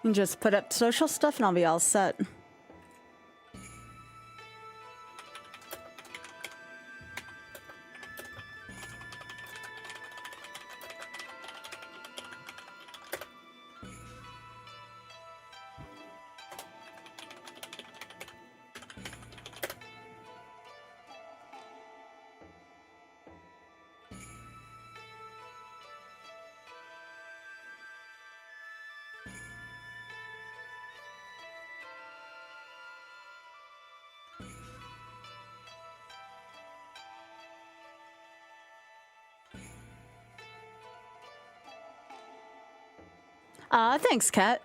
And just put up social stuff and I'll be all set. Thanks, Kat.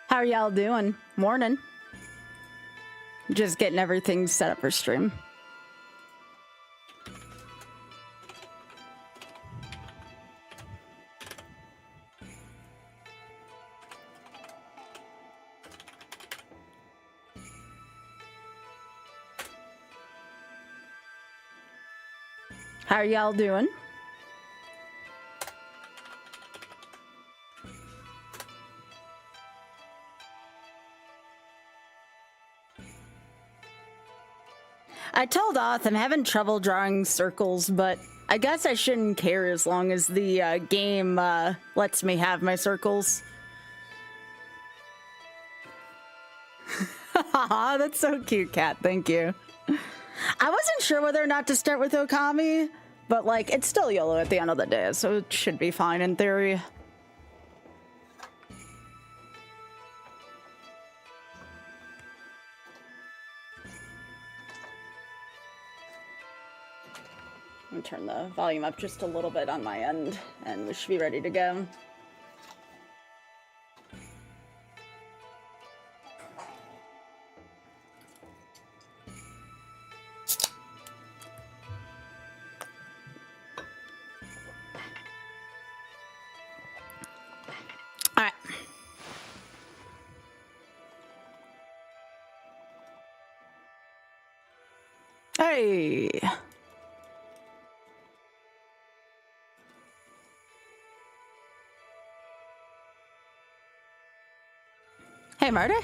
How are y'all doing? Morning. Just getting everything set up for stream. How are y'all doing? I told Oth I'm having trouble drawing circles, but I guess I shouldn't care as long as the game lets me have my circles. That's so cute, Kat. Thank you. I wasn't sure whether or not to start with Okami, but like it's still YOLO at the end of the day, so it should be fine in theory. I'm gonna turn the volume up just a little bit on my end, and we should be ready to go. All right. Hey. Hey, Marta.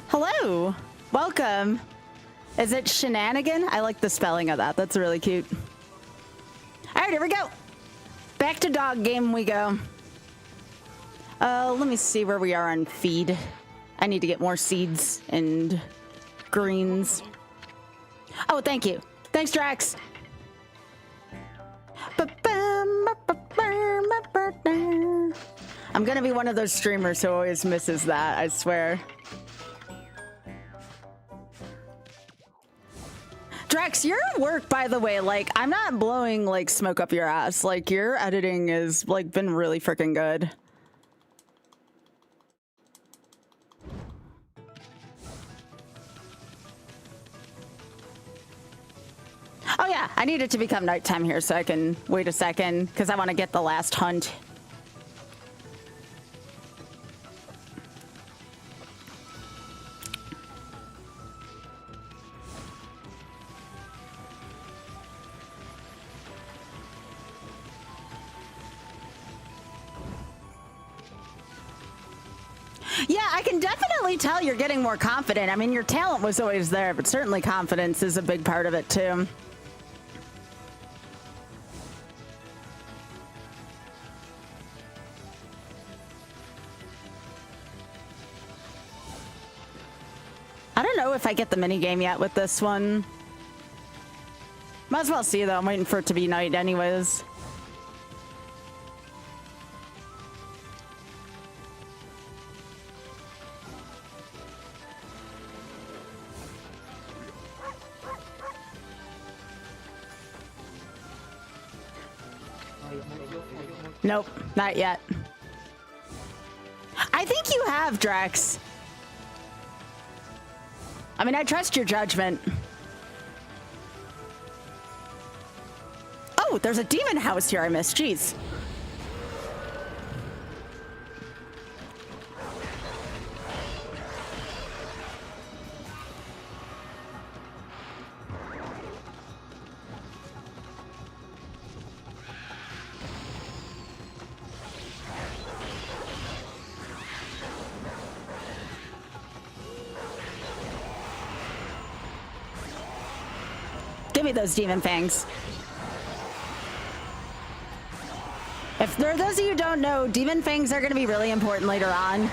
Hello. Welcome. Is it shenanigan? I like the spelling of that. That's really cute. All right, here we go. Back to dog game we go. Let me see where we are on feed. I need to get more seeds and greens. Oh, thank you. Thanks, Drax. I'm gonna be one of those streamers who always misses that, I swear. Drax, your work, by the way, like, I'm not blowing, like, smoke up your ass. Like, your editing has, like, been really freaking good. Oh, yeah, I need it to become nighttime here so I can wait a second, because I want to get the last hunt. Yeah, I can definitely tell you're getting more confident. I mean, your talent was always there, but certainly confidence is a big part of it, too. I don't know if I get the minigame yet with this one. Might as well see, though. I'm waiting for it to be night anyways. Nope, not yet. I think you have, Drax. I mean, I trust your judgment. Oh, there's a demon house here I missed. Jeez. Give me those demon fangs. If there are those of you who don't know, demon fangs are going to be really important later on.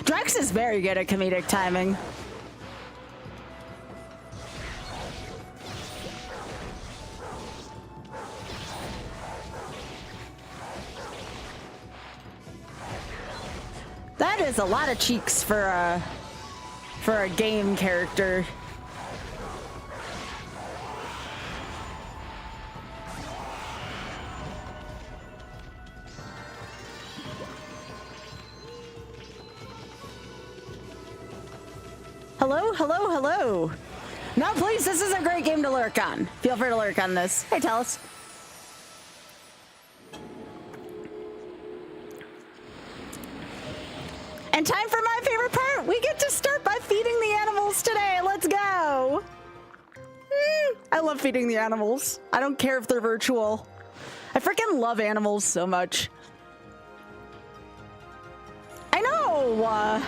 Drex is very good at comedic timing. That is a lot of cheeks for a game character. Hello, hello, hello. No, please, this is a great game to lurk on. Feel free to lurk on this. Hey, tell us. And time for my favorite part. We get to start by feeding the animals today. Let's go. I love feeding the animals. I don't care if they're virtual. I freaking love animals so much. I know.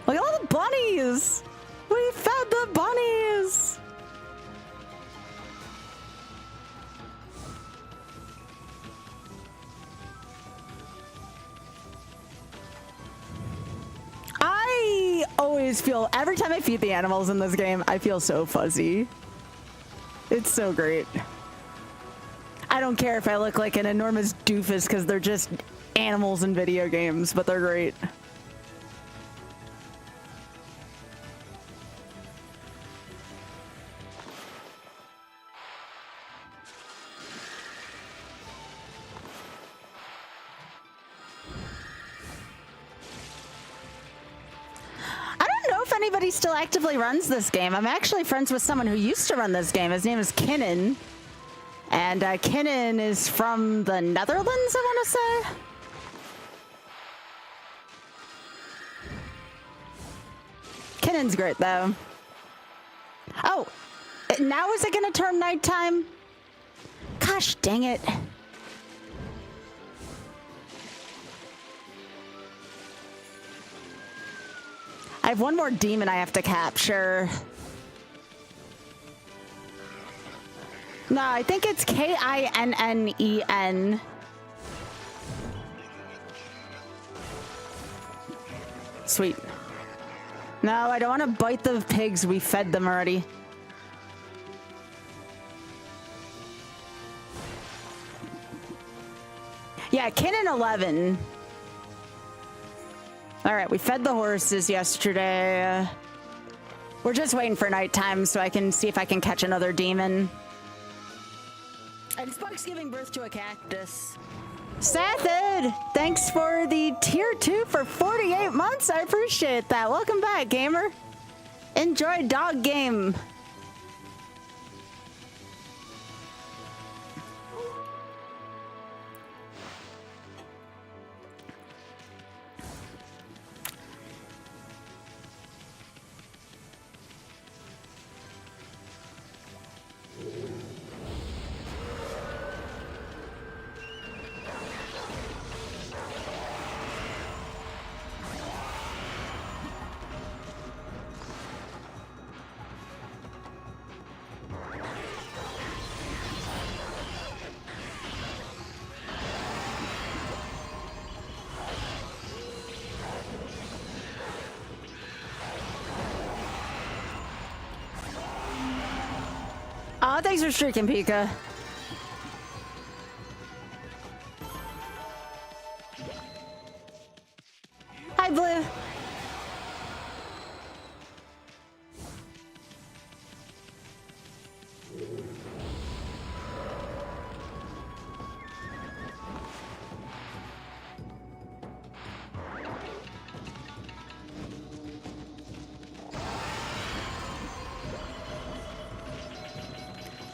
Look at all the bunnies. We fed the bunnies. I always feel, every time I feed the animals in this game, I feel so fuzzy. It's so great. I don't care if I look like an enormous doofus because they're just animals in video games, but they're great. Anybody still actively runs this game. I'm actually friends with someone who used to run this game. His name is Kinnan. And Kinnan is from the Netherlands, I want to say. Kinnan's great, though. Oh, now is it going to turn nighttime? Gosh, dang it. I have one more demon I have to capture. No, I think it's Kinnen. Sweet. No, I don't want to bite the pigs. We fed them already. Yeah, Kinnan 11. All right, we fed the horses yesterday. We're just waiting for nighttime so I can see if I can catch another demon. And Spark's giving birth to a cactus. Sathid, thanks for the tier 2 for 48 months. I appreciate that. Welcome back, gamer. Enjoy dog game. Aw, thanks for streaking, Pika. Hi, Blue.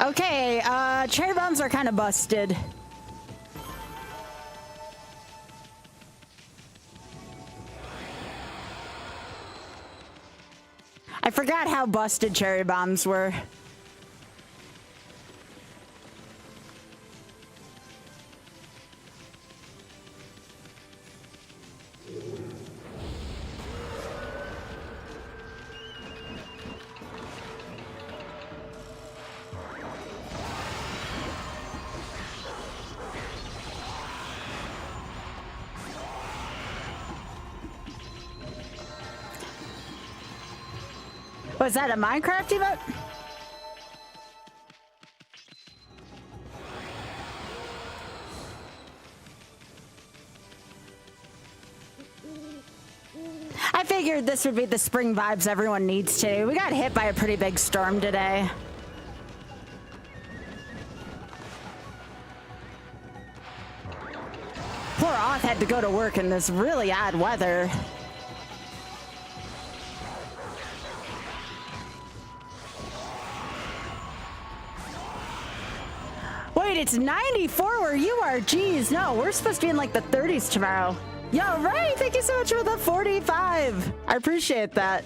Okay, cherry bombs are kind of busted. I forgot how busted cherry bombs were. Was that a Minecraft emote? I figured this would be the spring vibes everyone needs to. We got hit by a pretty big storm today. Poor Oth had to go to work in this really odd weather. Wait, it's 94 where you are. Jeez, no, we're supposed to be in like the 30s tomorrow. Yo, Ray, thank you so much for the 45. I appreciate that.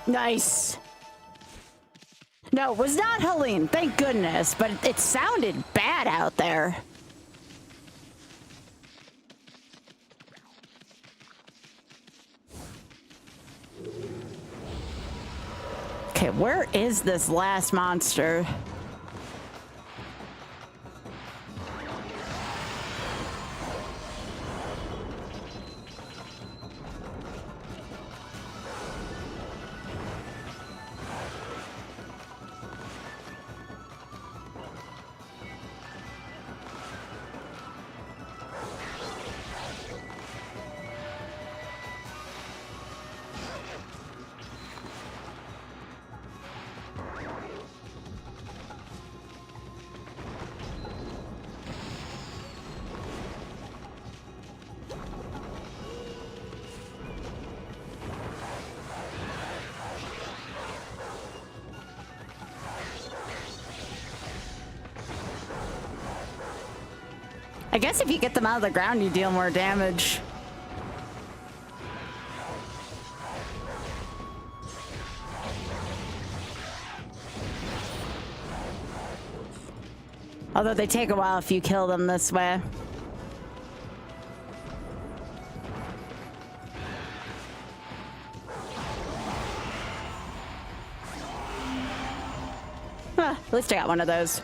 Nice. No, it was not Helene, thank goodness, but it sounded bad out there. Okay, where is this last monster? I guess if you get them out of the ground, you deal more damage. Although they take a while if you kill them this way. At least I got one of those.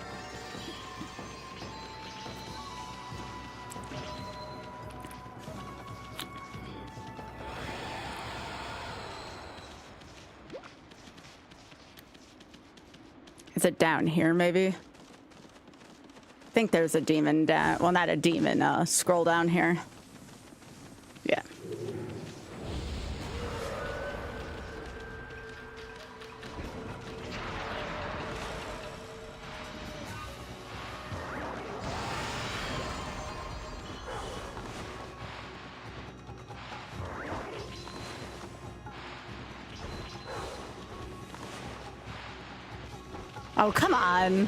Is it down here, maybe? I think there's a demon down. Well, not a demon. Scroll down here. Yeah. Oh, come on.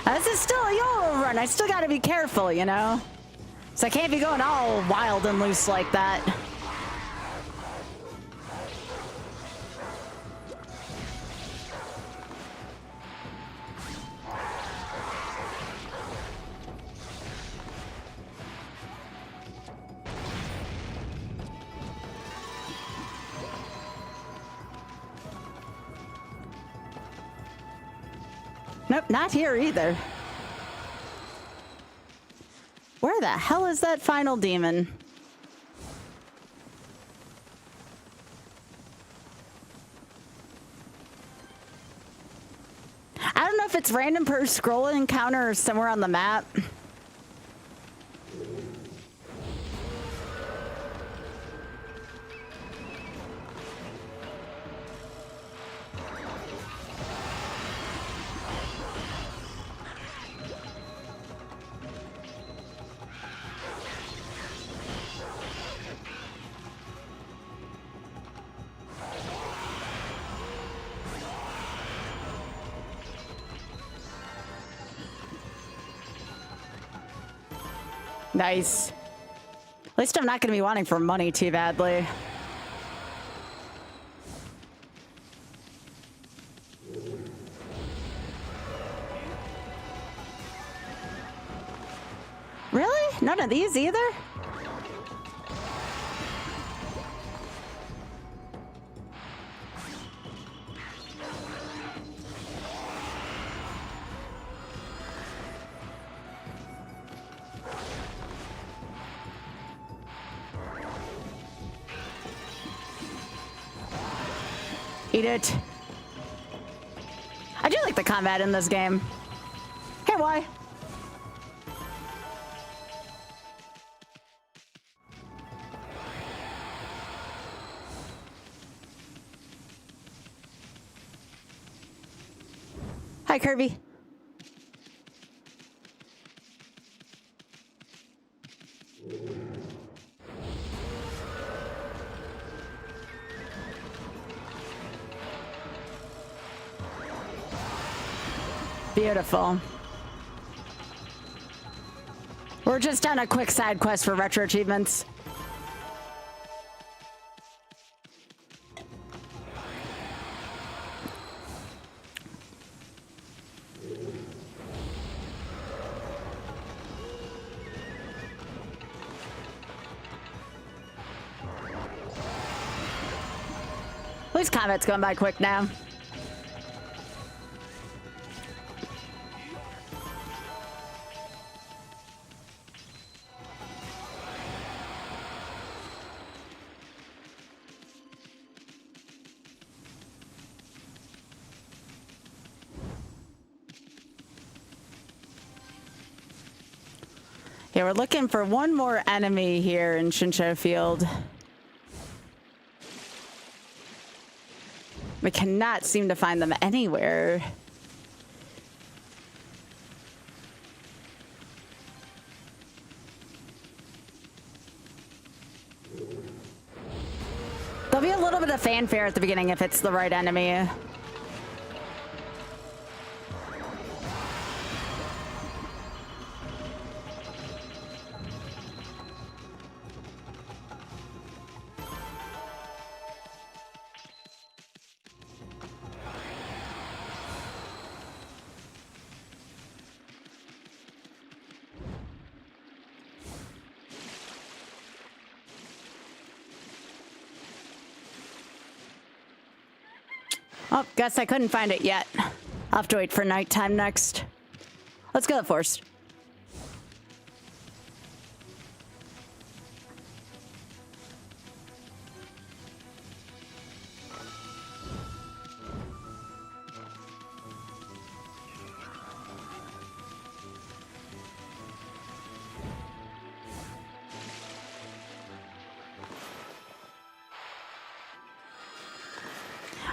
This is still a YOLO run. I still gotta be careful, you know? So I can't be going all wild and loose like that. Nope, not here either. Where the hell is that final demon? I don't know if it's random per scroll encounter or somewhere on the map. Nice. At least I'm not going to be wanting for money too badly. Really? None of these either? Eat it. I do like the combat in this game. Hey, why? Hi, Kirby. Beautiful. We're just on a quick side quest for retro achievements. At least combat's going by quick now. Yeah, we're looking for one more enemy here in Shinsho Field. We cannot seem to find them anywhere. There'll be a little bit of fanfare at the beginning if it's the right enemy. Oh, guess I couldn't find it yet. I'll have to wait for nighttime next. Let's go to the forest.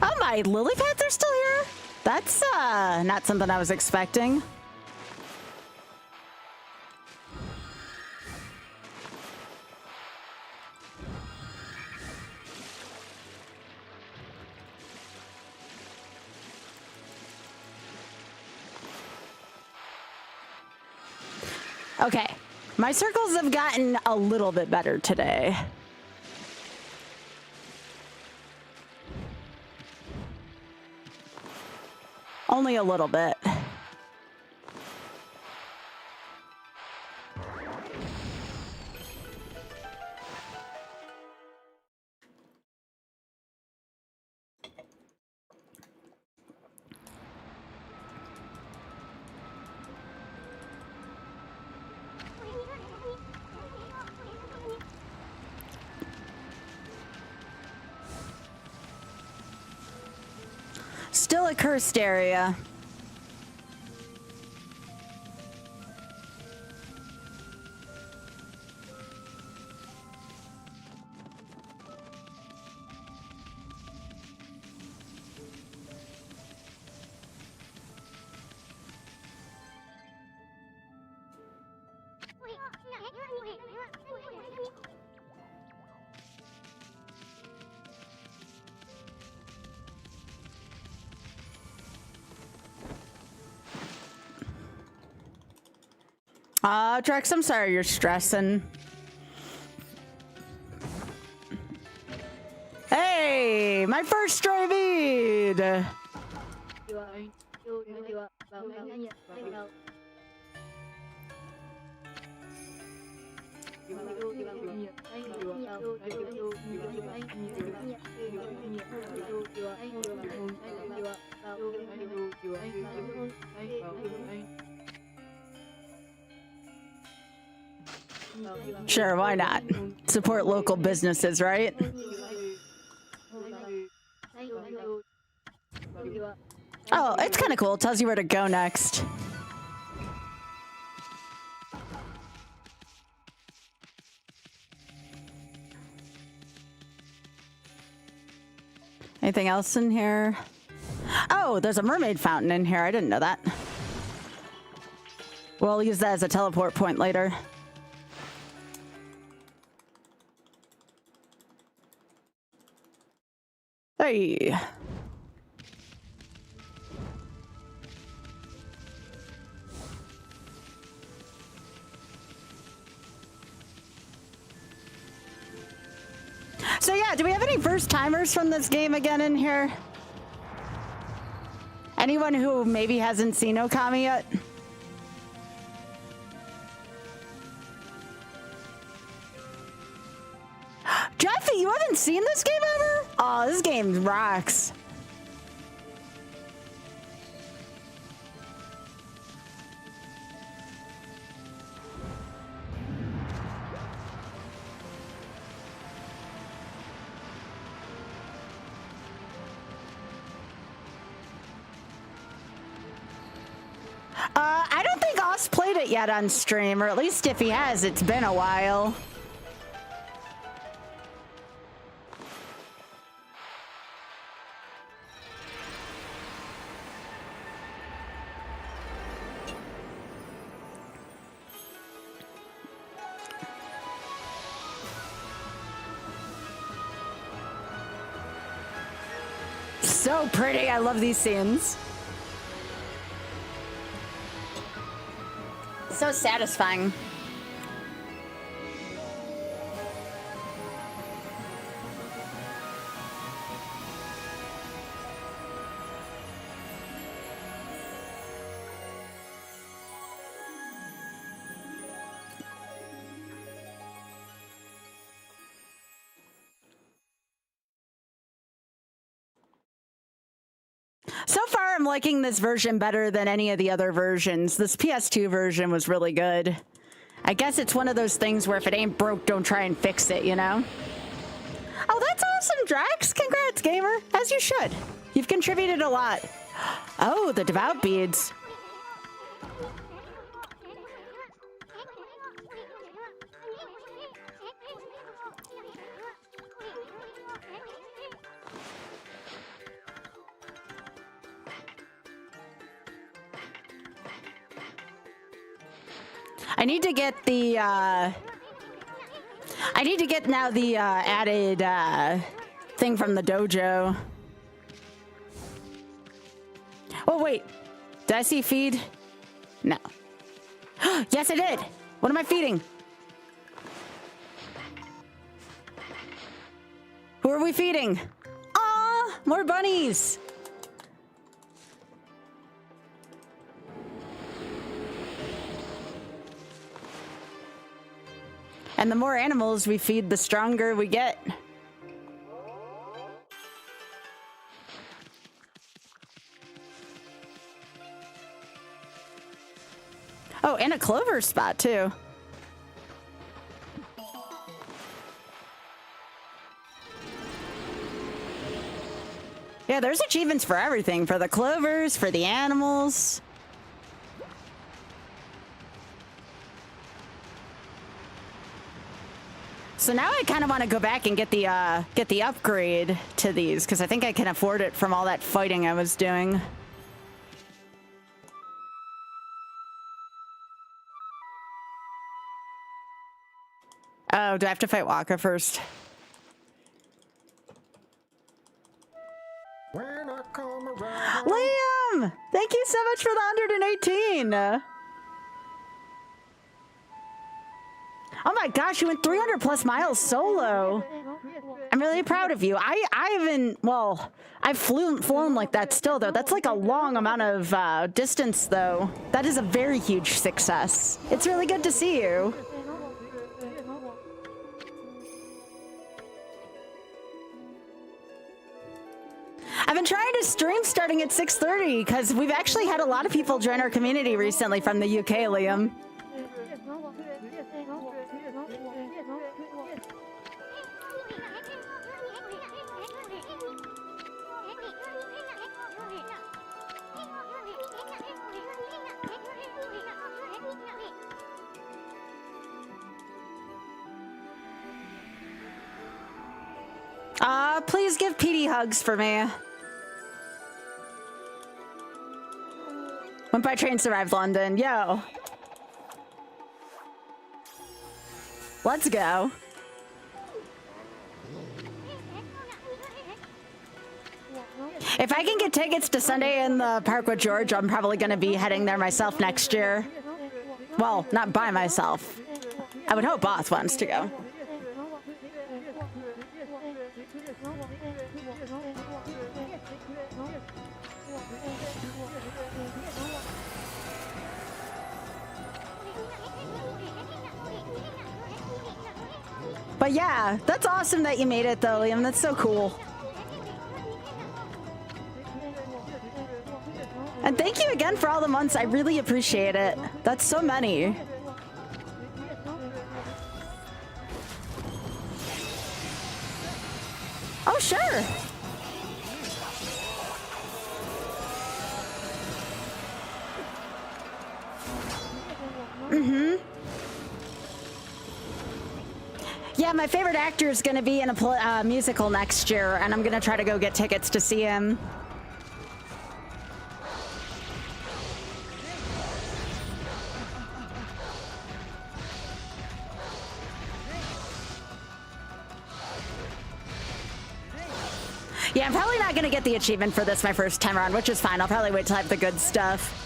Oh, my lily pads are still here? That's not something I was expecting. Okay, my circles have gotten a little bit better today. Only a little bit. still a cursed area. Drex, I'm sorry you're stressing. Hey, my first stray bead! Sure, why not? Support local businesses, right? Oh, it's kind of cool. It tells you where to go next. Anything else in here? Oh, there's a mermaid fountain in here. I didn't know that. We'll use that as a teleport point later. Hey. So yeah, do we have any first timers from this game again in here? Anyone who maybe hasn't seen Okami yet? Jeffy, you haven't seen this game ever? Oh, this game rocks. I don't think Oz played it yet on stream, or at least if he has, it's been a while. So pretty. I love these scenes. So satisfying. So far, I'm liking this version better than any of the other versions. This PS2 version was really good. I guess it's one of those things where if it ain't broke, don't try and fix it, you know? Oh, that's awesome, Drax. Congrats, gamer. As you should. You've contributed a lot. Oh, the devout beads. I need to get the, I need to get now the, added, thing from the dojo. Oh, wait. Did I see feed? No. Yes, I did. What am I feeding? Who are we feeding? Aw, more bunnies. And the more animals we feed, the stronger we get. Oh, and a clover spot, too. Yeah, there's achievements for everything, for the clovers, for the animals. So now I kind of want to go back and get the upgrade to these, because I think I can afford it from all that fighting I was doing. Oh, do I have to fight Waka first? Liam! Thank you so much for the 118! Oh my gosh, you went 300 plus miles solo. I'm really proud of you. I haven't, well, I've flown like that still though. That's like a long amount of distance though. That is a very huge success. It's really good to see you. I've been trying to stream starting at 6:30 because we've actually had a lot of people join our community recently from the UK, Liam. Please give PD hugs for me. Went by train, survived London. Yo. Let's go. If I can get tickets to Sunday in the Park with George, I'm probably going to be heading there myself next year. Well, not by myself. I would hope Boss wants to go. But yeah, that's awesome that you made it though, Liam. That's so cool. And thank you again for all the months. I really appreciate it. That's so many. Oh, sure. Mm-hmm. Yeah, my favorite actor is going to be in a musical next year, and I'm going to try to go get tickets to see him. Yeah, I'm probably not going to get the achievement for this my first time around, which is fine. I'll probably wait till I have the good stuff.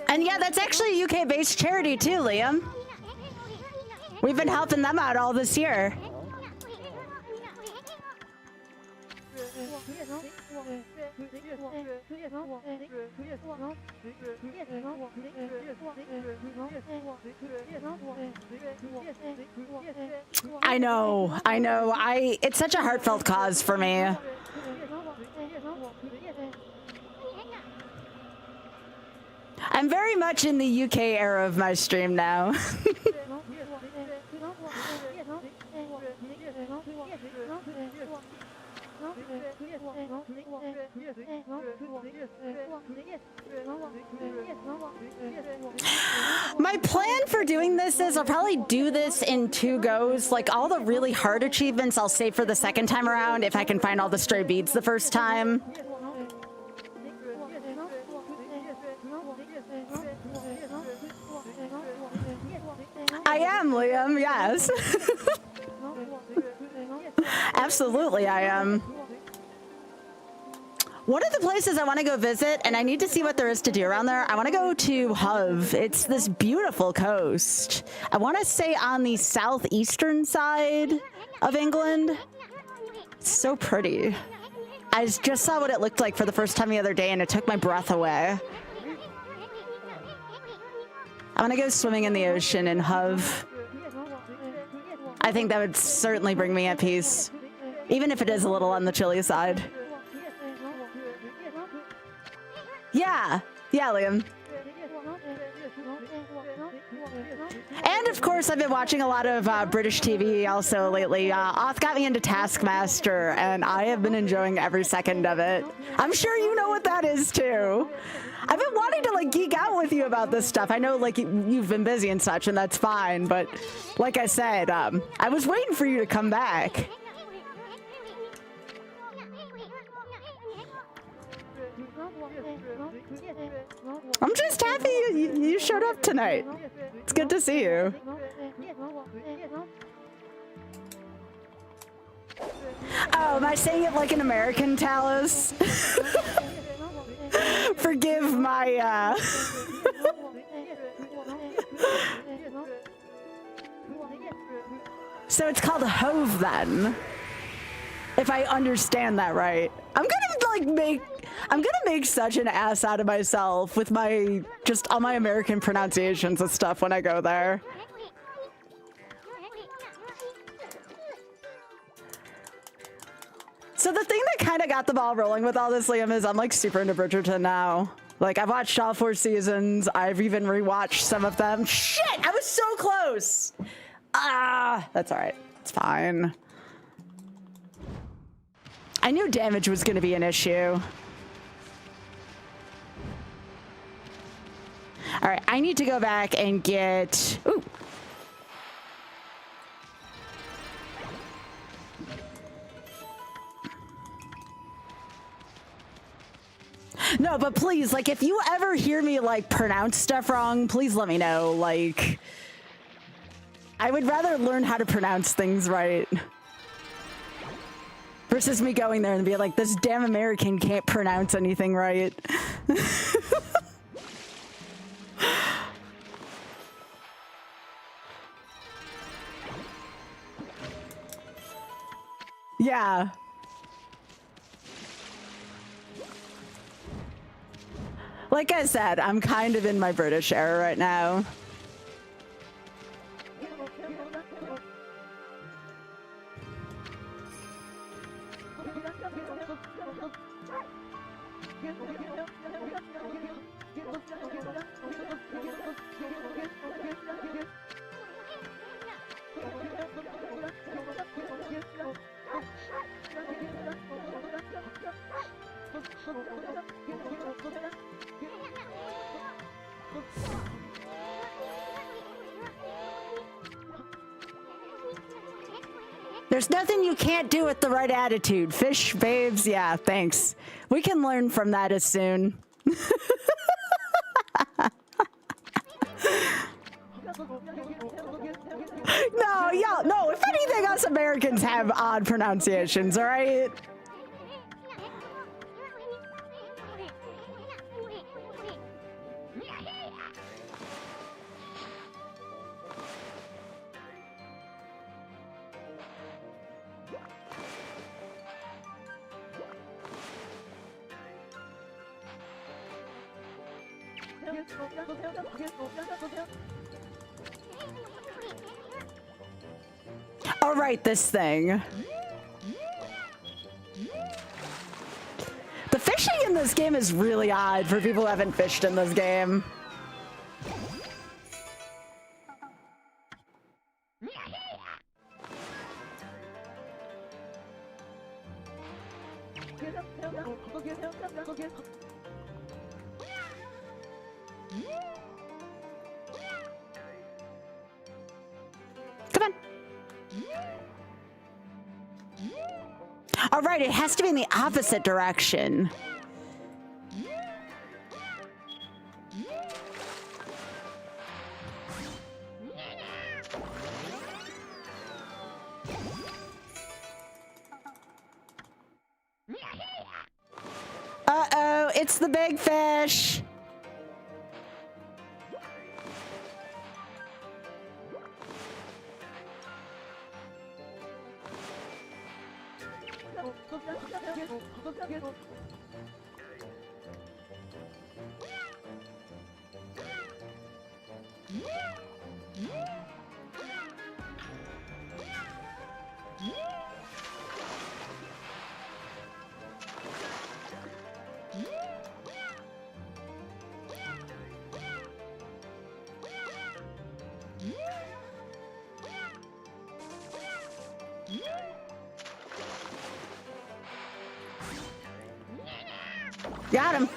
And yeah, that's actually a UK-based charity too, Liam. We've been helping them out all this year. I know. It's such a heartfelt cause for me. I'm very much in the UK era of my stream now. My plan for doing this is I'll probably do this in 2 goes. Like all the really hard achievements I'll save for the second time around if I can find all the stray beads the first time. I am, Liam, yes. Absolutely, I am. One of the places I want to go visit, and I need to see what there is to do around there, I want to go to Hove. It's this beautiful coast. I want to say on the southeastern side of England. It's so pretty. I just saw what it looked like for the first time the other day, and it took my breath away. I want to go swimming in the ocean in Hove. I think that would certainly bring me at peace. Even if it is a little on the chilly side. Yeah. Yeah, Liam. And of course, I've been watching a lot of British TV also lately. Oth got me into Taskmaster, and I have been enjoying every second of it. I'm sure you know what that is too. I've been wanting to like geek out with you about this stuff. I know like you've been busy and such, and that's fine. But like I said, I was waiting for you to come back. I'm just happy you showed up tonight. It's good to see you. Oh, am I saying it like an American, Talos? Forgive my, So it's called Hove then. If I understand that right. I'm gonna make such an ass out of myself with my, just all my American pronunciations and stuff when I go there. So the thing that kind of got the ball rolling with all this, Liam, is I'm like super into Bridgerton now. Like I've watched all 4 seasons. I've even rewatched some of them. Shit, I was so close. Ah, that's all right. It's fine. I knew damage was going to be an issue. All right, I need to go back and get... Ooh. No, but please, like, if you ever hear me, like, pronounce stuff wrong, please let me know. Like, I would rather learn how to pronounce things right. Versus me going there and being like, this damn American can't pronounce anything right. Yeah. Like I said, I'm kind of in my British era right now. There's nothing you can't do with the right attitude. Fish, babes, yeah, thanks. We can learn from that as soon. No, y'all, no, if anything, us Americans have odd pronunciations, all right? All right, this thing. The fishing in this game is really odd for people who haven't fished in this game. Come on. All right, it has to be in the opposite direction. Uh-oh, it's the big fish. Got him.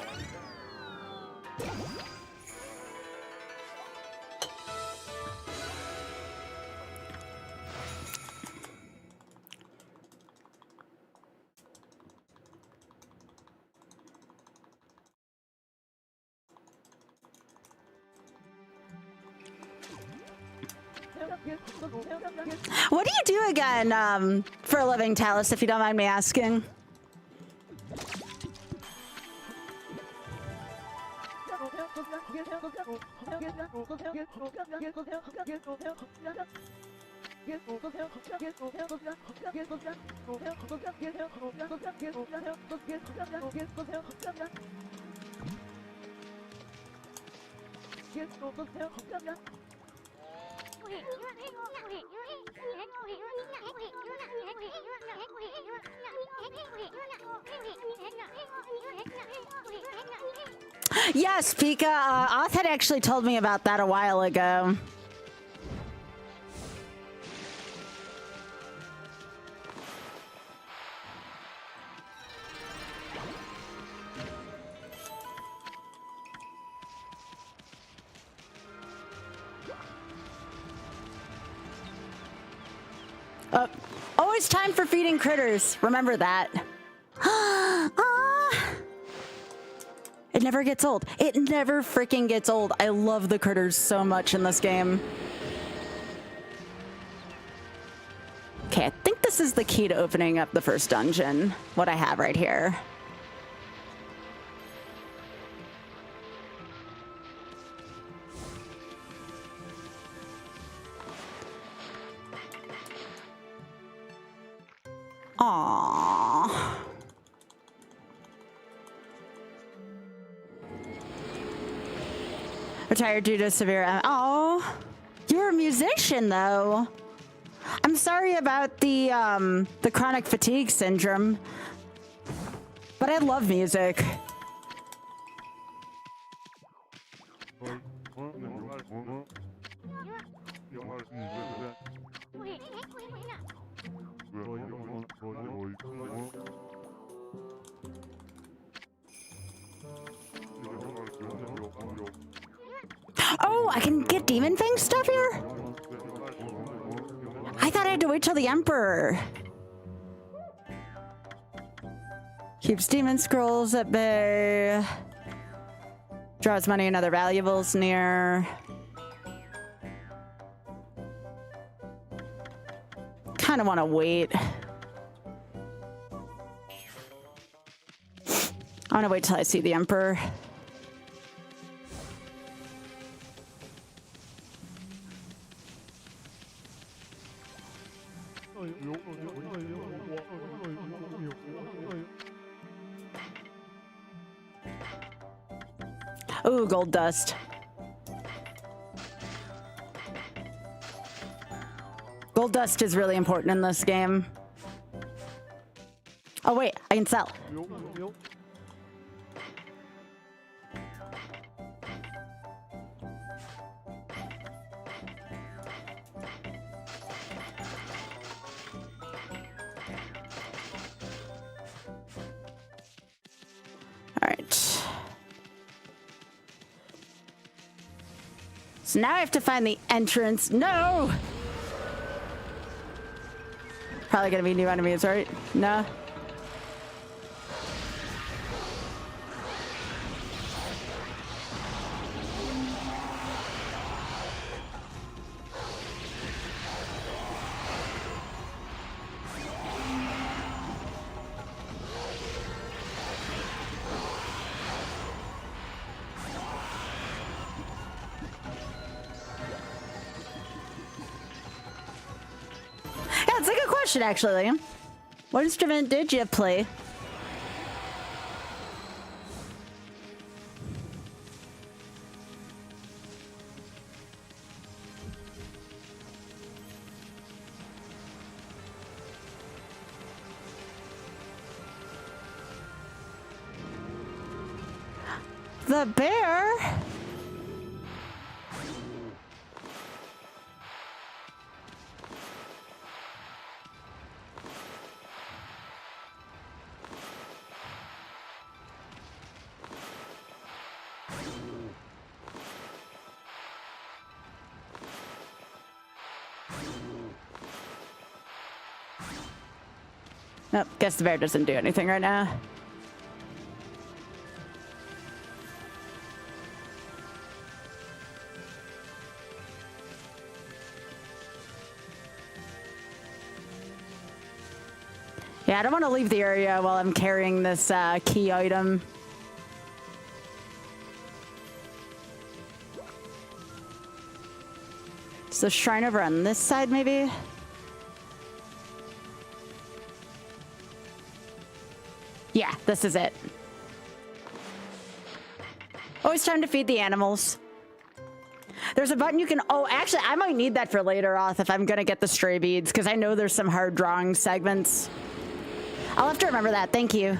What do you do again for a living, Talus, if you don't mind me asking? Yes, Pika. Oth had actually told me about that a while ago. Always time for feeding critters. Remember that. It never gets old. It never freaking gets old. I love the critters so much in this game. Okay, I think this is the key to opening up the first dungeon. What I have right here. Aww. Retired due to severe. Oh, you're a musician, though. I'm sorry about the chronic fatigue syndrome, but I love music. Oh, I can get Demon Fang stuff here? I thought I had to wait till the Emperor. Keeps demon scrolls at bay. Draws money and other valuables near. Kind of want to wait. I want to wait till I see the Emperor. Ooh, gold dust. Gold dust is really important in this game. Oh wait, I can sell. So now I have to find the entrance. No! Probably gonna be new enemies, right? No? It's a good question, actually. What instrument did you play? The bear? Nope, guess the bear doesn't do anything right now. Yeah, I don't want to leave the area while I'm carrying this key item. Is the shrine over on this side, maybe? Yeah, this is it. Always time to feed the animals. There's a button you can... Oh, actually, I might need that for later, Oth, if I'm going to get the stray beads, because I know there's some hard drawing segments. I'll have to remember that. Thank you.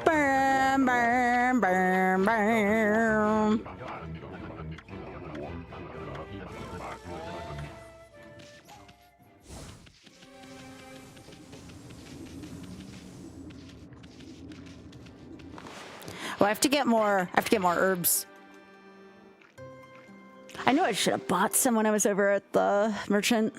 Burm, burm, burm, burm. Well, I have to get more herbs. I knew I should have bought some when I was over at the merchant.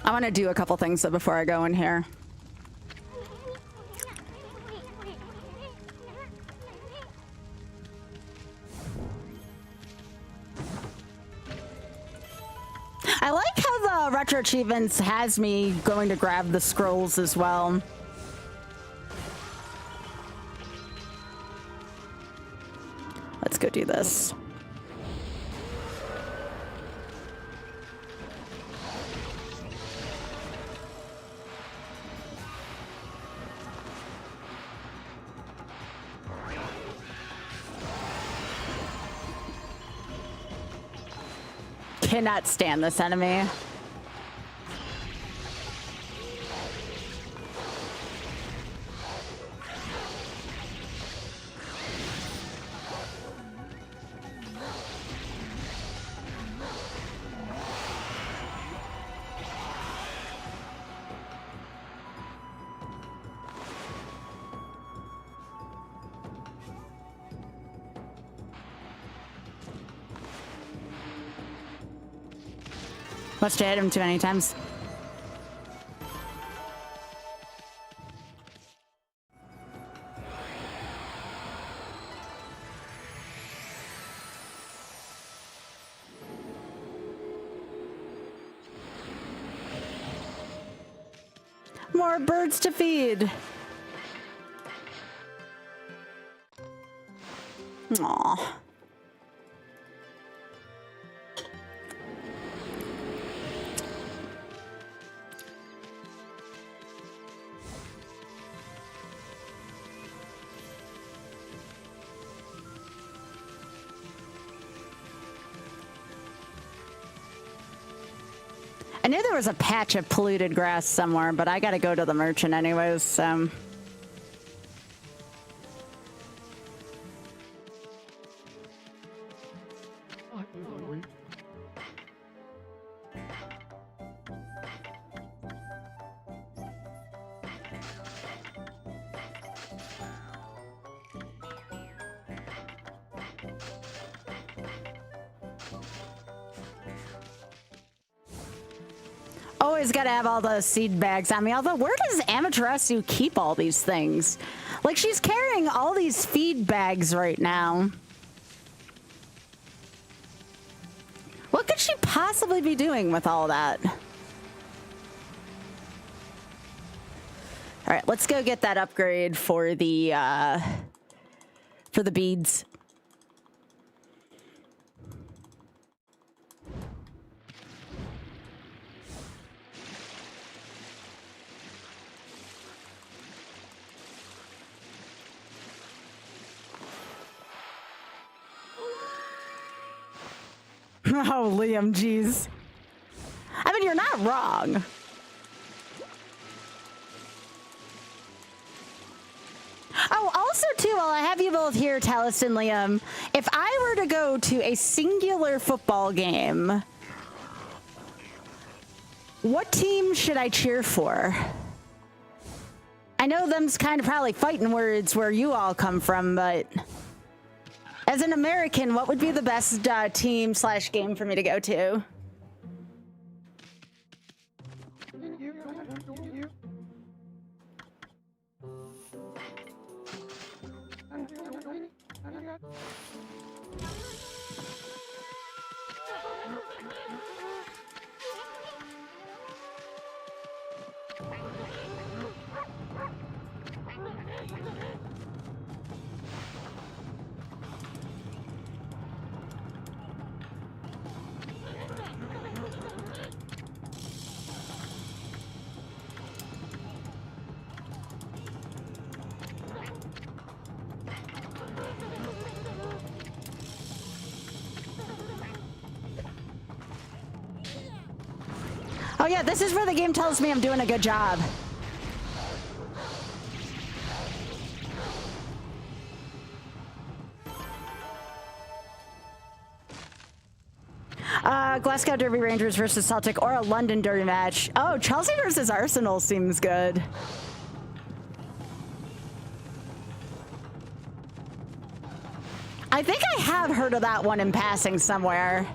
I want to do a couple things though before I go in here. I like how the Retro Achievements has me going to grab the scrolls as well. Let's go do this. Cannot stand this enemy. Must have hit him too many times. More birds to feed. Aww. I knew there was a patch of polluted grass somewhere, but I gotta go to the merchant anyways, so... Always gotta have all the seed bags on me. Although, where does Amaterasu keep all these things? Like, she's carrying all these feed bags right now. What could she possibly be doing with all that? All right, let's go get that upgrade for the beads. Oh, Liam, jeez. I mean, you're not wrong. Oh, also, too, while I have you both here, Talis and Liam, if I were to go to a singular football game, what team should I cheer for? I know them's kind of probably fighting words where you all come from, but as an American, what would be the best team / game for me to go to? Oh yeah, this is where the game tells me I'm doing a good job. Glasgow Derby Rangers versus Celtic or a London Derby match. Oh, Chelsea versus Arsenal seems good. I think I have heard of that one in passing somewhere.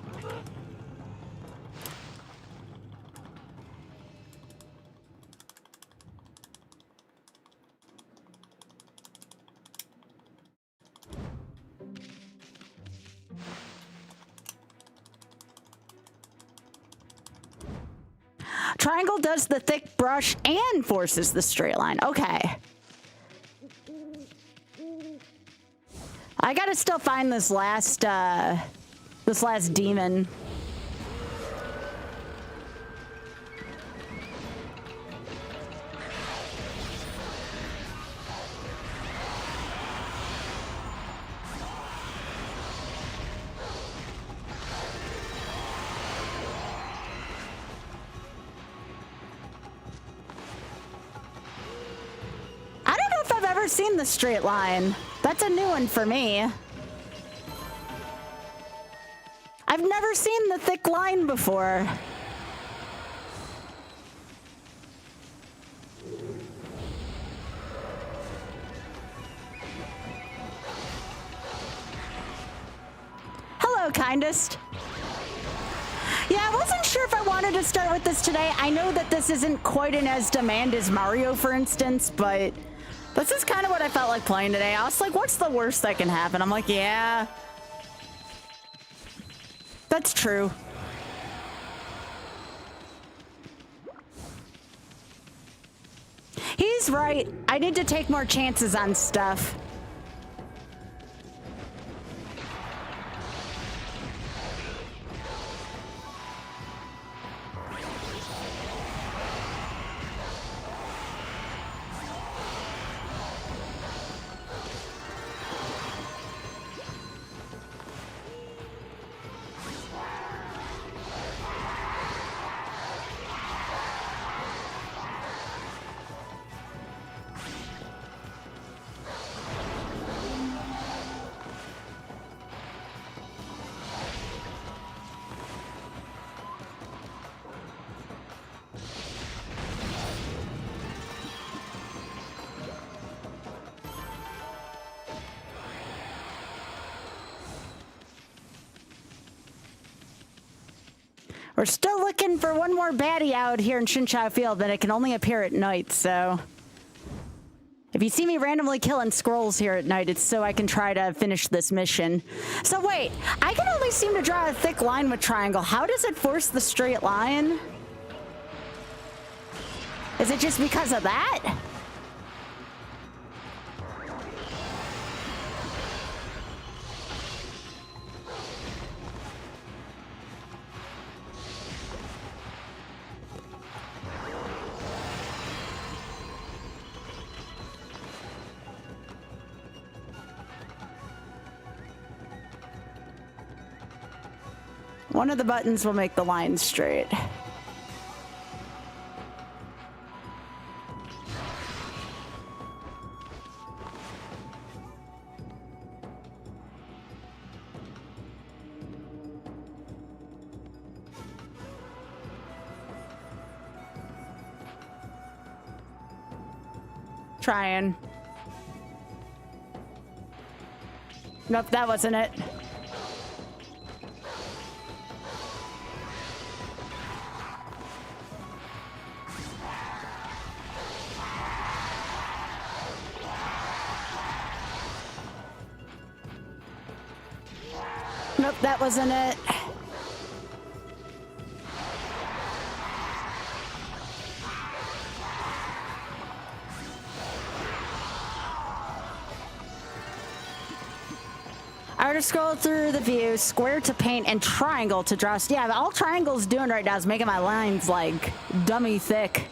Triangle does the thick brush and forces the straight line. Okay. I gotta still find this last demon. Seen the straight line. That's a new one for me. I've never seen the thick line before. Hello, kindest. Yeah, I wasn't sure if I wanted to start with this today. I know that this isn't quite in as demand as Mario, for instance, but this is kind of what I felt like playing today. I was like, what's the worst that can happen? I'm like, yeah. That's true. He's right. I need to take more chances on stuff. We're still looking for one more baddie out here in Shinchao Field, but it can only appear at night, so if you see me randomly killing scrolls here at night, it's so I can try to finish this mission. So wait, I can only seem to draw a thick line with triangle. How does it force the straight line? Is it just because of that? One of the buttons will make the line straight. Trying. Nope, that wasn't it. Nope, that wasn't it. I to scroll through the view, square to paint, and triangle to draw. Yeah, all triangle's doing right now is making my lines like dummy thick.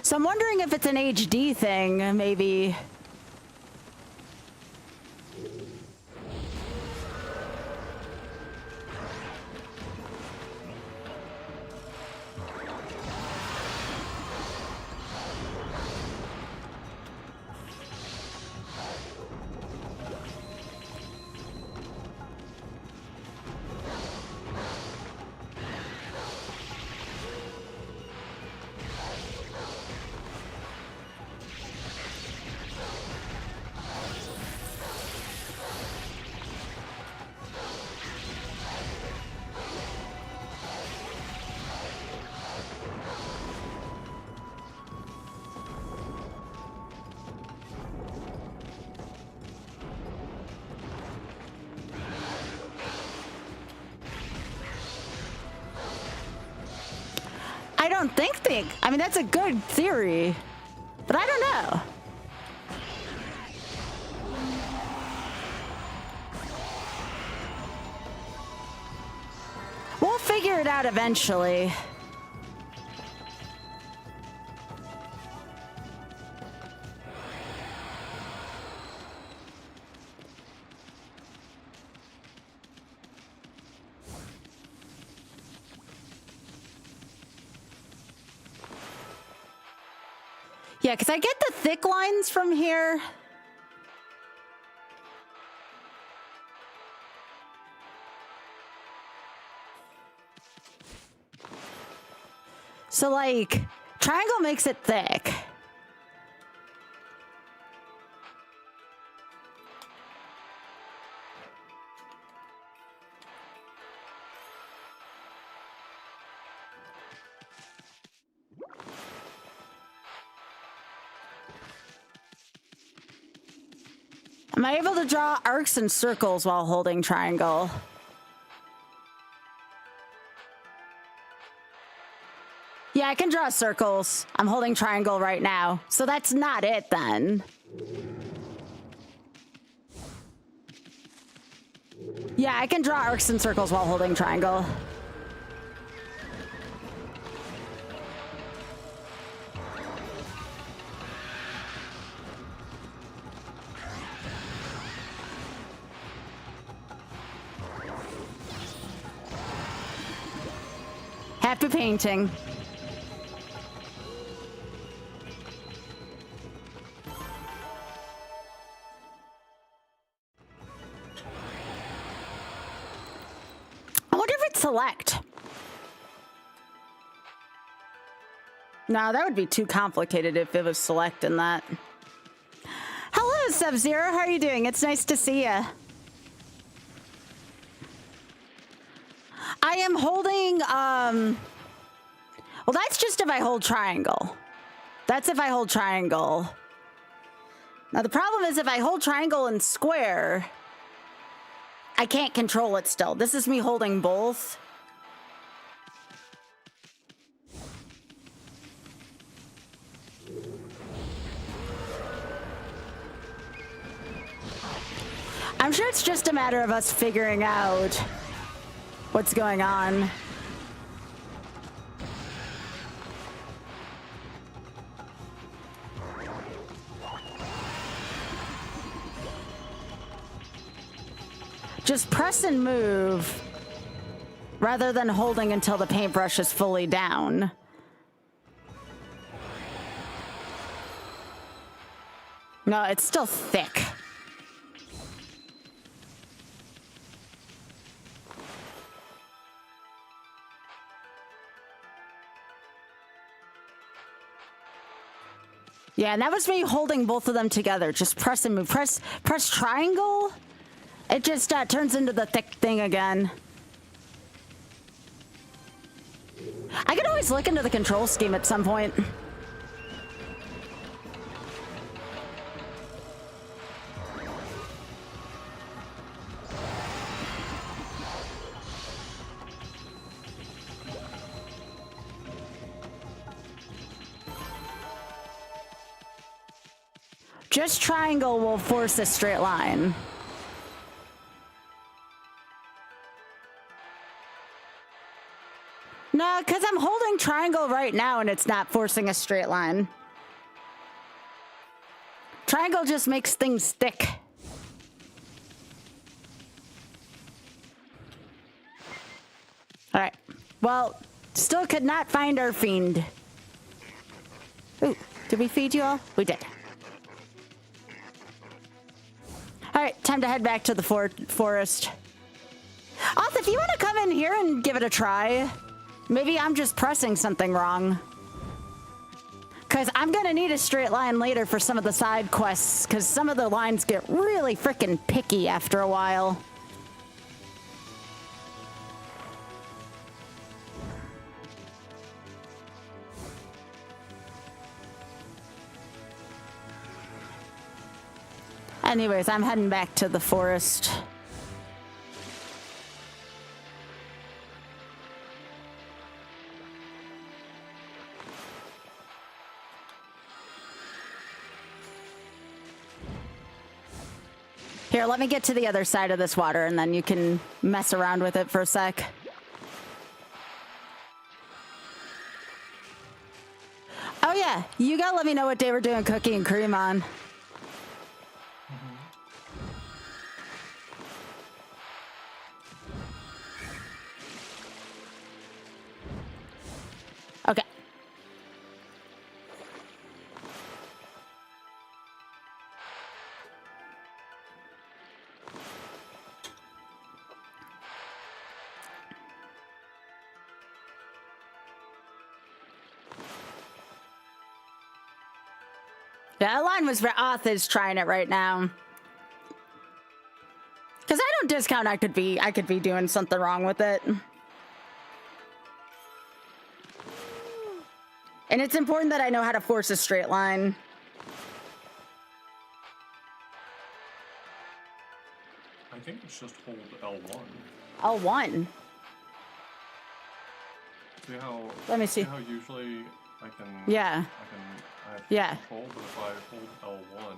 So I'm wondering if it's an HD thing, maybe. I don't think. I mean, that's a good theory, but I don't know. We'll figure it out eventually. Yeah, because I get the thick lines from here. So, like, triangle makes it thick. Am I able to draw arcs and circles while holding triangle? Yeah, I can draw circles. I'm holding triangle right now. So that's not it then. Yeah, I can draw arcs and circles while holding triangle. Happy painting. I wonder if it's select. No, that would be too complicated if it was selecting that. Hello, Sub-Zero. How are you doing? It's nice to see you. I am holding, well, that's just if I hold triangle. That's if I hold triangle. Now, the problem is if I hold triangle and square, I can't control it still. This is me holding both. I'm sure it's just a matter of us figuring out what's going on. Just press and move rather than holding until the paintbrush is fully down. No, it's still thick. Yeah, and that was me holding both of them together. Just press and move. Press triangle. It just turns into the thick thing again. I could always look into the control scheme at some point. Just triangle will force a straight line. No, because I'm holding triangle right now and it's not forcing a straight line. Triangle just makes things thick. All right. Well, still could not find our fiend. Ooh, did we feed you all? We did. All right, time to head back to the forest. Oth, if you want to come in here and give it a try, maybe I'm just pressing something wrong. Because I'm going to need a straight line later for some of the side quests, because some of the lines get really freaking picky after a while. Anyways, I'm heading back to the forest. Here, let me get to the other side of this water and then you can mess around with it for a sec. Oh yeah, you gotta let me know what day we're doing cookie and cream on. Okay. Yeah, that line was for Oth is trying it right now. Because I don't discount I could be doing something wrong with it. And it's important that I know how to force a straight line. I think it's just hold L1. L1? See how... Let me see. How usually I can... Yeah. I have yeah. control, but if I hold L1...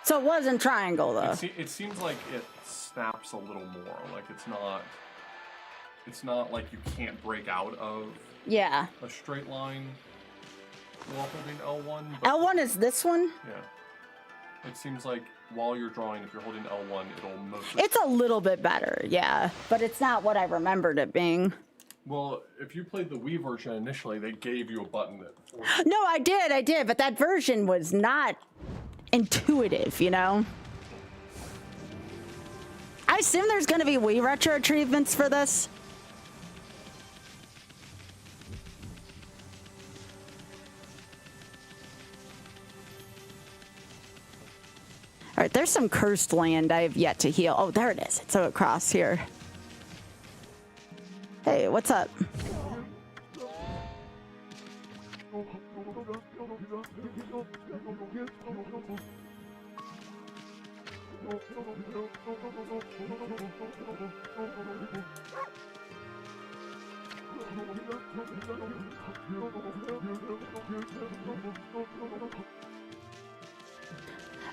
So it wasn't triangle, though. It seems like it snaps a little more. Like, it's not like you can't break out of... Yeah. A straight line while holding L1. L1 is this one? Yeah. It seems like while you're drawing, if you're holding L1, it'll mostly... It's a little bit better, yeah. But it's not what I remembered it being. Well, if you played the Wii version initially, they gave you a button that... No, I did, but that version was not intuitive, you know? I assume there's going to be Wii Retro achievements for this. All right, there's some cursed land I have yet to heal. Oh, there it is. It's across here. Hey, what's up?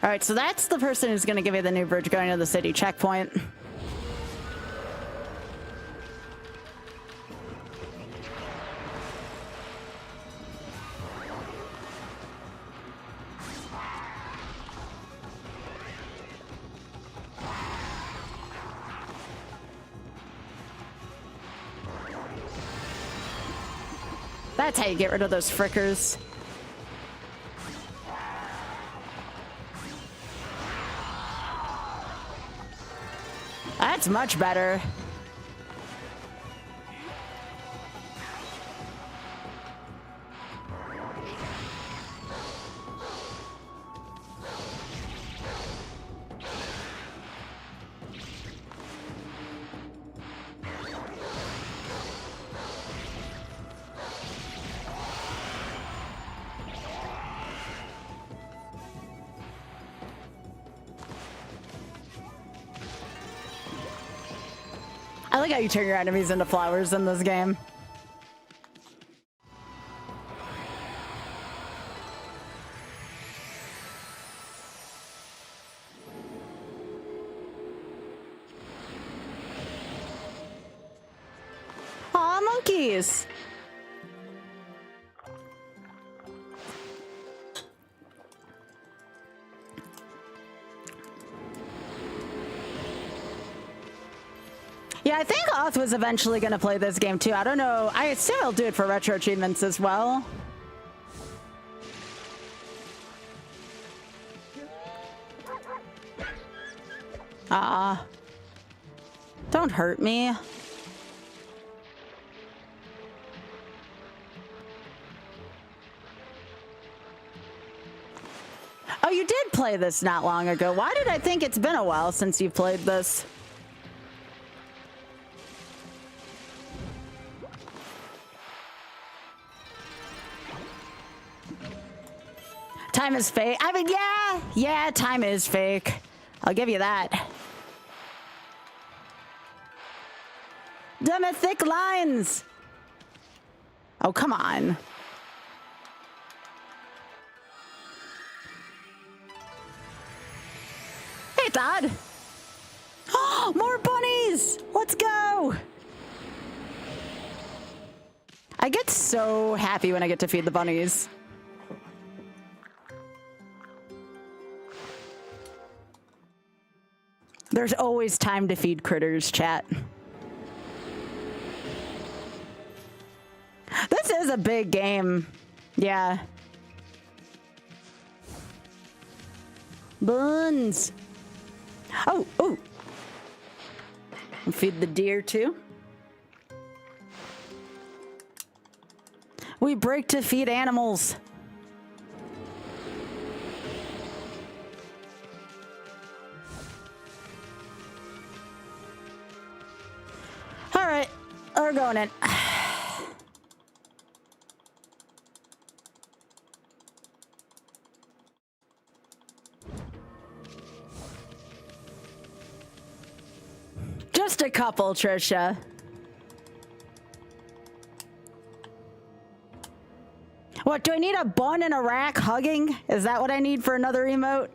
All right, so that's the person who's going to give you the new bridge going to the city checkpoint. That's how you get rid of those frickers. That's much better. like how you turn your enemies into flowers in this game. Aw, monkeys! Yeah, I think Oth was eventually going to play this game too. I don't know. I assume he'll do it for retro achievements as well. Don't hurt me. Oh, you did play this not long ago. Why did I think it's been a while since you played this? Time is fake. I mean, yeah, time is fake. I'll give you that. Damn it, thick lines. Oh, come on. Hey, Todd. Oh, more bunnies. Let's go. I get so happy when I get to feed the bunnies. There's always time to feed critters, chat. This is a big game. Yeah. Buns. Oh. I'll feed the deer too. We break to feed animals. All right, we're going in. Just a couple, Trisha. What, do I need a bun and a rack hugging? Is that what I need for another emote?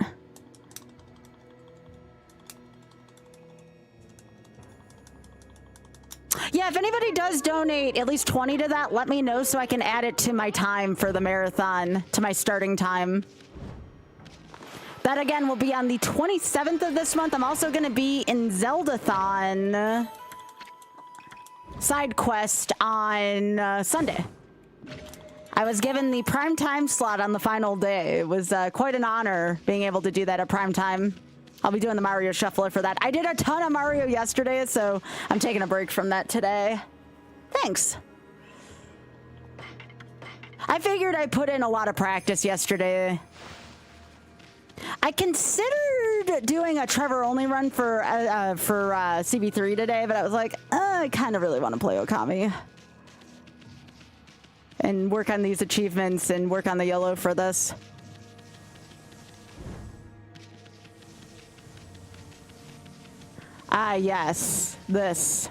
Yeah, if anybody does donate at least 20 to that, let me know so I can add it to my time for the marathon, to my starting time. That again will be on the 27th of this month. I'm also going to be in Zeldathon side quest on Sunday. I was given the prime time slot on the final day. It was quite an honor being able to do that at prime time. I'll be doing the Mario Shuffler for that. I did a ton of Mario yesterday, so I'm taking a break from that today. Thanks. I figured I put in a lot of practice yesterday. I considered doing a Trevor only run for CB3 today, but I was like, I kind of really want to play Okami and work on these achievements and work on the YOLO for this. Ah, yes, this.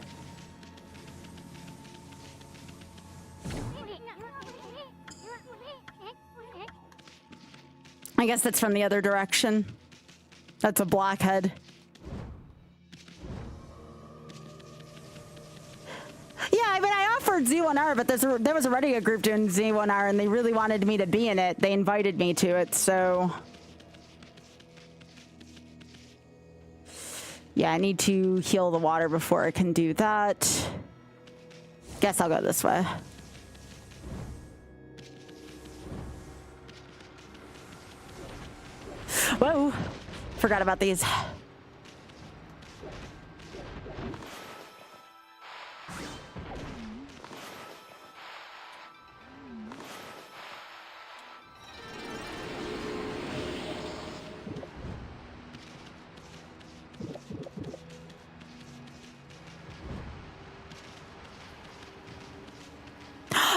I guess that's from the other direction. That's a blockhead. Yeah, I mean, I offered Z1R, but there was already a group doing Z1R, and they really wanted me to be in it. They invited me to it, so... Yeah, I need to heal the water before I can do that. Guess I'll go this way. Whoa, forgot about these.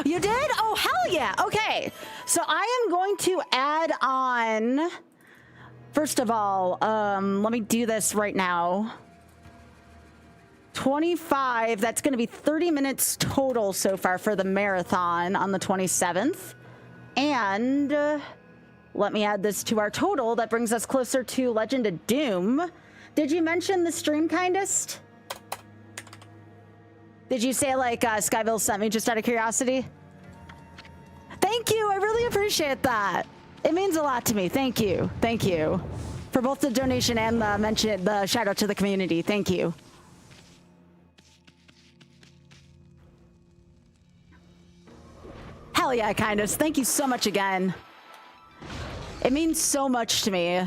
You did? Oh, hell yeah. Okay. So I am going to add on, first of all, let me do this right now. 25. That's going to be 30 minutes total so far for the marathon on the 27th. And let me add this to our total. That brings us closer to Legend of Doom. Did you mention the stream kindest? Did you say like Skybilz sent me just out of curiosity? Thank you. I really appreciate that. It means a lot to me. Thank you. Thank you for both the donation and the shout out to the community. Thank you. Hell yeah, kindest. Thank you so much again. It means so much to me.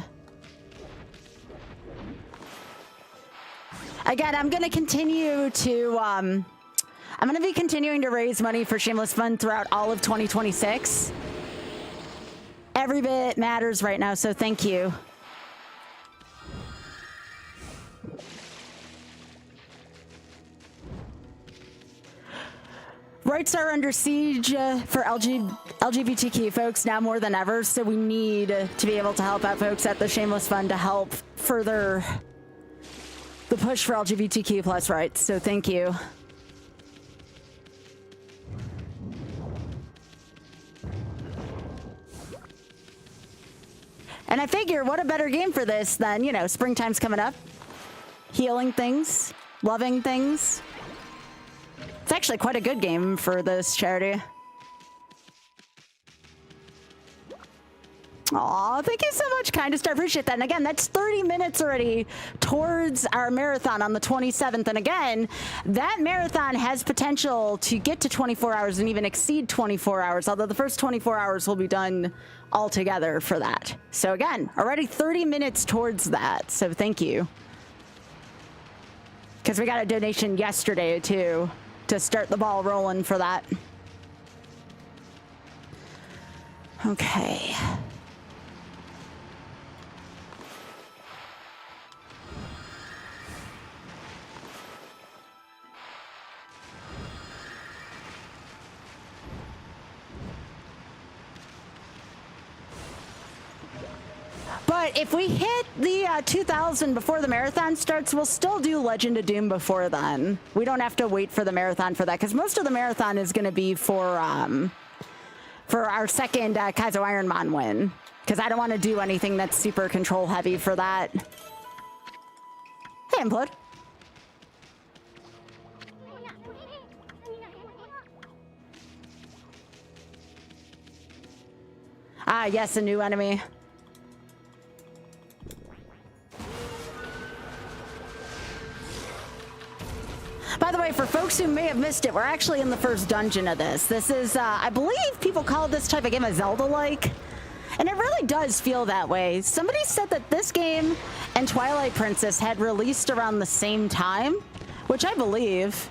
Again, I'm going to continue to, I'm going to be continuing to raise money for Shameless Fun throughout all of 2026. Every bit matters right now, so thank you. Rights are under siege for LGBTQ folks now more than ever, so we need to be able to help out folks at the Shameless Fund to help further the push for LGBTQ plus rights, so thank you. And I figure, what a better game for this than, you know, springtime's coming up. Healing things, loving things. It's actually quite a good game for this charity. Aw, thank you so much, kindest. I appreciate that. And again, that's 30 minutes already towards our marathon on the 27th. And again, that marathon has potential to get to 24 hours and even exceed 24 hours, although the first 24 hours will be done all together for that. So again, already 30 minutes towards that. So thank you. Because we got a donation yesterday, too, to start the ball rolling for that. Okay. But if we hit the 2,000 before the marathon starts, we'll still do Legend of Doom before then. We don't have to wait for the marathon for that, because most of the marathon is going to be for our second Kaizo Ironman win, because I don't want to do anything that's super control heavy for that. Hey, Implode. Ah, yes, a new enemy. By the way, for folks who may have missed it, we're actually in the first dungeon of this. This is, I believe people call this type of game a Zelda-like, and it really does feel that way. Somebody said that this game and Twilight Princess had released around the same time, which I believe.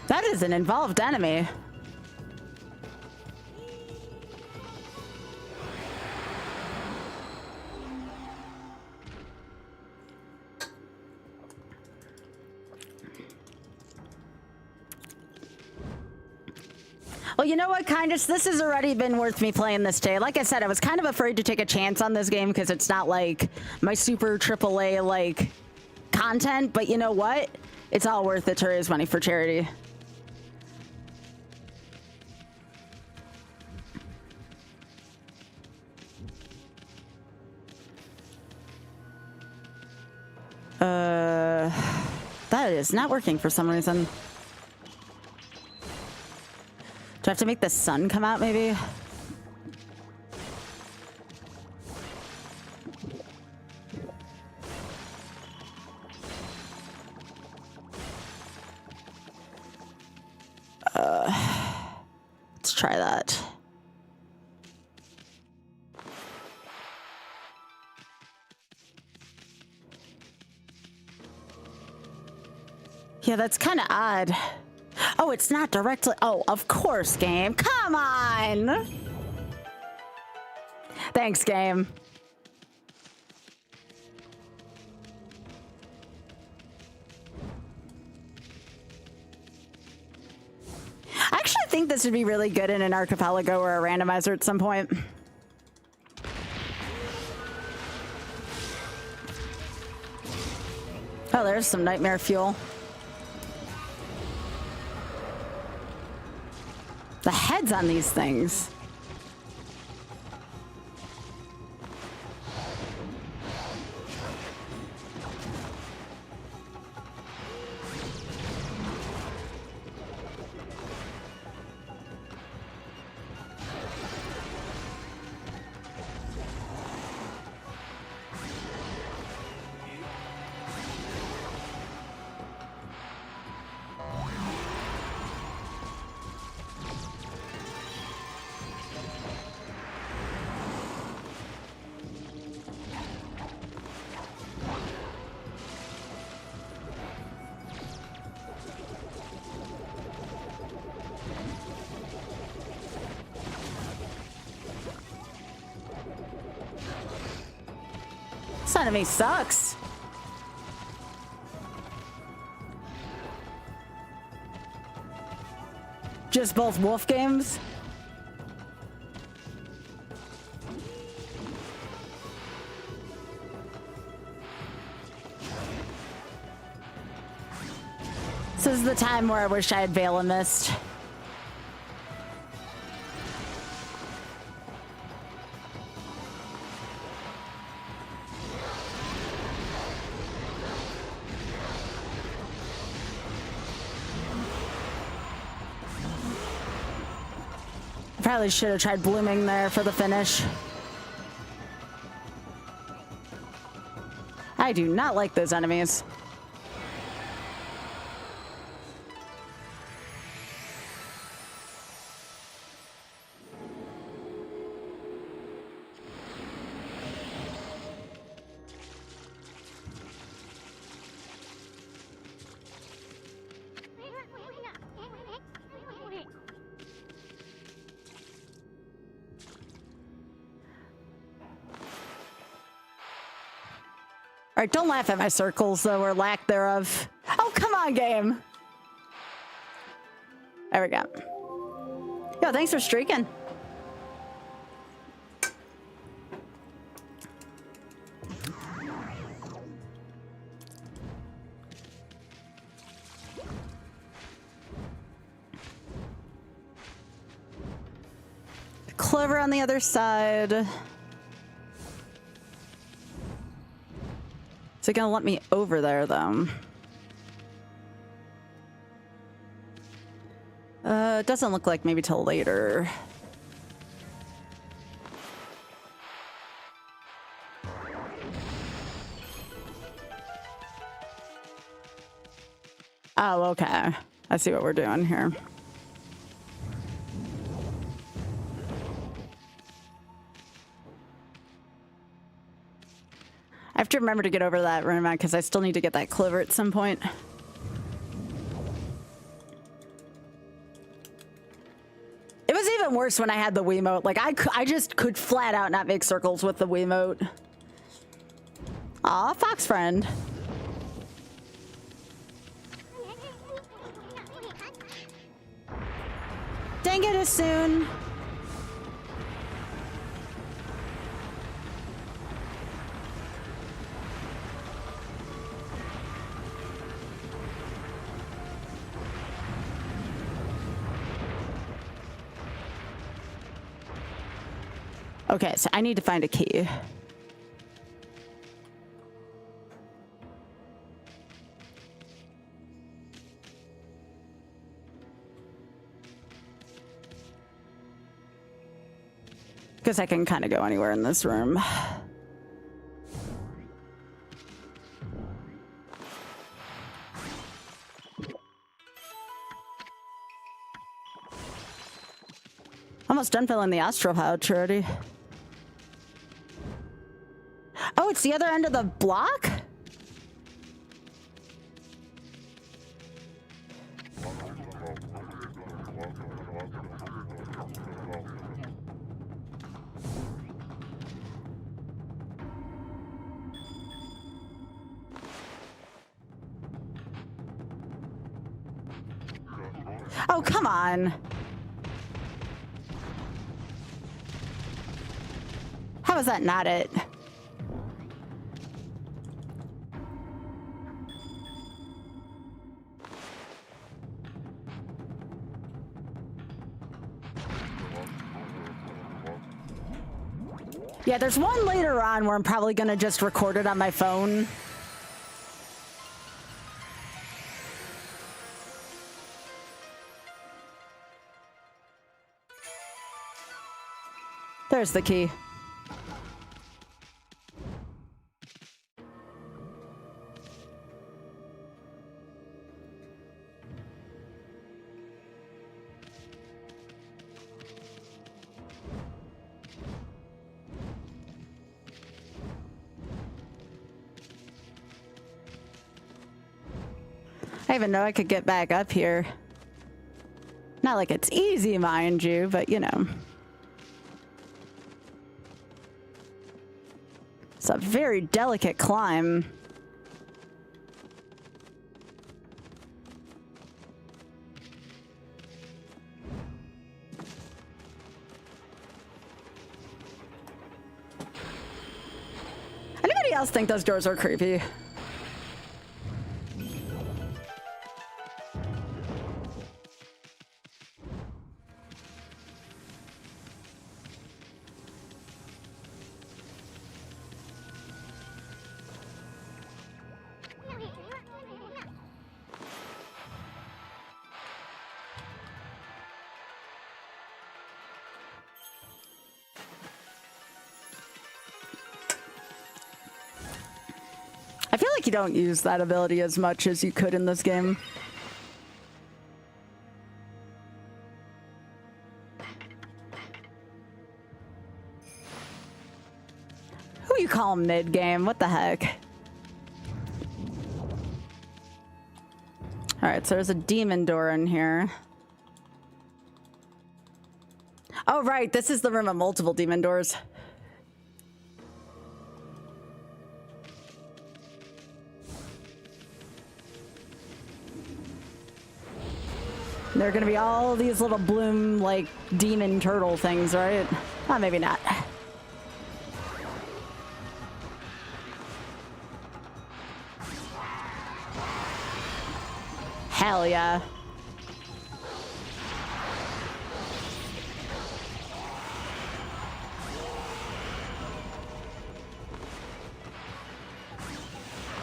That is an involved enemy. Well, you know what, kindest? This has already been worth me playing this day. Like I said, I was kind of afraid to take a chance on this game because it's not like my super AAA like content, but you know what? It's all worth it to raise money for charity. That is not working for some reason. Do I have to make the sun come out, maybe? try that. Yeah, that's kind of odd. Oh, it's not directly. Oh, of course, game. Come on. Thanks, game. I actually think this would be really good in an archipelago or a randomizer at some point. Oh, there's some nightmare fuel. The heads on these things. This enemy sucks. Just both wolf games? This is the time where I wish I had Veil and Mist. Probably should have tried blooming there for the finish. I do not like those enemies. All right, don't laugh at my circles, though, or lack thereof. Oh, come on, game. There we go. Yo, thanks for streaking. Clover on the other side. Is it gonna let me over there, though? It doesn't look like maybe till later. Oh, okay. I see what we're doing here. I have to remember to get over that room because I still need to get that clover at some point. It was even worse when I had the Wiimote. Like, I just could flat out not make circles with the Wiimote. Aw, fox friend. Dang it, as soon. Okay, so I need to find a key. Because I can kind of go anywhere in this room. Almost done filling the astral pouch already. Oh, it's the other end of the block? Oh, come on. How is that not it? Yeah, there's one later on where I'm probably gonna just record it on my phone. There's the key. I even know I could get back up here. Not like it's easy, mind you, but you know. It's a very delicate climb. Anybody else think those doors are creepy? I feel like you don't use that ability as much as you could in this game. Who you call mid-game? What the heck? Alright, so there's a demon door in here. Oh, right, this is the room of multiple demon doors. There are gonna be all these little bloom, like, demon turtle things, right? Oh, maybe not. Hell yeah.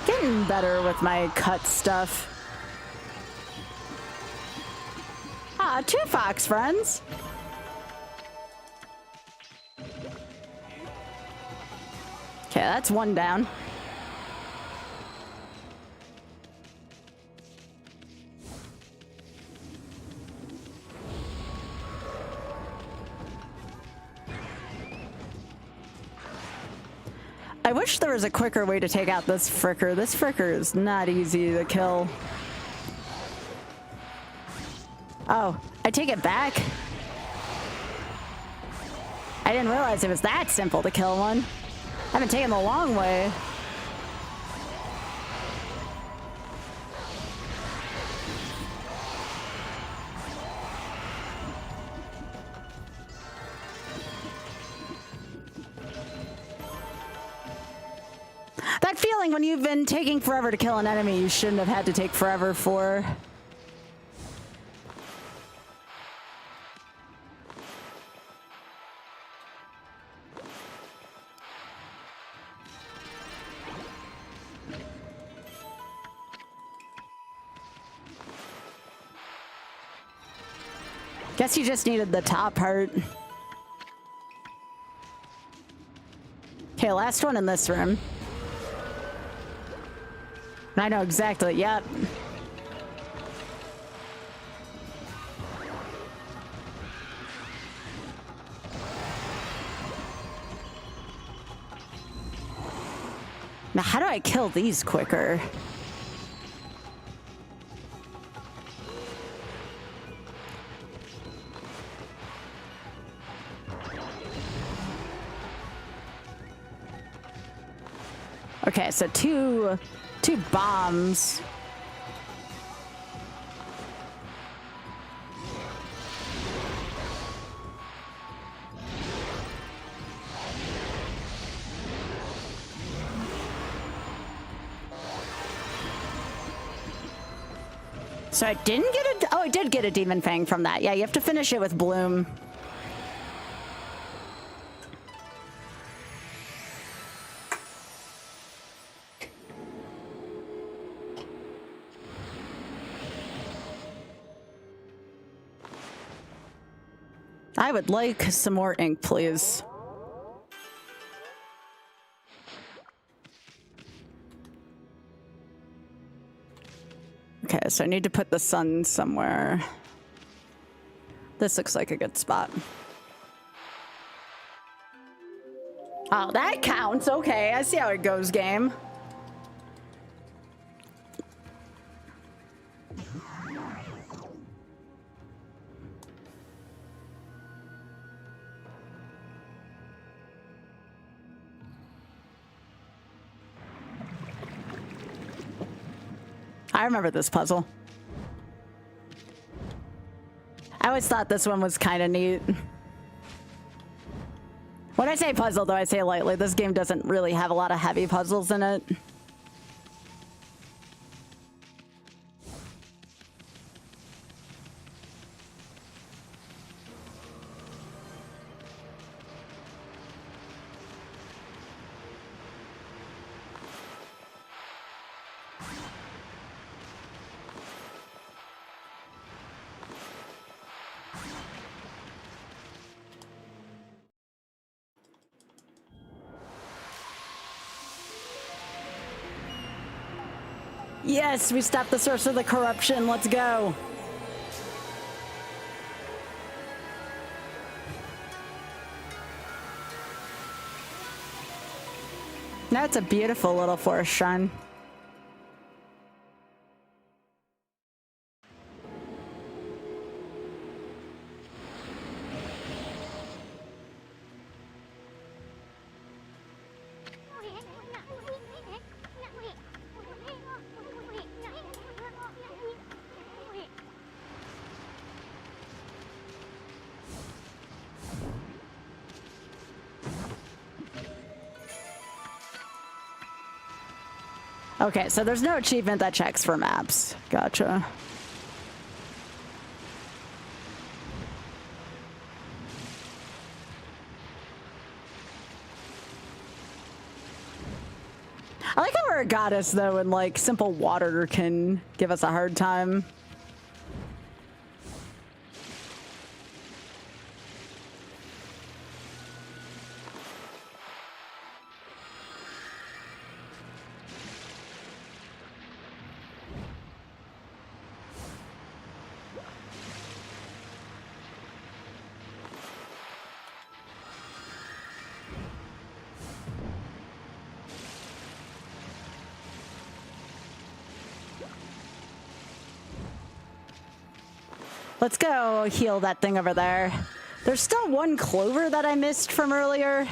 Getting better with my cut stuff. Ah, 2 fox friends. Okay, that's 1 down. I wish there was a quicker way to take out this fricker. This fricker is not easy to kill. Oh, I take it back. I didn't realize it was that simple to kill one. I've been taking the long way. That feeling when you've been taking forever to kill an enemy you shouldn't have had to take forever for. Guess you just needed the top part. Okay, last one in this room. I know exactly, yep. Now, how do I kill these quicker? Okay, so two bombs. So I didn't get a... Oh, I did get a Demon Fang from that. Yeah, you have to finish it with Bloom. I would like some more ink, please. Okay, so I need to put the sun somewhere. This looks like a good spot. Oh, that counts. Okay, I see how it goes, game. I remember this puzzle. I always thought this one was kind of neat. When I say puzzle, though, I say lightly. This game doesn't really have a lot of heavy puzzles in it. Yes, we stopped the source of the corruption. Let's go. That's a beautiful little forest shrine. Okay, so there's no achievement that checks for maps. Gotcha. I like how we're a goddess, though, and like simple water can give us a hard time. Let's go heal that thing over there. There's still one clover that I missed from earlier.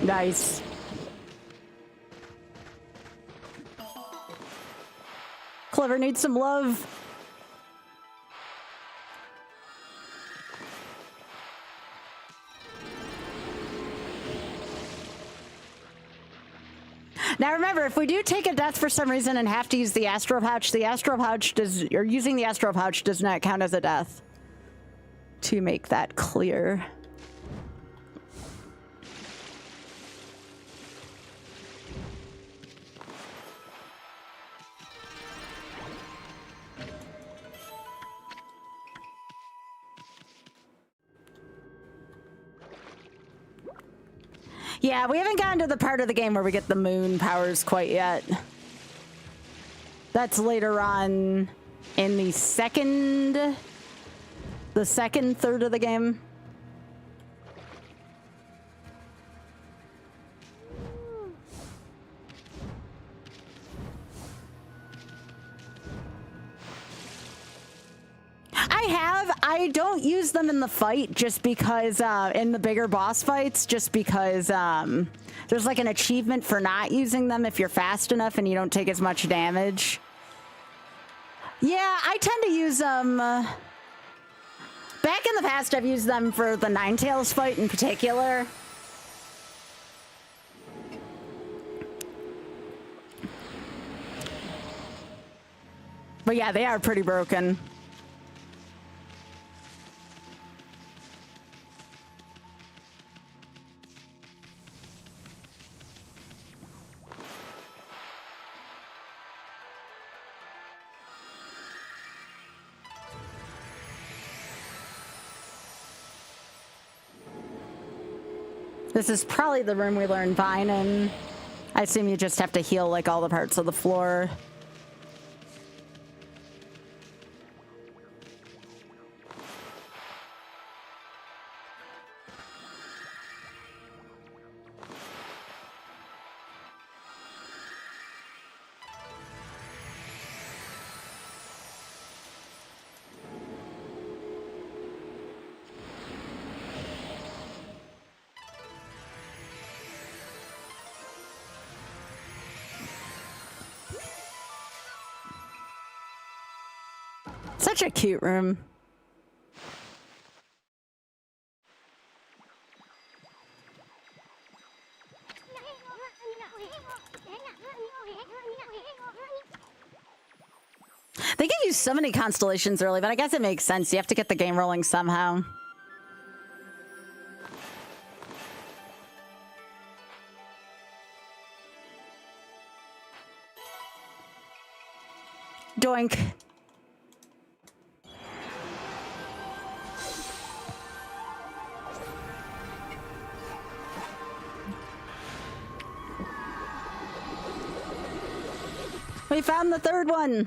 Nice. Clover needs some love. Now remember, if we do take a death for some reason and have to use the Astro Pouch, or using the Astro Pouch does not count as a death. To make that clear. Yeah, we haven't gotten to the part of the game where we get the moon powers quite yet. That's later on in the second third of the game. I don't use them in the fight just because, in the bigger boss fights, just because there's like an achievement for not using them if you're fast enough and you don't take as much damage. Yeah, I tend to use them. Back in the past, I've used them for the Ninetales fight in particular. But yeah, they are pretty broken. This is probably the room we learned Vine in. I assume you just have to heal like all the parts of the floor. Such a cute room. They give you so many constellations early, but I guess it makes sense. You have to get the game rolling somehow. Doink. We found the third one.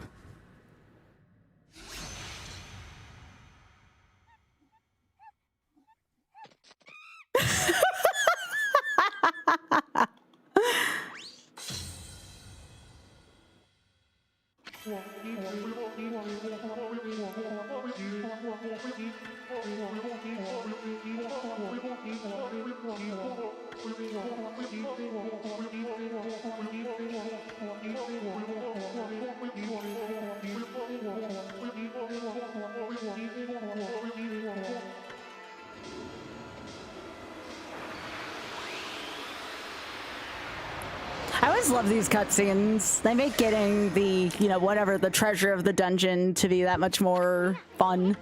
I always love these cutscenes. They make getting the, you know, whatever, the treasure of the dungeon to be that much more fun.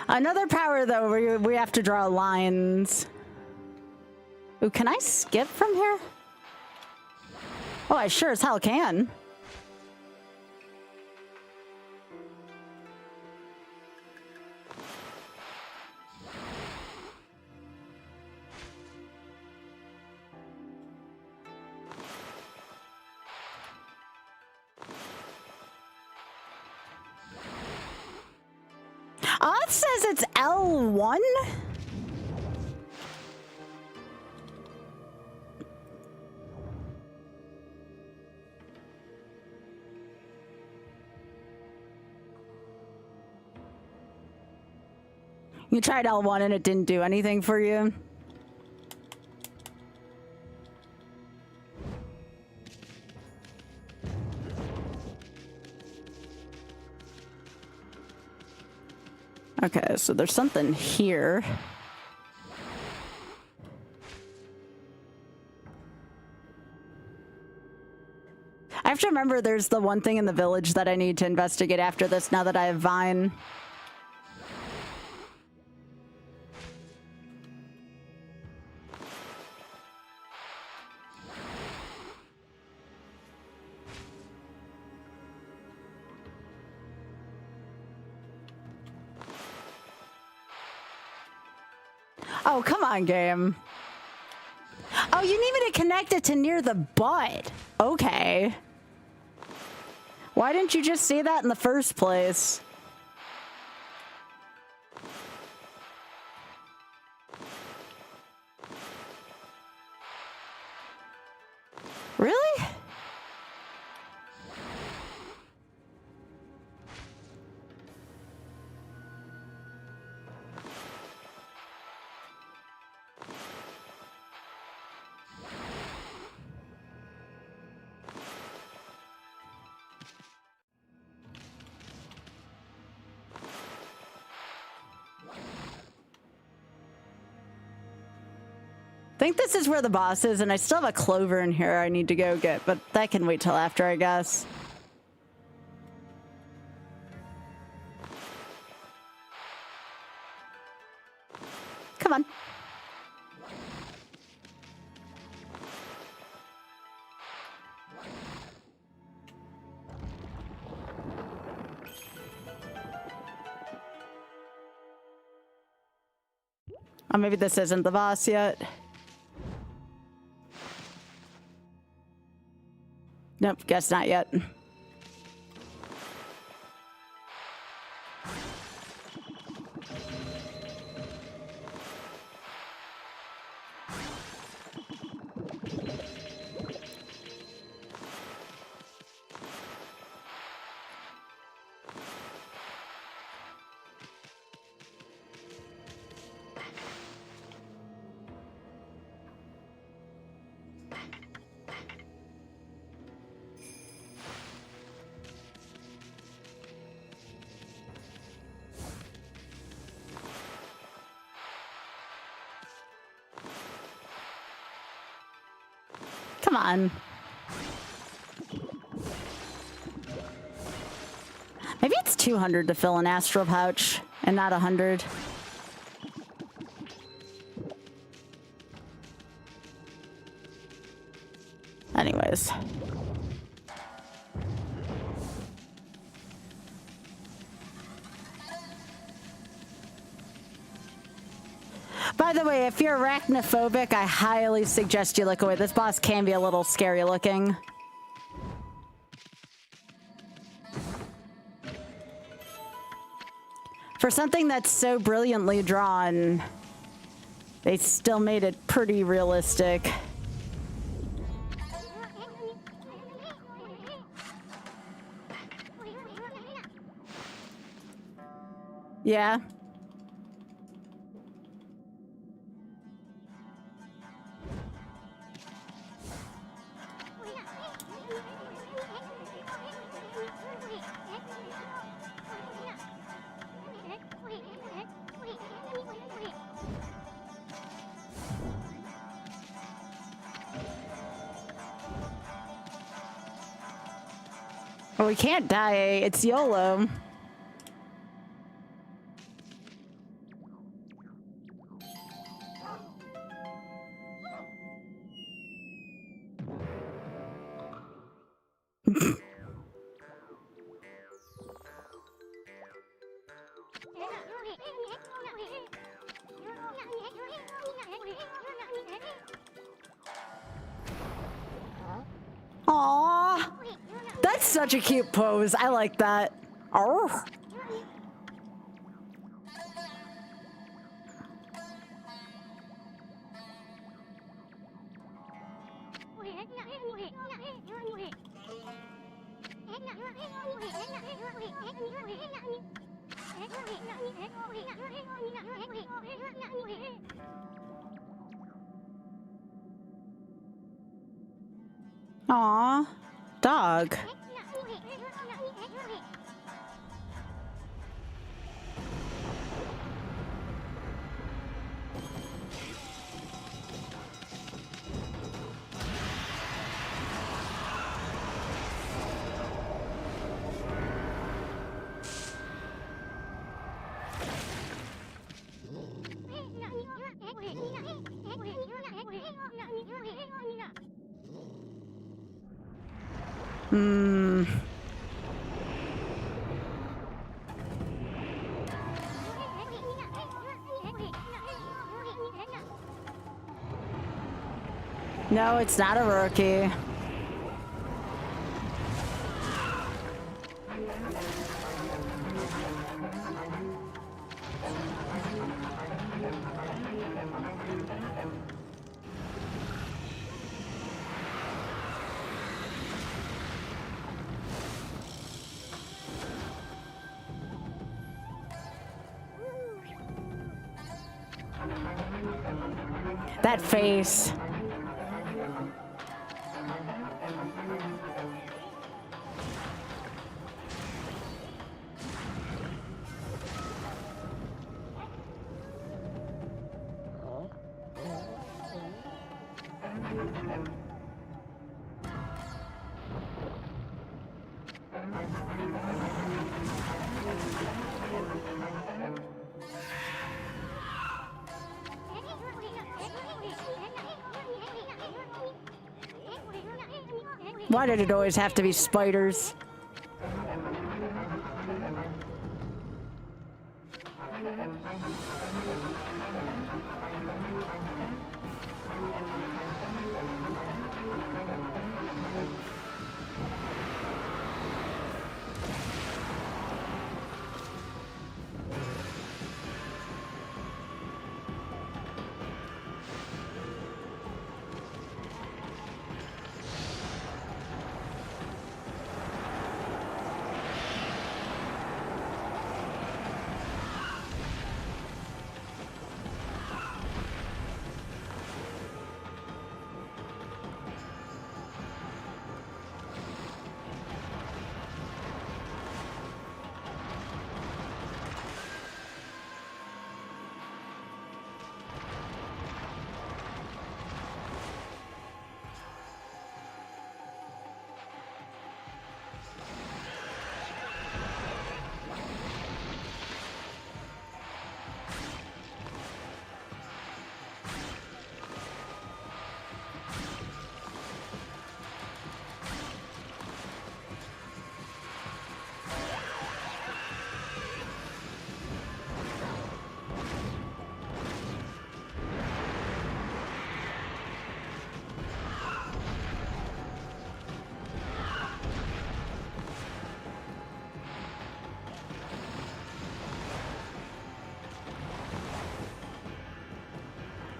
Another power, though, where we have to draw lines. Ooh, can I skip from here? Oh, I sure as hell can. Oh, it says it's L1? You tried L1 and it didn't do anything for you? Okay, so there's something here. to remember there's the one thing in the village that I need to investigate after this now that I have Vine. Oh, come on, game. Oh, you need me to connect it to near the butt. Okay. Why didn't you just say that in the first place? Really? I think this is where the boss is, and I still have a clover in here I need to go get, but that can wait till after, I guess. Come on. Oh, maybe this isn't the boss yet. Nope, guess not yet. Come on. Maybe it's 200 to fill an astral pouch and not 100. Anyways. By the way, if you're arachnophobic, I highly suggest you look away. This boss can be a little scary looking. For something that's so brilliantly drawn, they still made it pretty realistic. Yeah. Well, we can't die. It's YOLO. Aww. That's such a cute pose. I like that. Oh. Aw, dog. Hmm. No, it's not a rookie. That face. Why did it always have to be spiders?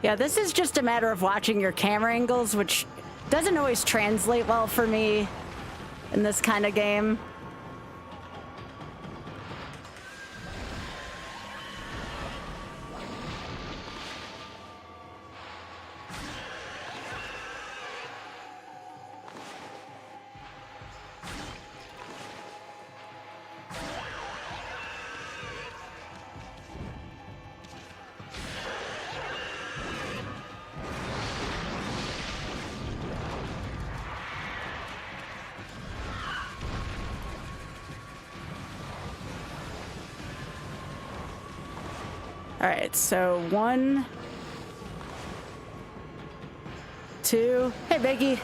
Yeah, this is just a matter of watching your camera angles, which doesn't always translate well for me in this kind of game. All right, so 1, 2. Hey, Biggie.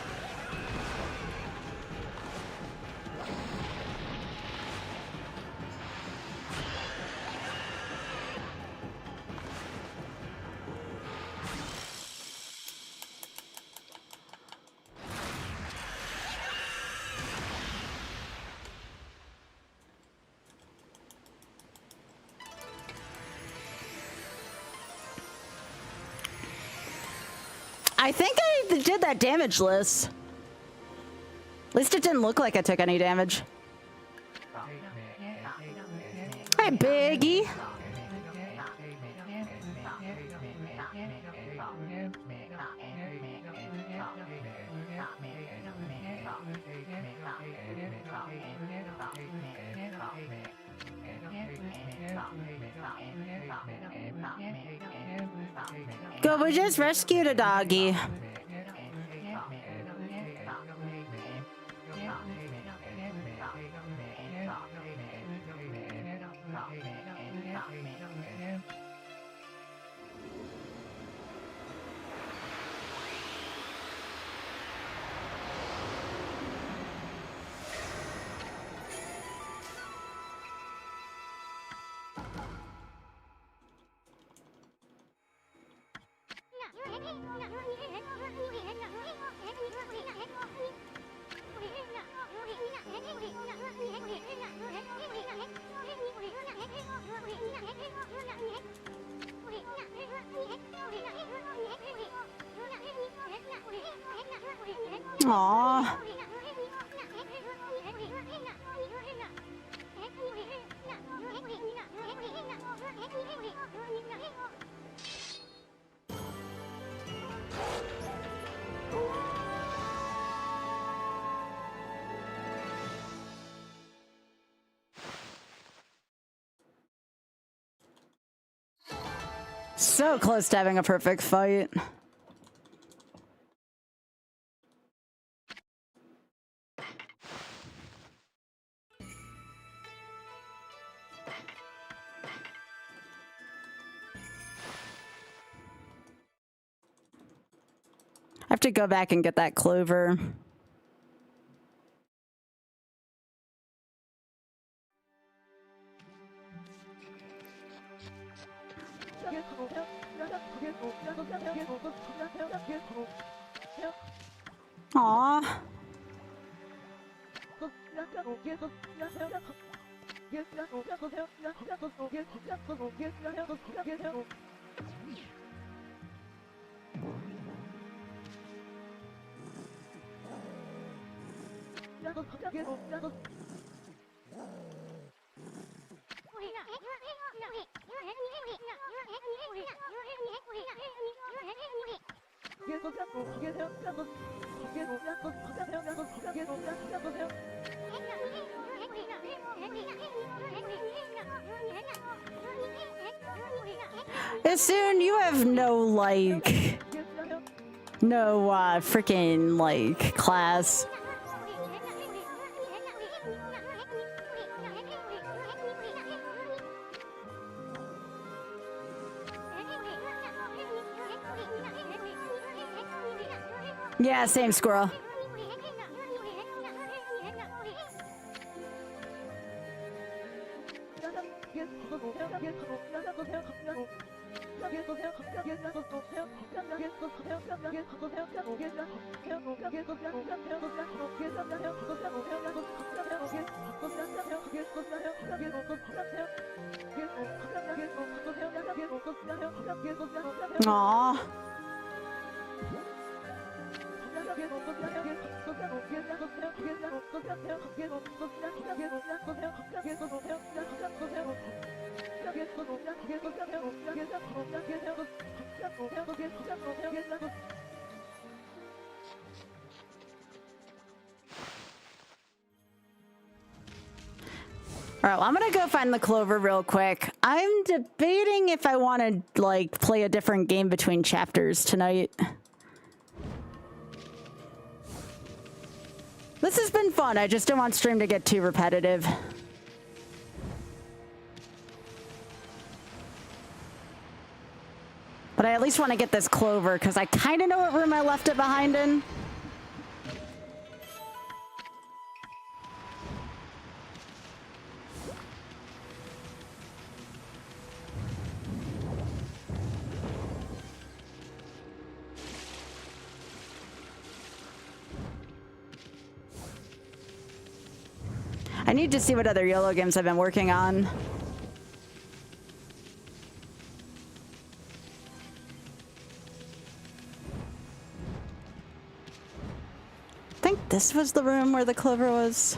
I think I did that damage list. At least it didn't look like I took any damage. Hi, Biggie. Good, we just rescued a doggy. Aww. So close to having a perfect fight. I have to go back and get that clover. Aww. Soon you have no, like, no, freaking, like, class. Yeah, same squirrel. Aww. All right, well, I'm gonna go find the clover real quick. I'm debating if I want to, like, play a different game between chapters tonight. This has been fun. I just don't want stream to get too repetitive. But I at least want to get this clover, because I kind of know what room I left it behind in. I need to see what other YOLO games I've been working on. I think this was the room where the clover was.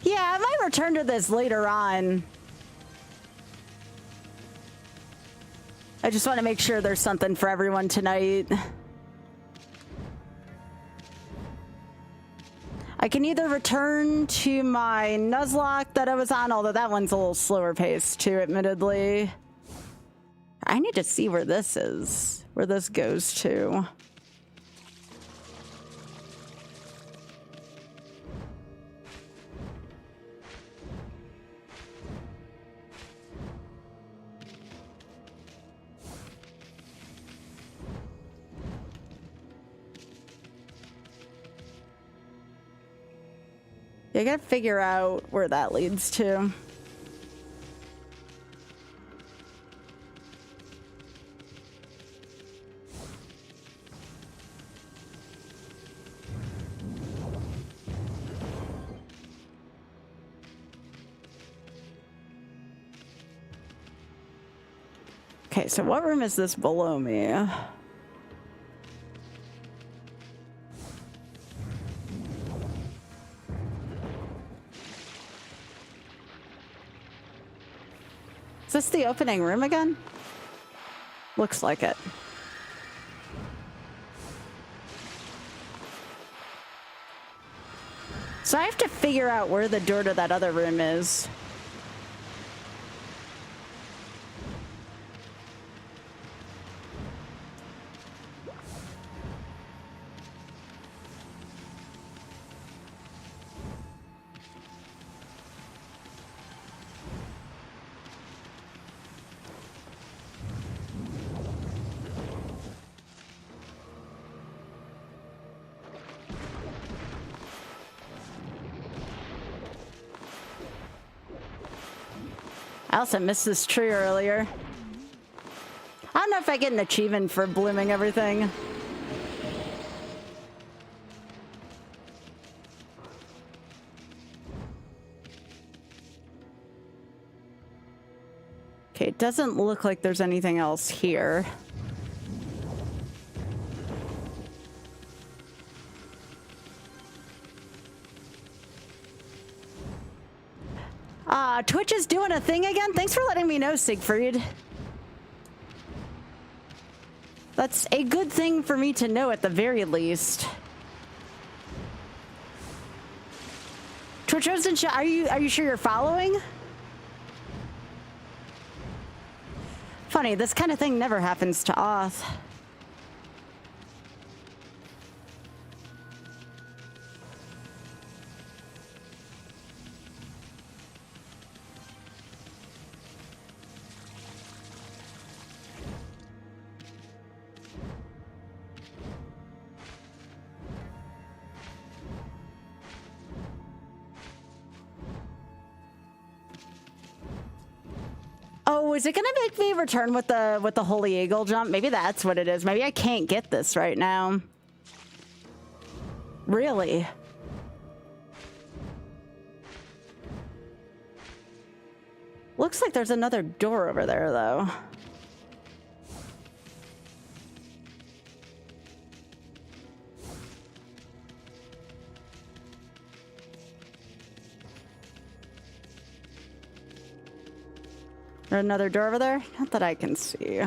Yeah, I might return to this later on. I just want to make sure there's something for everyone tonight. I can either return to my Nuzlocke that I was on, although that one's a little slower paced too, admittedly. I need to see where this is, where this goes to. Yeah, I gotta figure out where that leads to. Okay, so what room is this below me? Is this the opening room again? Looks like it. So I have to figure out where the door to that other room is. I also missed this tree earlier. I don't know if I get an achievement for blooming everything. Okay, it doesn't look like there's anything else here. Twitch is doing a thing again. Thanks for letting me know, Siegfried. That's a good thing for me to know at the very least. Twitch isn't are you sure you're following? Funny, this kind of thing never happens to Oth. Oh, is it gonna make me return with the Holy Eagle jump? Maybe that's what it is. Maybe I can't get this right now. Really? Looks like there's another door over there, though. There another door over there? Not that I can see.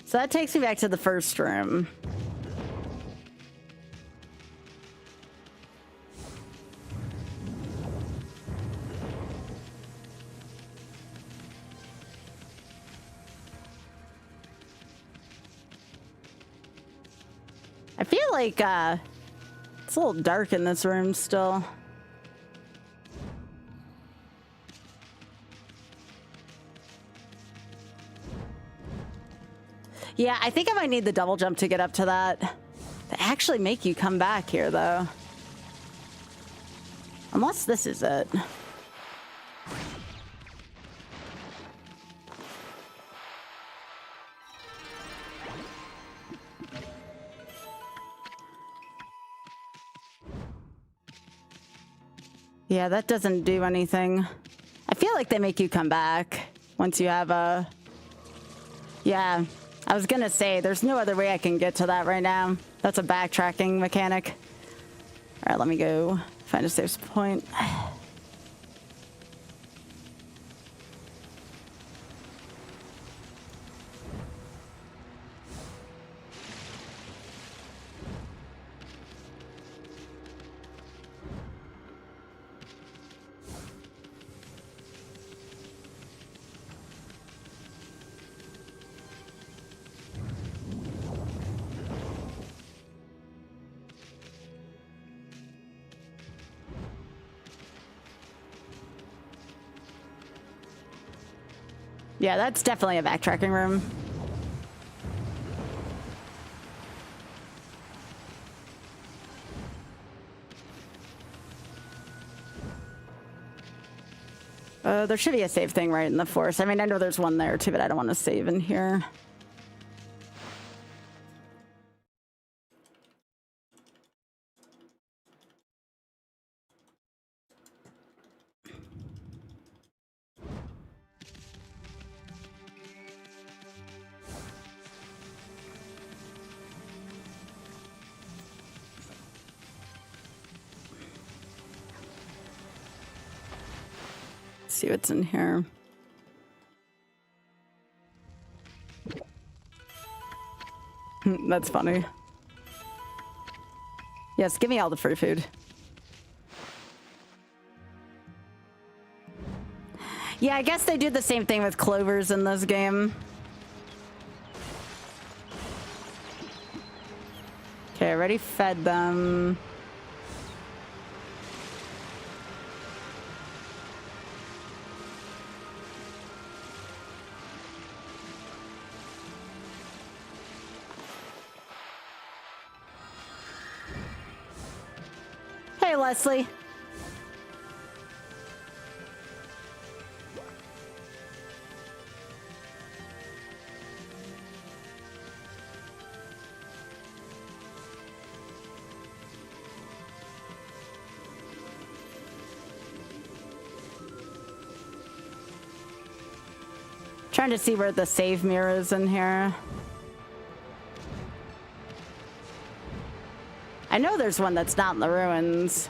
So that takes me back to the first room. I feel like it's a little dark in this room still. Yeah, I think I might need the double jump to get up to that. They actually make you come back here, though. Unless this is it. Yeah, that doesn't do anything. I feel like they make you come back once you have a... Yeah, I was gonna say, there's no other way I can get to that right now. That's a backtracking mechanic. All right, let me go find a safe point. Yeah, that's definitely a backtracking room. There should be a save thing right in the forest. I mean, I know there's one there too, but I don't want to save in here. see what's in here. That's funny. Yes, give me all the free food. Yeah, I guess they do the same thing with clovers in this game. Okay, I already fed them. Hey, Leslie. Trying to see where the save mirror is in here. I know there's one that's not in the ruins.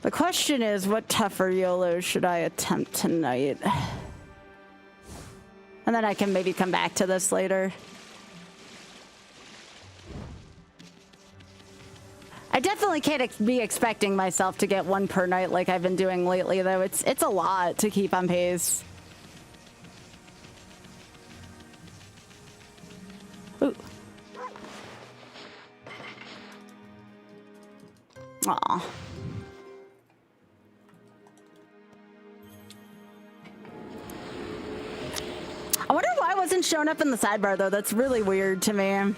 The question is, what tougher YOLO should I attempt tonight? And then I can maybe come back to this later. I definitely can't be expecting myself to get one per night like I've been doing lately, though. It's a lot to keep on pace. Ooh. Aw. I wonder why it wasn't showing up in the sidebar, though. That's really weird to me.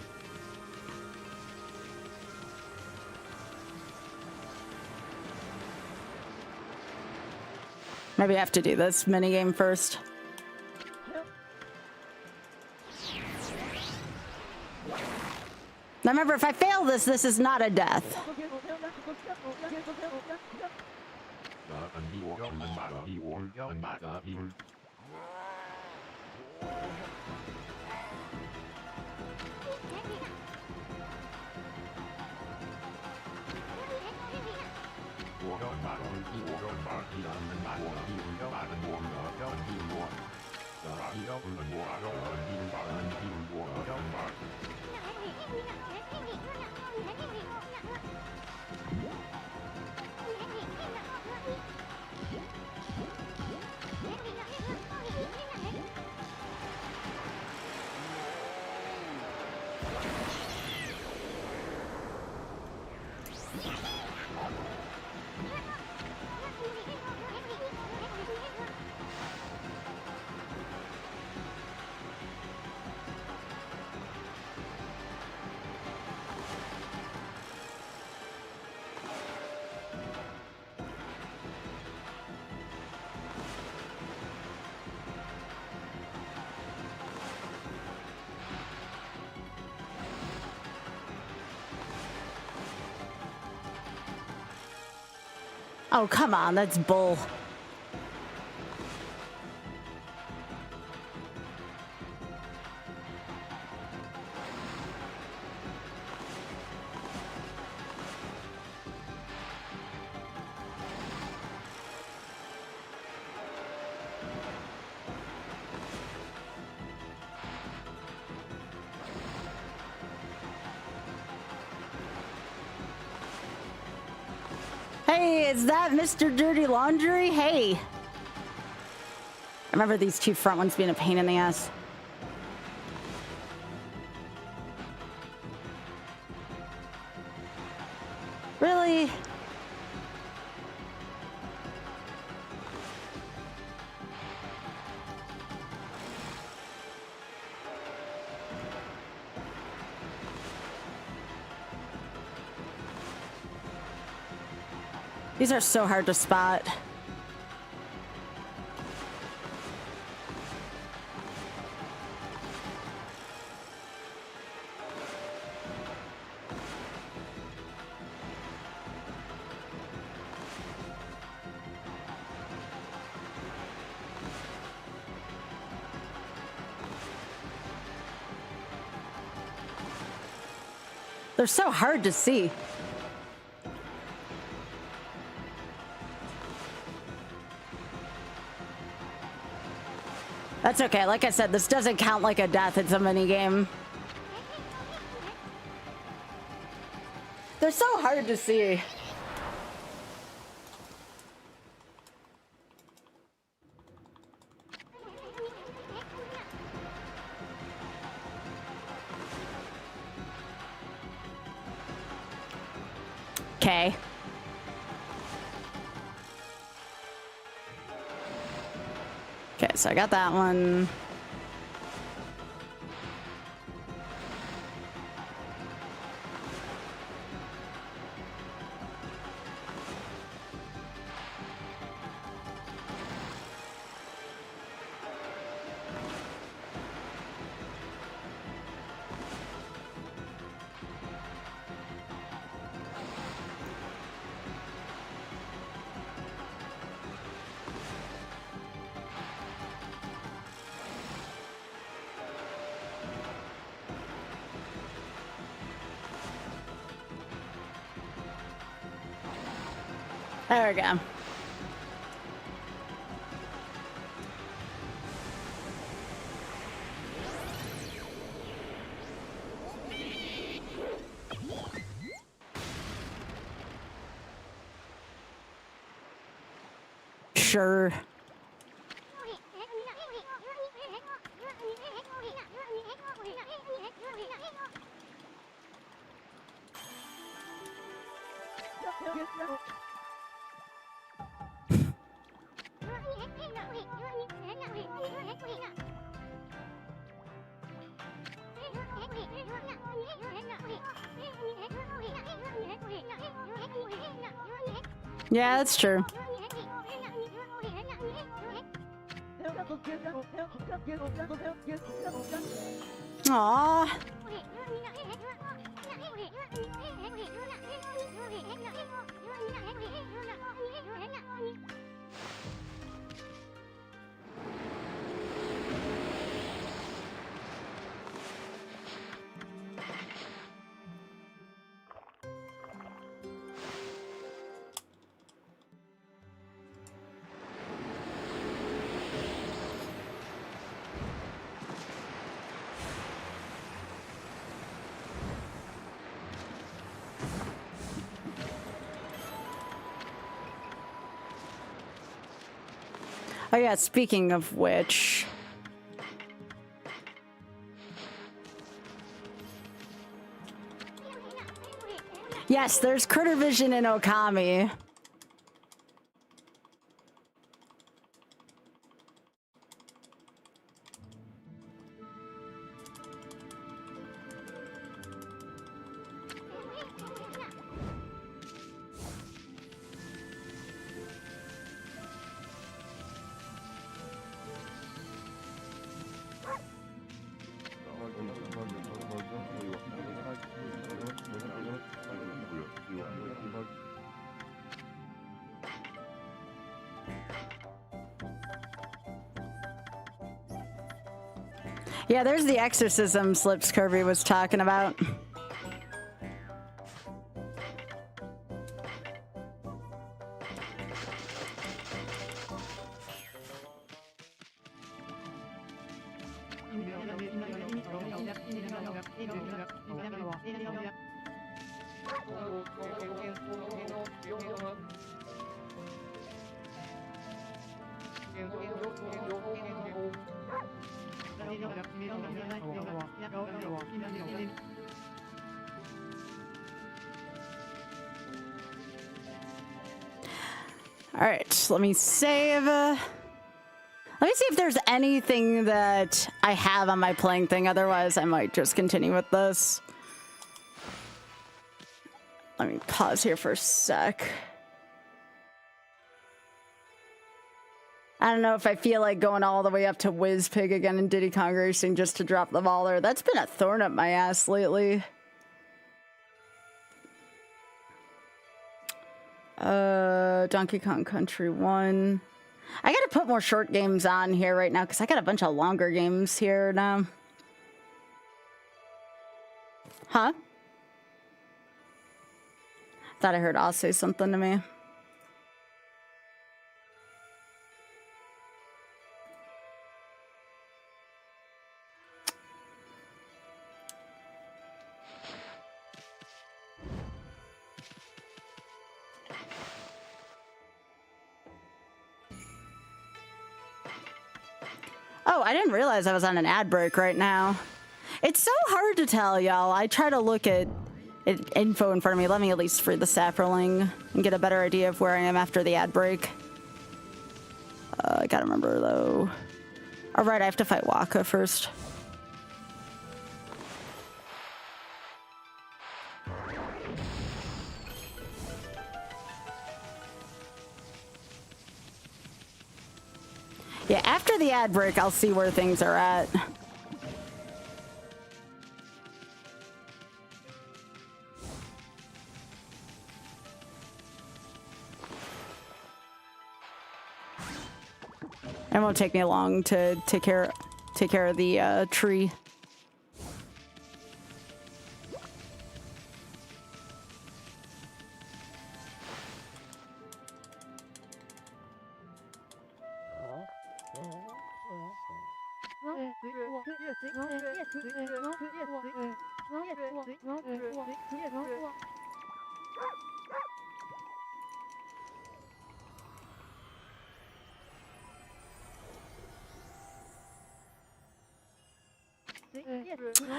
Maybe I have to do this minigame first. Now remember, if I fail this, this is not a death. Oh, come on, that's bull. Hey, is that Mr. Dirty Laundry? Hey. I remember these two front ones being a pain in the ass. Really? These are so hard to spot. They're so hard to see. That's okay. Like I said, this doesn't count like a death. It's a mini game. They're so hard to see. Okay. Okay, so I got that one. There we go. Sure. Yeah, that's true. Aww. Oh yeah, speaking of which... Yes, there's Critter Vision in Okami. Yeah, there's the exorcism slips Kirby was talking about. All right, let me save. Let me see if there's anything that I have on my playing thing. Otherwise, I might just continue with this. Let me pause here for a sec. I don't know if I feel like going all the way up to Whiz Pig again in Diddy Kong Racing just to drop the baller. That's been a thorn up my ass lately. Donkey Kong Country 1. I gotta put more short games on here right now because I got a bunch of longer games here now. Huh? Thought I heard Oz say something to me. Oh, I didn't realize I was on an ad break right now. It's so hard to tell, y'all. I try to look at info in front of me. Let me at least free the sapperling and get a better idea of where I am after the ad break. I gotta remember, though. All right, I have to fight Waka first. Yeah, after the ad break, I'll see where things are at. It won't take me long to take care of the tree.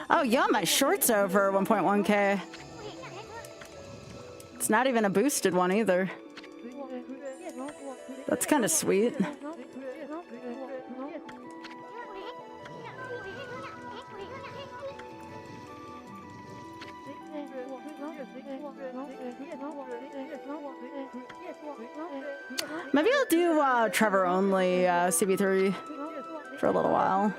Oh, yeah, my short's over 1.1K. It's not even a boosted one either. That's kind of sweet. Maybe I'll do Trevor only CB3 for a little while.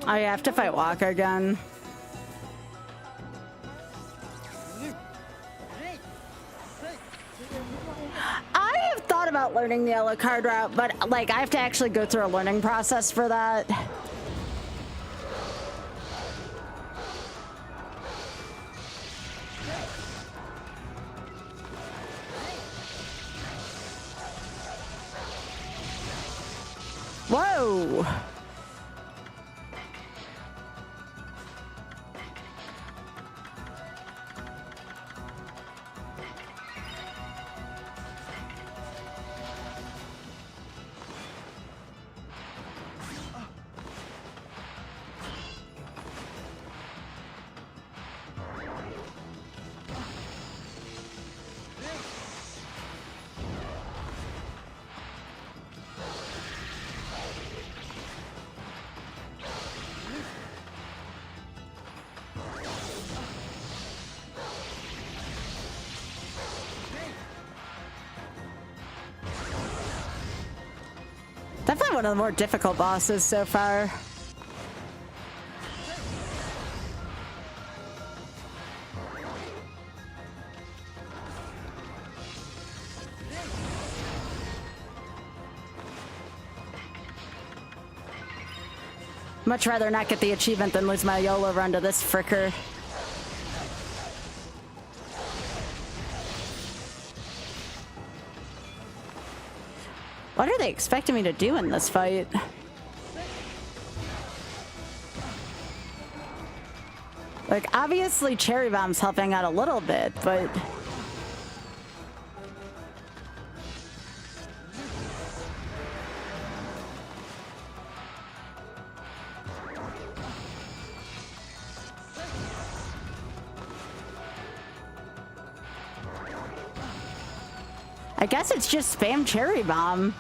I have to fight Waka again. I have thought about learning the yellow card route, but like I have to actually go through a learning process for that. Whoa! Definitely one of the more difficult bosses so far. Much rather not get the achievement than lose my YOLO run to this fricker. What are they expecting me to do in this fight? Like, obviously Cherry Bomb's helping out a little bit, but... I guess it's just spam cherry bomb.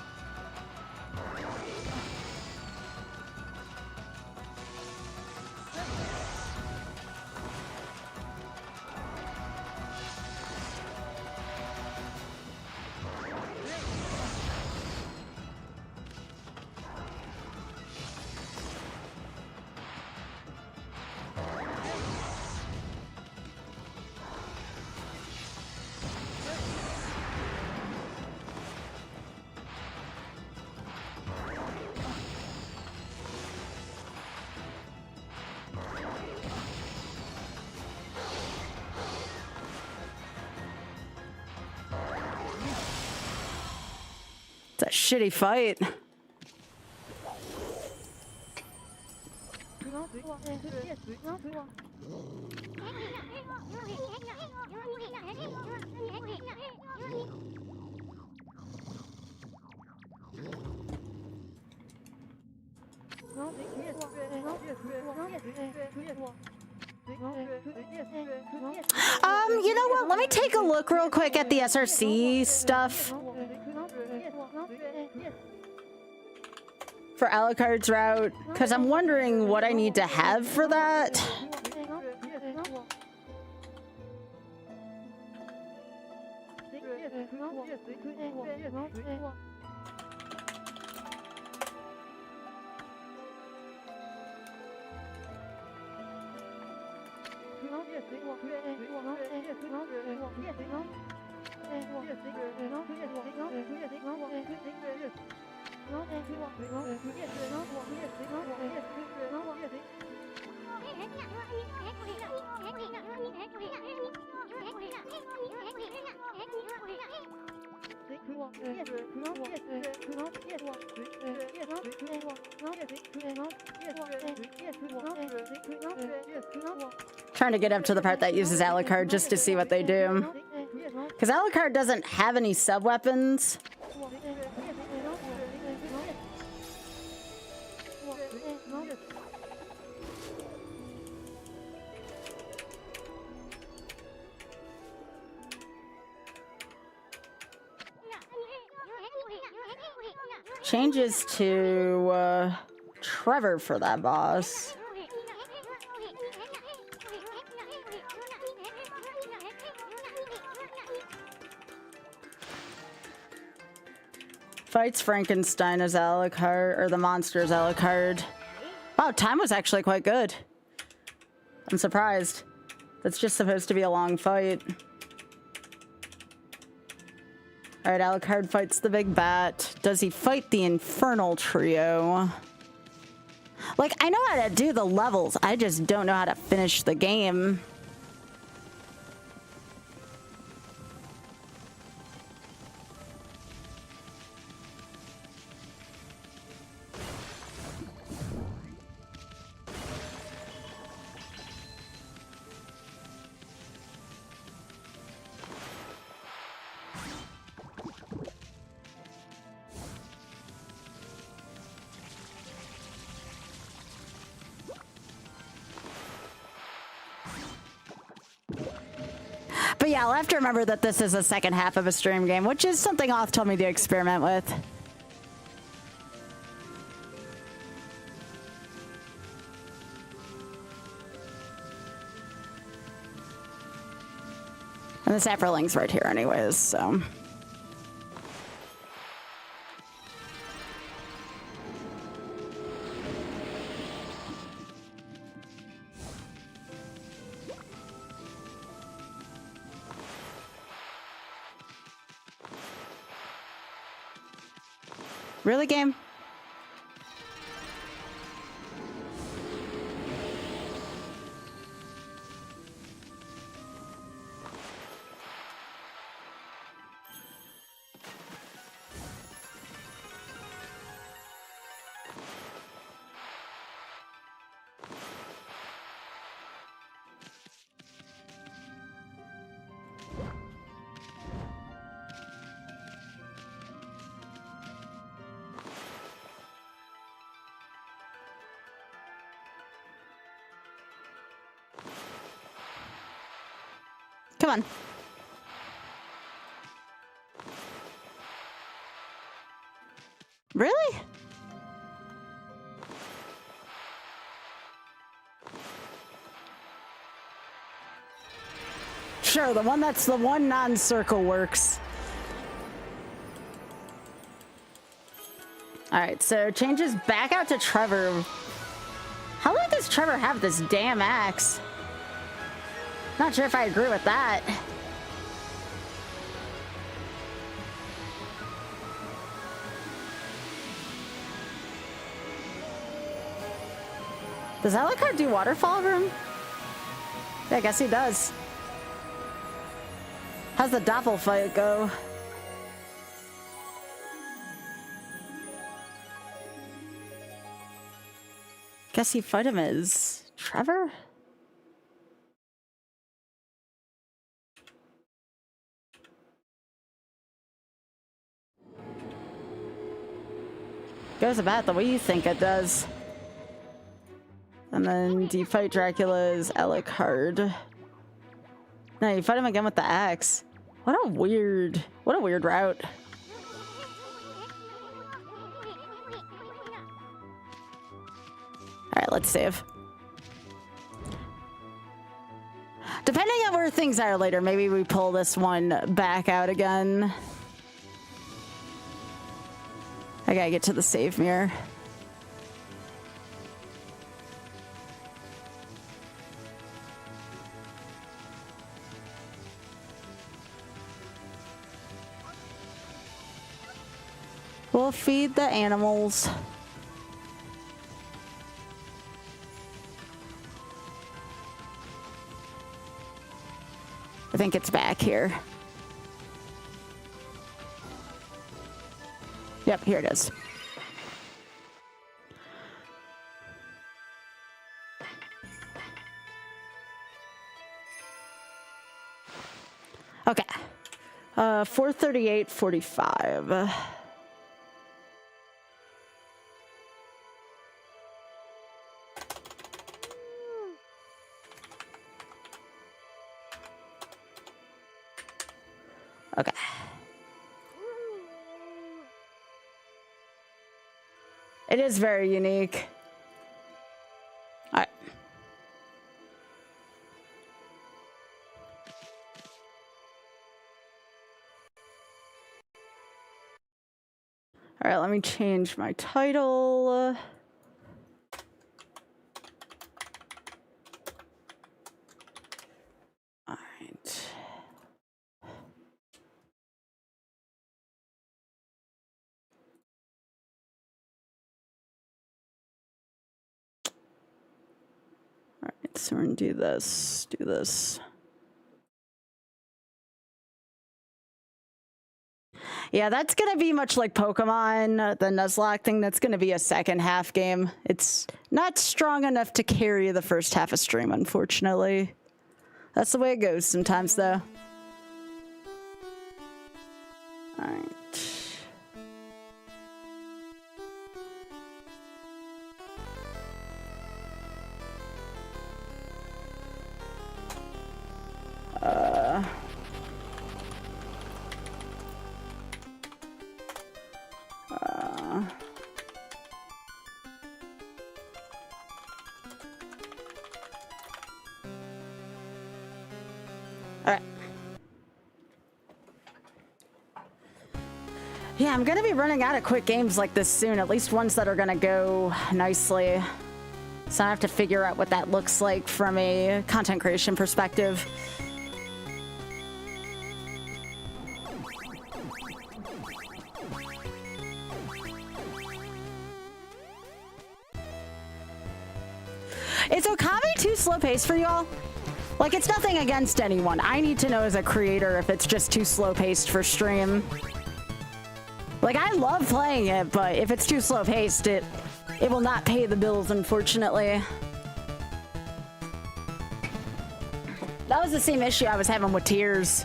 It's a shitty fight. You know what? Let me take a look real quick at the SRC stuff. For Alucard's route, because I'm wondering what I need to have for that. Trying to get up to the part that uses Alucard just to see what they do. Because Alucard doesn't have any sub-weapons. Changes to Trevor for that boss. Fights Frankenstein as Alucard, or the monster as Alucard. Wow, time was actually quite good. I'm surprised. That's just supposed to be a long fight. Alright, Alucard fights the big bat. Does he fight the Infernal Trio? Like, I know how to do the levels, I just don't know how to finish the game. But yeah, I'll have to remember that this is the second half of a stream game, which is something Oth told me to experiment with. And the sapperling's right here anyways, so... Really, game? Come on. Really? Sure, the one that's the one non-circle works. Alright, so changes back out to Trevor. How long does Trevor have this damn axe? Not sure if I agree with that. Does Alucard do waterfall room? Yeah, I guess he does. How's the Doppel fight go? Guess you fight him as Trevor? Goes about the way you think it does. And then do you fight Dracula's Alucard? No, you fight him again with the axe. What a weird route. Alright, let's save. Depending on where things are later, maybe we pull this one back out again. I gotta get to the save mirror. We'll feed the animals. I think it's back here. Yep, here it is. Okay. 438.45. Okay. It is very unique. All right. All right, let me change my title. All right. So we're gonna do this, Yeah, that's gonna be much like Pokemon, the Nuzlocke thing. That's gonna be a second half game. It's not strong enough to carry the first half of stream, unfortunately. That's the way it goes sometimes, though. All right. Yeah, I'm gonna be running out of quick games like this soon, at least ones that are gonna go nicely. So I have to figure out what that looks like from a content creation perspective. Is Okami too slow paced for y'all? Like, it's nothing against anyone. I need to know as a creator if it's just too slow paced for stream. Like, I love playing it, but if it's too slow paced, it will not pay the bills, unfortunately. That was the same issue I was having with Tears.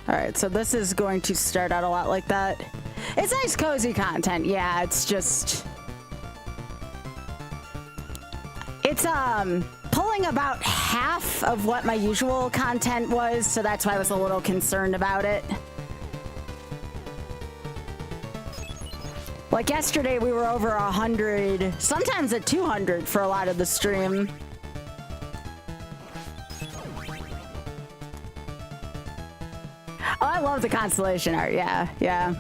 All right, so this is going to start out a lot like that. It's nice, cozy content. Yeah, it's just... It's, pulling about half of what my usual content was, so that's why I was a little concerned about it. Like yesterday, we were over 100, sometimes at 200 for a lot of the stream. Oh, I love the constellation art. Yeah, yeah.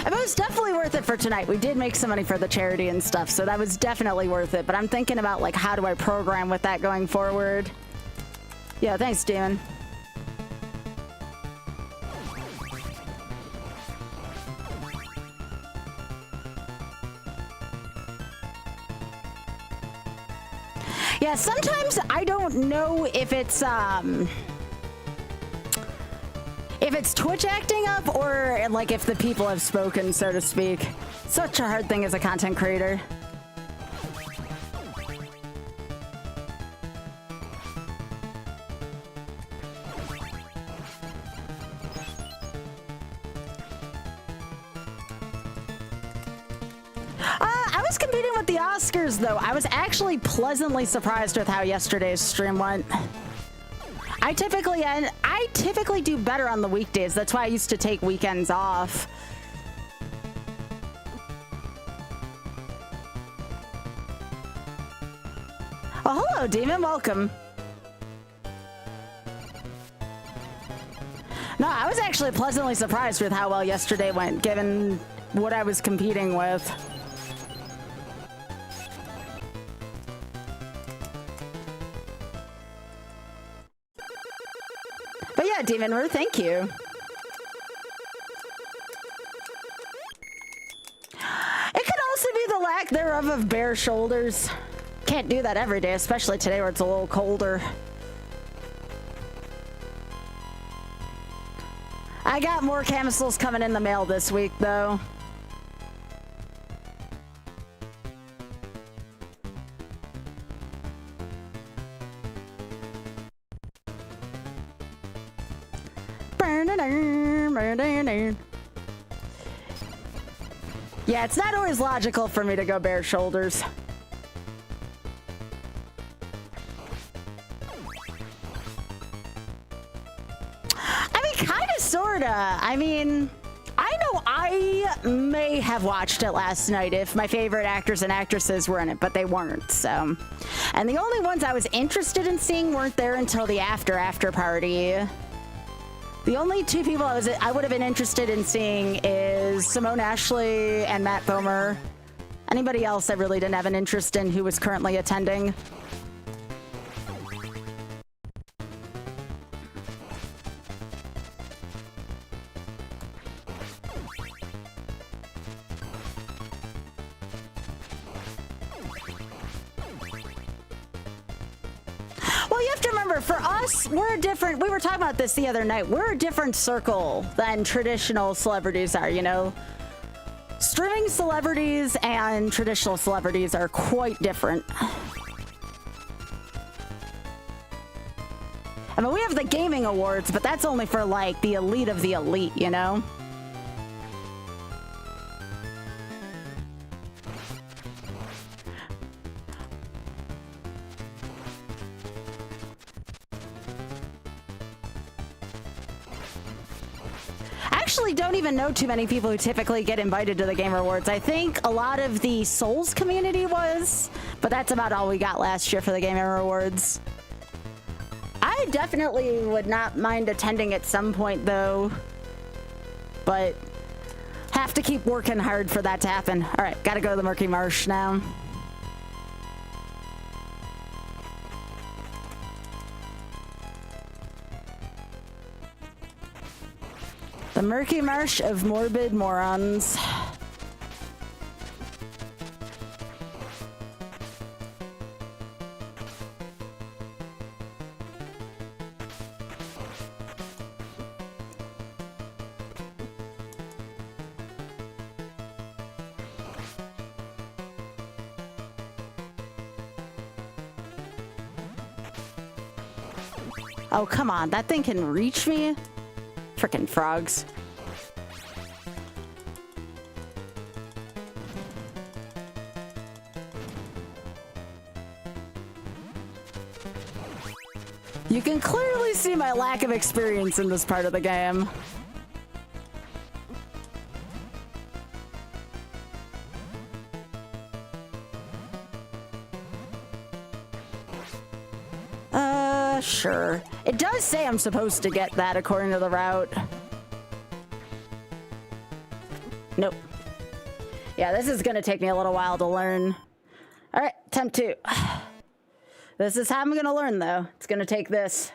It was definitely worth it for tonight. We did make some money for the charity and stuff, so that was definitely worth it. But I'm thinking about, like, how do I program with that going forward? Yeah, thanks, Demon. Yeah, sometimes I don't know if it's Twitch acting up or like if the people have spoken, so to speak. Such a hard thing as a content creator. I was competing with the Oscars though. I was actually pleasantly surprised with how yesterday's stream went. I typically do better on the weekdays. That's why I used to take weekends off. Oh, hello, Demon. Welcome. No, I was actually pleasantly surprised with how well yesterday went, given what I was competing with. But yeah, Demon Root, thank you. It could also be the lack thereof of bare shoulders. Can't do that every day, especially today where it's a little colder. I got more camisoles coming in the mail this week, though. Yeah, it's not always logical for me to go bare shoulders. I mean, kind of, sorta. I mean, I know I may have watched it last night if my favorite actors and actresses were in it, but they weren't, so. And the only ones I was interested in seeing weren't there until the after party. The only two people I would have been interested in seeing is Simone Ashley and Matt Bomer. Anybody else I really didn't have an interest in who was currently attending. Well, you have to remember, for us, we're a different, we were talking about this the other night, we're a different circle than traditional celebrities are, you know? Streaming celebrities and traditional celebrities are quite different. I mean, we have the gaming awards, but that's only for, like, the elite of the elite, you know? Actually don't even know too many people who typically get invited to the Gamer Awards. I think a lot of the Souls community was, but that's about all we got last year for the Gamer Awards. I definitely would not mind attending at some point though, but have to keep working hard for that to happen. All right, gotta go to the Murky Marsh now. The Murky Marsh of Morbid Morons. Oh, come on. That thing can reach me? Frickin' frogs. You can clearly see my lack of experience in this part of the game. Sure. It does say I'm supposed to get that according to the route. Nope. Yeah, this is gonna take me a little while to learn. All right, attempt 2. This is how I'm gonna learn, though. It's gonna take this.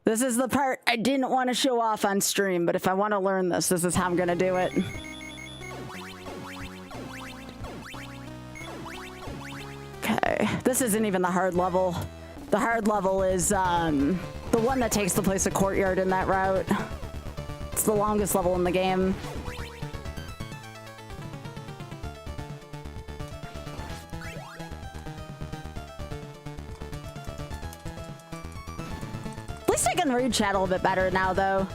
This is the part I didn't want to show off on stream, but if I want to learn this, this is how I'm gonna do it. Okay, this isn't even the hard level. The hard level is the one that takes the place of Courtyard in that route. It's the longest level in the game. At least I can read chat a little bit better now, though.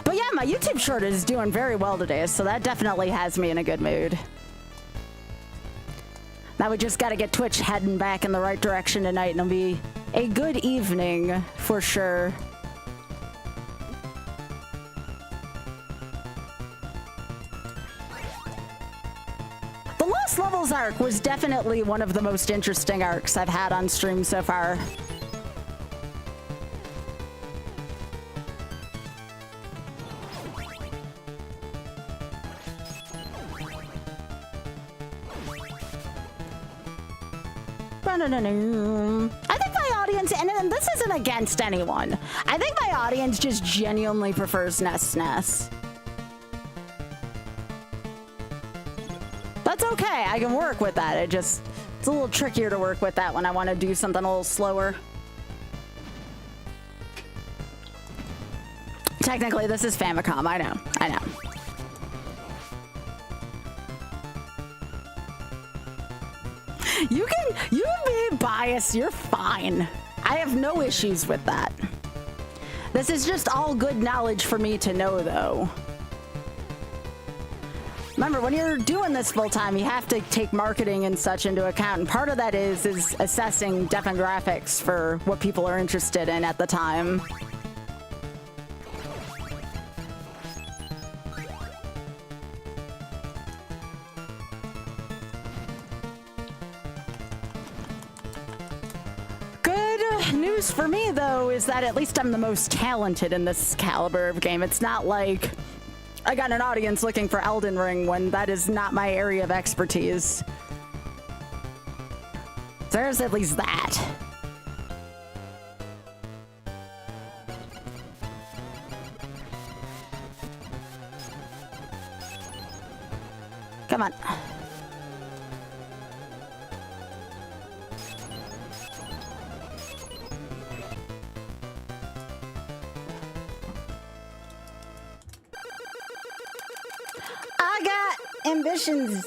But yeah, my YouTube short is doing very well today, so that definitely has me in a good mood. Now we just gotta get Twitch heading back in the right direction tonight, and it'll be a good evening for sure. The Lost Levels arc was definitely one of the most interesting arcs I've had on stream so far. I think my audience, and this isn't against anyone, I think my audience just genuinely prefers Ness. That's okay, I can work with that. It's a little trickier to work with that when I want to do something a little slower. Technically, this is Famicom, I know. You can be biased, you're fine. I have no issues with that. This is just all good knowledge for me to know, though. Remember, when you're doing this full time, you have to take marketing and such into account, and part of that is assessing demographics for what people are interested in at the time. News for me, though, is that at least I'm the most talented in this caliber of game. It's not like I got an audience looking for Elden Ring when that is not my area of expertise. There's at least that. Come on. I got ambitions.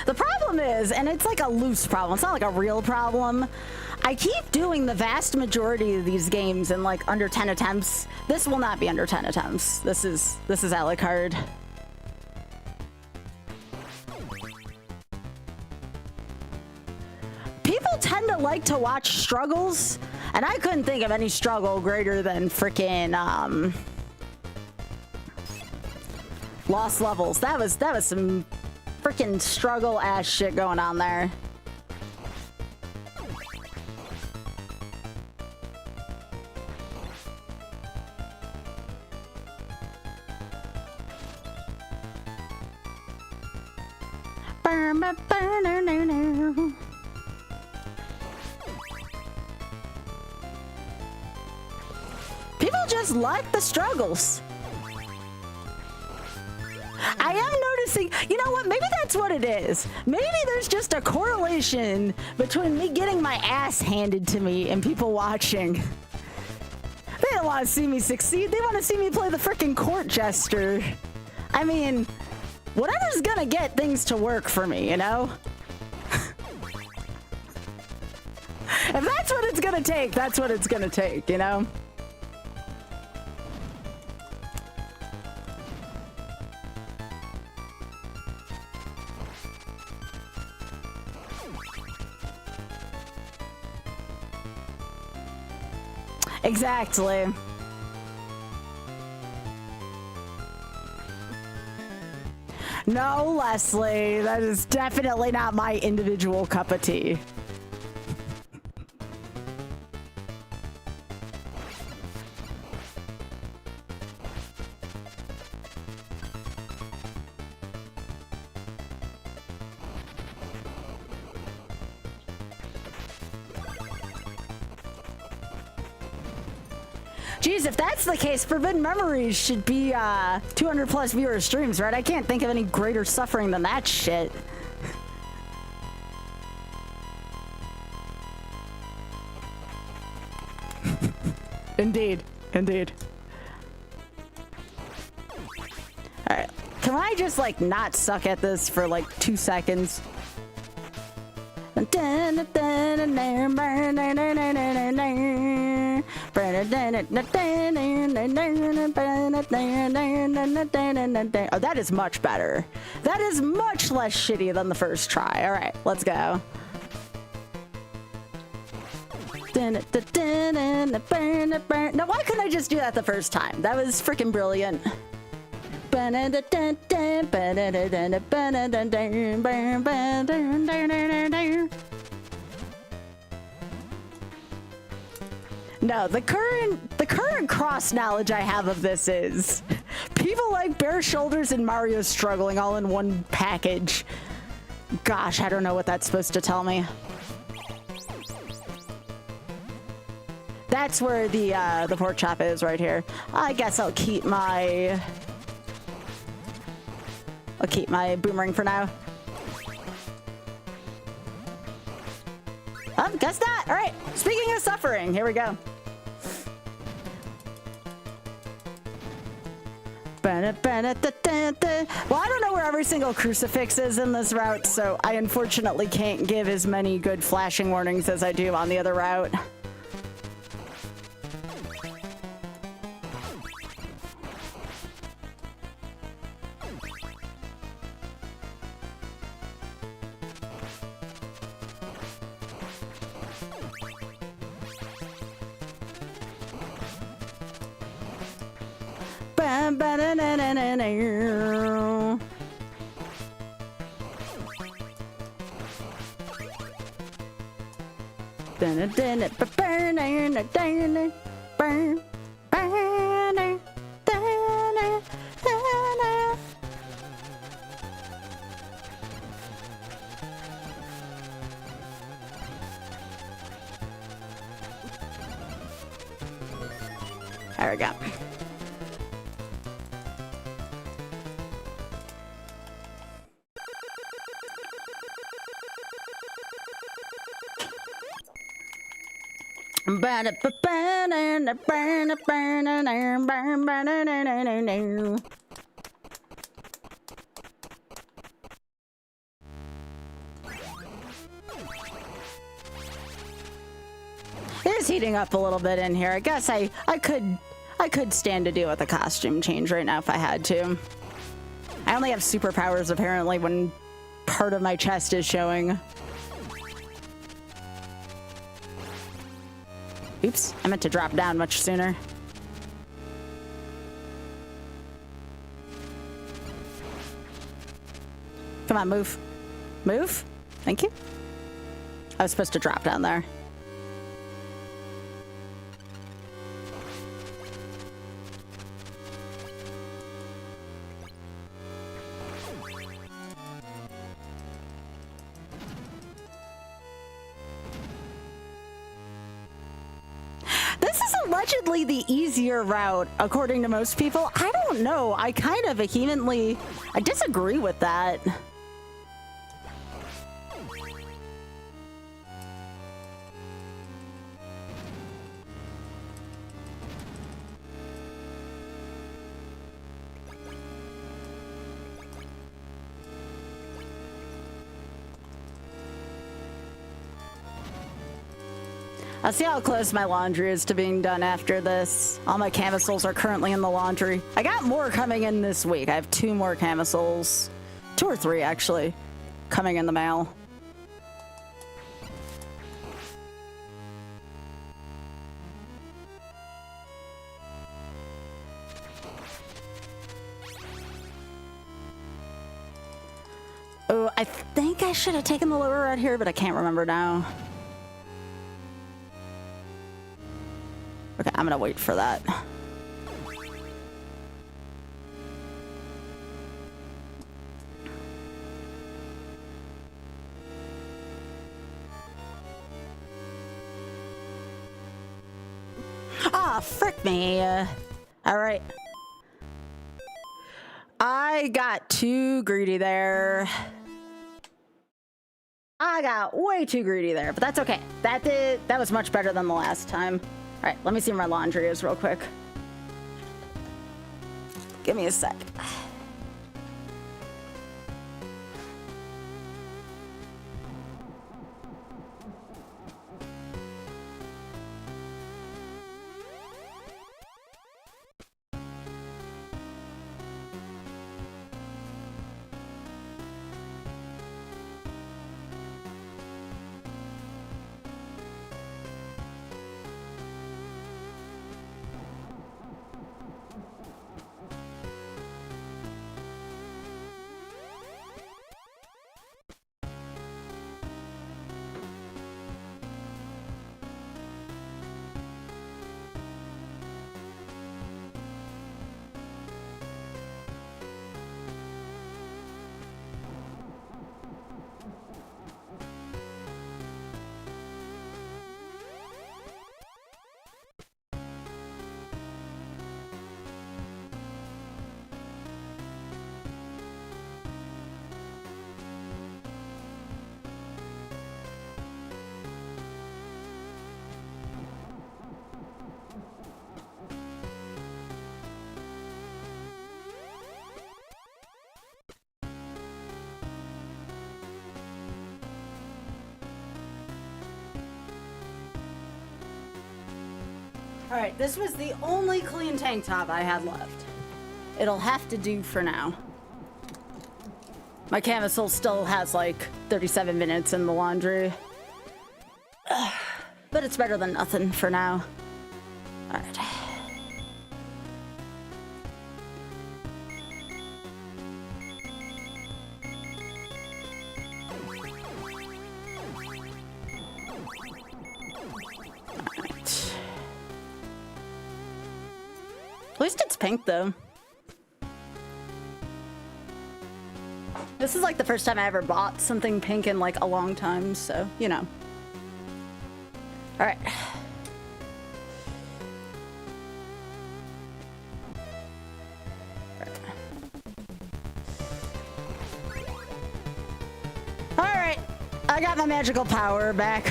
The problem is, and it's like a loose problem, it's not like a real problem, I keep doing the vast majority of these games in like under 10 attempts. This will not be under 10 attempts. This is a la carte. People tend to like to watch struggles, and I couldn't think of any struggle greater than frickin' Lost Levels. That was some frickin' struggle ass shit going on there. People just like the struggles. I am was thinking, you know what? Maybe that's what it is. Maybe there's just a correlation between me getting my ass handed to me and people watching. They don't want to see me succeed. They want to see me play the freaking court jester. I mean, whatever's gonna get things to work for me, you know? If that's what it's gonna take, that's what it's gonna take, you know? Exactly. No, Leslie, that is definitely not my individual cup of tea. Geez, if that's the case, Forbidden Memories should be 200 plus viewer streams, right? I can't think of any greater suffering than that shit. Indeed, indeed. Alright, can I just like not suck at this for like 2 seconds? Oh, that is much better. That is much less shitty than the first try. All right, let's go. Now, why couldn't I just do that the first time? That was freaking brilliant. No, the current cross knowledge I have of this is people like Bare Shoulders and Mario Struggling all in one package. Gosh, I don't know what that's supposed to tell me. That's where the pork chop is right here. I guess I'll keep my boomerang for now. Oh, guess not. All right. Speaking of suffering, here we go. Well, I don't know where every single crucifix is in this route, so I unfortunately can't give as many good flashing warnings as I do on the other route. There we go. It is heating up a little bit in here. I guess I could stand to deal with a costume change right now if I had to. I only have superpowers apparently when part of my chest is showing. Oops, I meant to drop down much sooner. Come on, move. Move. Thank you. I was supposed to drop down there. Allegedly the easier route, according to most people. I don't don't know. I kind of vehemently, I disagree with that. I'll see how close my laundry is to being done after this. All my camisoles are currently in the laundry. I got more coming in this week. I have 2 more camisoles. 2 or 3, actually, coming in the mail. Oh, I think I should have taken the lower right here, but I can't remember now. Okay, I'm gonna wait for that. Ah, frick me. All right. I got too greedy there. I got way too greedy there, but that's okay. That was much better than the last time. All right, let me see where my laundry is real quick. Give me a sec. All right, this was the only clean tank top I had left. It'll have to do for now. My camisole still has like 37 minutes in the laundry. But it's better than nothing for now. All right. At least it's pink, though. This is like the first time I ever bought something pink in like a long time, so, you know. All right. All right. I got my magical power back.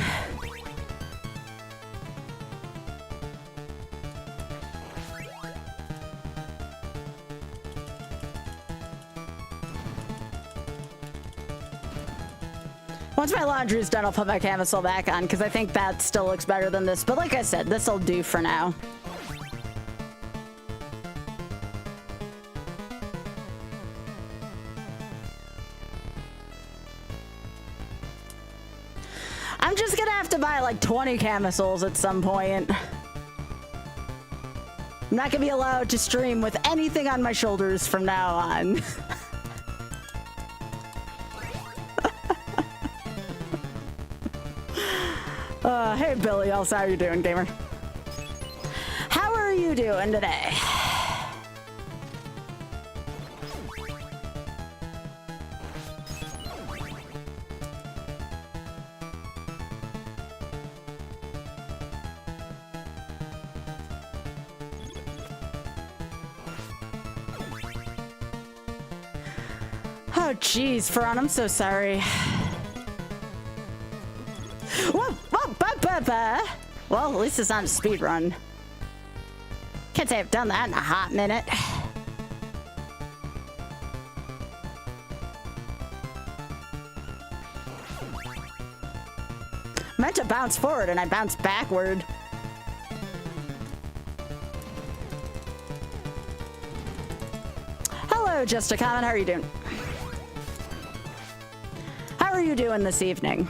Once my laundry is done, I'll put my camisole back on because I think that still looks better than this. But like I said, this will do for now. I'm just gonna have to buy like 20 camisoles at some point. I'm not gonna be allowed to stream with anything on my shoulders from now on. Hey Billy, else how you doing, gamer? How are you doing today? Oh, jeez, Faran, I'm so sorry. Whoa, whoa, well, at least it's not a speed run. Can't say I've done that in a hot minute. Meant to bounce forward and I bounced backward. Hello, Just a Comment. How are you doing? How are you doing this evening?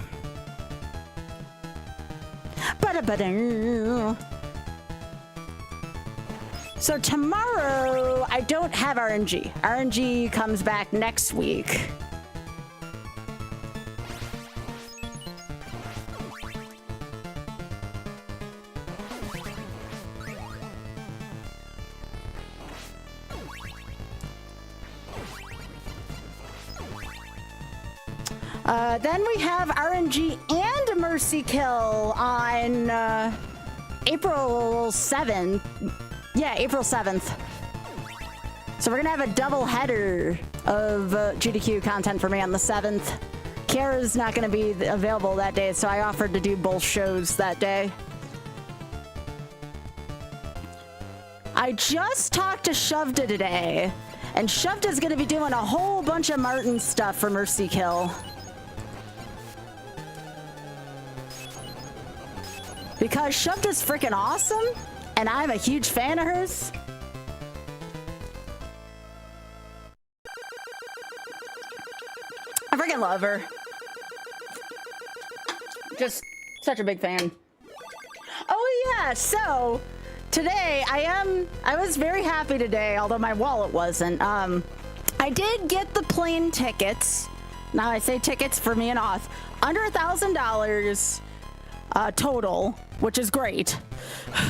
So tomorrow, I don't have RNG. RNG comes back next week. Then we have RNG and a Mercy Kill on April 7th. Yeah, April 7th. So we're gonna have a double header of GDQ content for me on the 7th. Kiara's not gonna be available that day, so I offered to do both shows that day. I just talked to Shovda today, and Shovda's gonna be doing a whole bunch of Martin stuff for Mercy Kill. Because Shovda's freaking awesome, and I'm a huge fan of hers. I freaking love her. Just such a big fan. Oh yeah, so today I was very happy today, although my wallet wasn't. I did get the plane tickets. Now I say tickets for me and Oth. Under $1,000 total, which is great.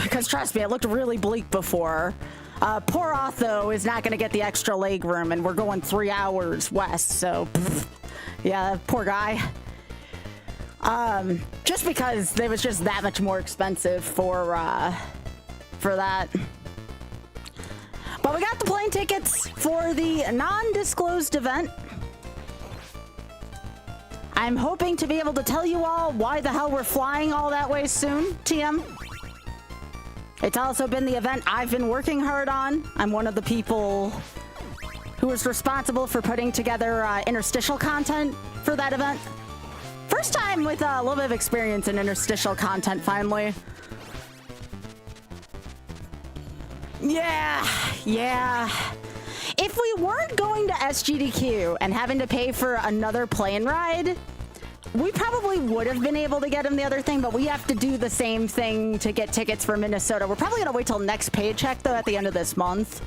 Because trust me, it looked really bleak before. Poor Oth, though, is not going to get the extra leg room, and we're going 3 hours west, so yeah, poor guy. Just because it was just that much more expensive for that. But we got the plane tickets for the non-disclosed event. I'm hoping to be able to tell you all why the hell we're flying all that way soon, TM. It's also been the event I've been working hard on. I'm one of the people who was responsible for putting together interstitial content for that event. First time with a little bit of experience in interstitial content, finally. Yeah. If we weren't going to SGDQ and having to pay for another plane ride, we probably would have been able to get him the other thing, but we have to do the same thing to get tickets for Minnesota. We're probably gonna wait till next paycheck, though, at the end of this month.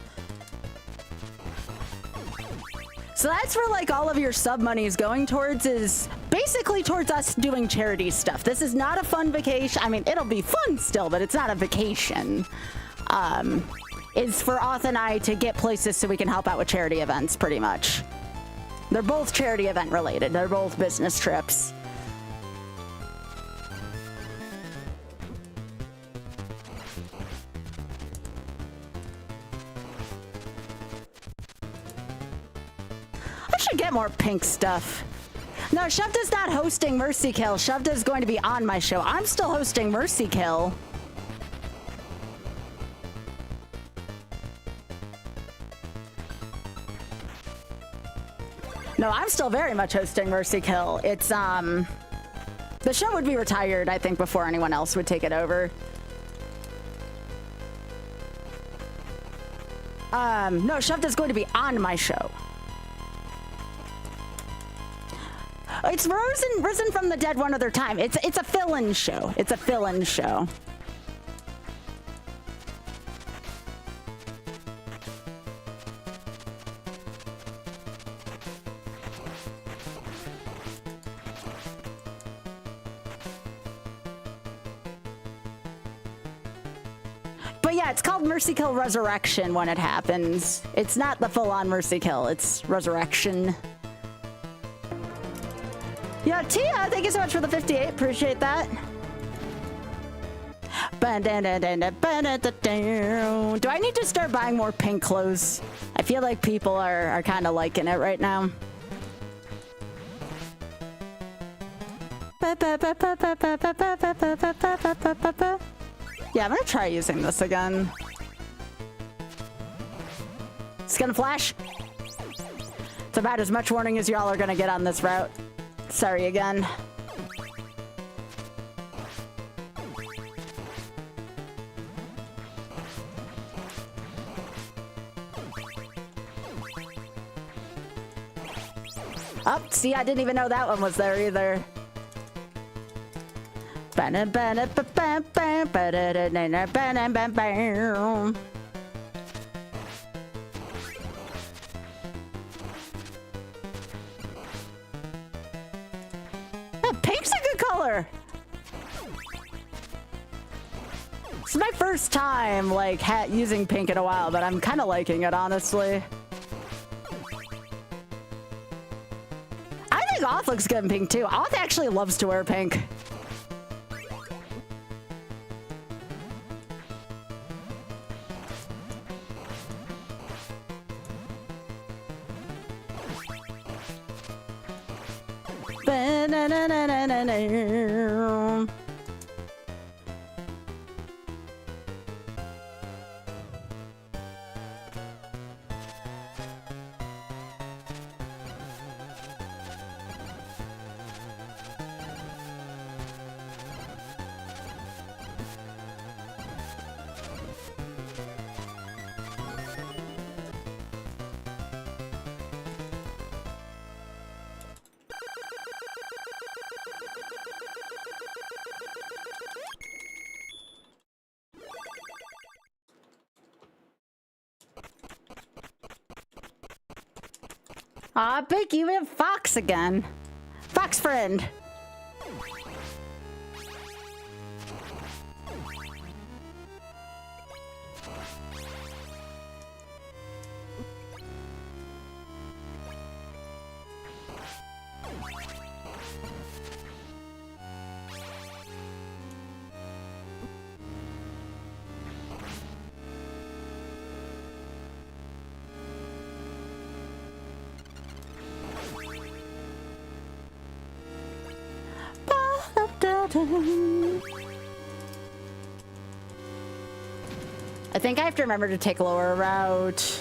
So that's where, like, all of your sub money is going towards, is basically towards us doing charity stuff. This is not a fun vacation. I mean, it'll be fun still, but it's not a vacation. Is for Oth and I to get places so we can help out with charity events, pretty much. They're both charity event related. They're both business trips. I should get more pink stuff. No, Shovda's not hosting Mercy Kill. Shovda's going to be on my show. I'm still hosting Mercy Kill. No, I'm still very much hosting Mercy Kill. It's, the show would be retired, I think, before anyone else would take it over. No, Shovda's going to be on my show. It's risen from the dead one other time. It's a fill-in show. It's a fill-in show. But yeah, it's called Mercy Kill Resurrection when it happens. It's not the full-on Mercy Kill, it's Resurrection. Yeah, Tia, thank you so much for the 58. Appreciate that. Do I need to start buying more pink clothes? I feel like people are kind of liking it right now. Yeah, I'm gonna try using this again. It's gonna flash. It's about as much warning as y'all are gonna get on this route. Sorry again. Oh, see, I didn't even know that one was there either. Pink's a good color. It's my first time like using pink in a while, but I'm kind of liking it, honestly. I think Oth looks good in pink too. Oth actually loves to wear pink. Aw, Pink, you have Fox again. Fox friend. I think I have to remember to take lower route.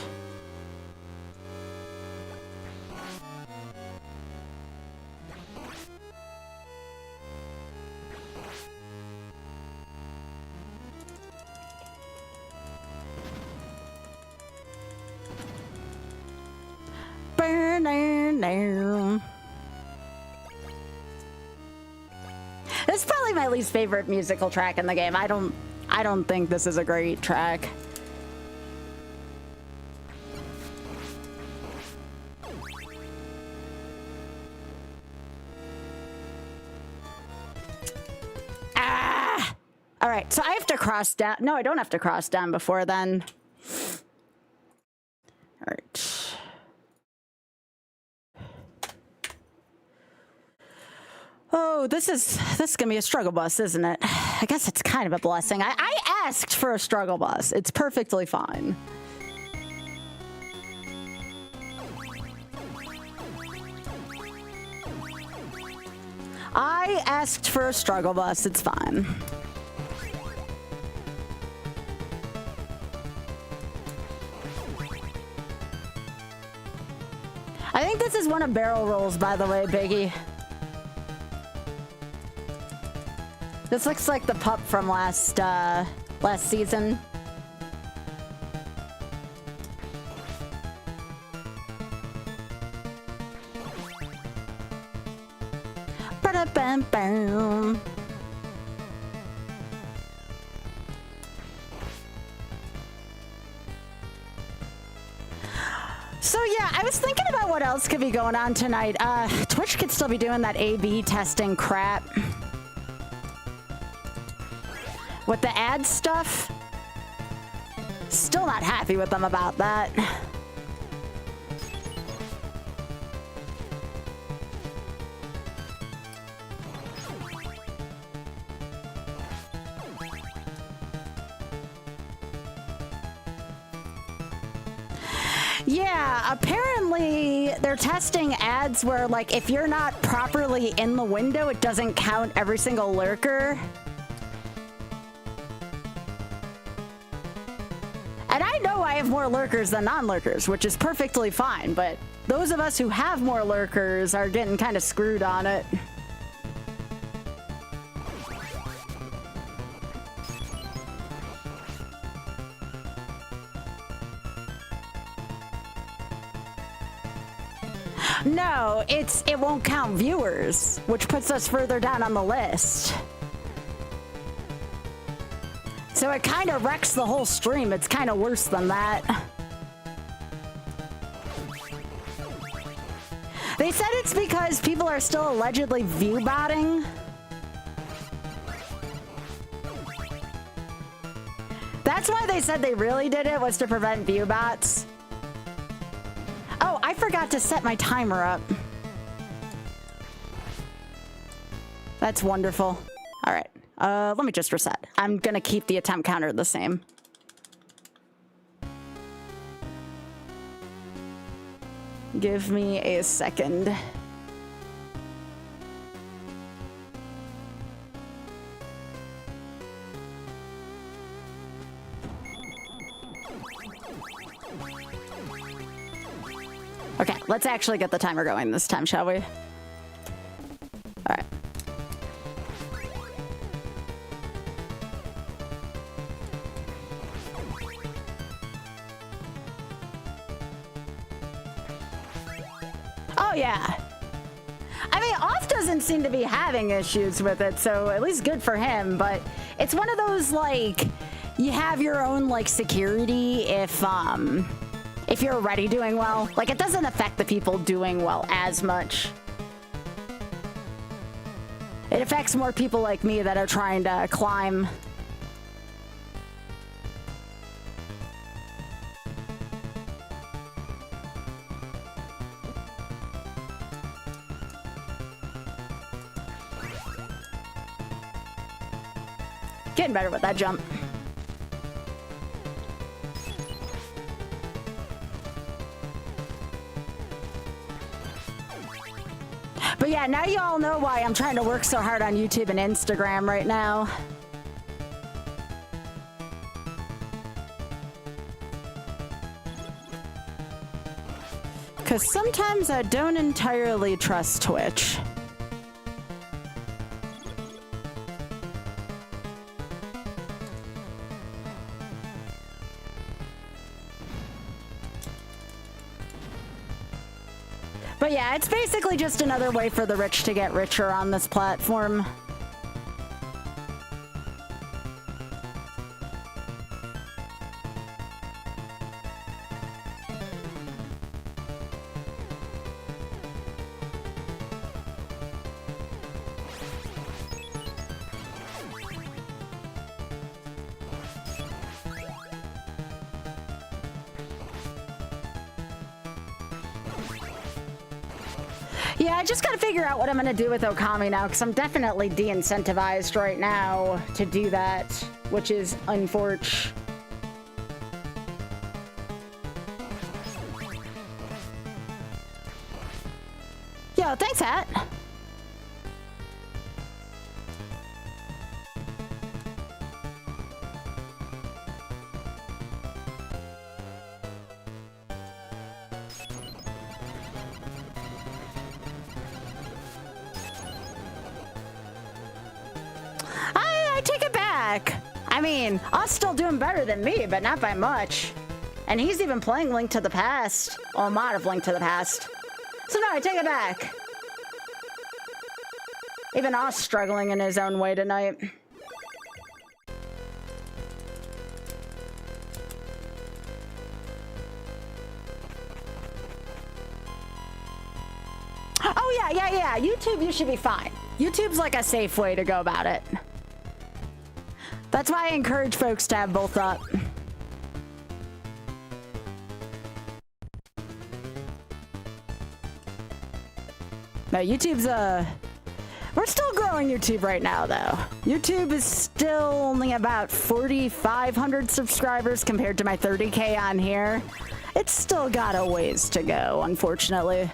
This is probably my least favorite musical track in the game. I don't think this is a great track. Ah! All right, so I have to cross down. No, I don't have to cross down before then. All right. Oh, this is gonna be a struggle bus, isn't it? I guess it's kind of a blessing. I asked for a struggle bus. It's perfectly fine. I asked for a struggle bus. It's fine. I think this is one of barrel rolls, by the way, Biggie. This looks like the pup from last season. Ba-da-bam-bam. So yeah, I was thinking about what else could be going on tonight. Twitch could still be doing that A/B testing crap. With the ad stuff, still not happy with them about that. Yeah, apparently they're testing ads where, like, if you're not properly in the window, it doesn't count every single lurker. And I know I have more lurkers than non-lurkers, which is perfectly fine, but those of us who have more lurkers are getting kind of screwed on it. No, it won't count viewers, which puts us further down on the list. So it kind of wrecks the whole stream. It's kind of worse than that. They said it's because people are still allegedly view botting. That's why they said they really did it, was to prevent view bots. Oh, I forgot to set my timer up. That's wonderful. All right, let me just reset. I'm gonna keep the attempt counter the same. Give me a second. Okay, let's actually get the timer going this time, shall we? All right. Oh, yeah. I mean, Off doesn't seem to be having issues with it, so at least good for him, but it's one of those, like, you have your own, like, security if you're already doing well. Like, it doesn't affect the people doing well as much. It affects more people like me that are trying to climb. Getting better with that jump. But yeah, now you all know why I'm trying to work so hard on YouTube and Instagram right now. Because sometimes I don't entirely trust Twitch. But yeah, it's basically just another way for the rich to get richer on this platform. Yeah, I just gotta figure out what I'm gonna do with Okami now, because I'm definitely de-incentivized right now to do that, which is unfortunate. Yo, thanks, Hat. I take it back. I mean, Us still doing better than me, but not by much. And he's even playing Link to the Past. Or a mod of Link to the Past. So no, I take it back. Even Us struggling in his own way tonight. Oh yeah. YouTube, you should be fine. YouTube's like a safe way to go about it. That's why I encourage folks to have both up. No, YouTube's we're still growing YouTube right now, though. YouTube is still only about 4,500 subscribers compared to my 30K on here. It's still got a ways to go, unfortunately.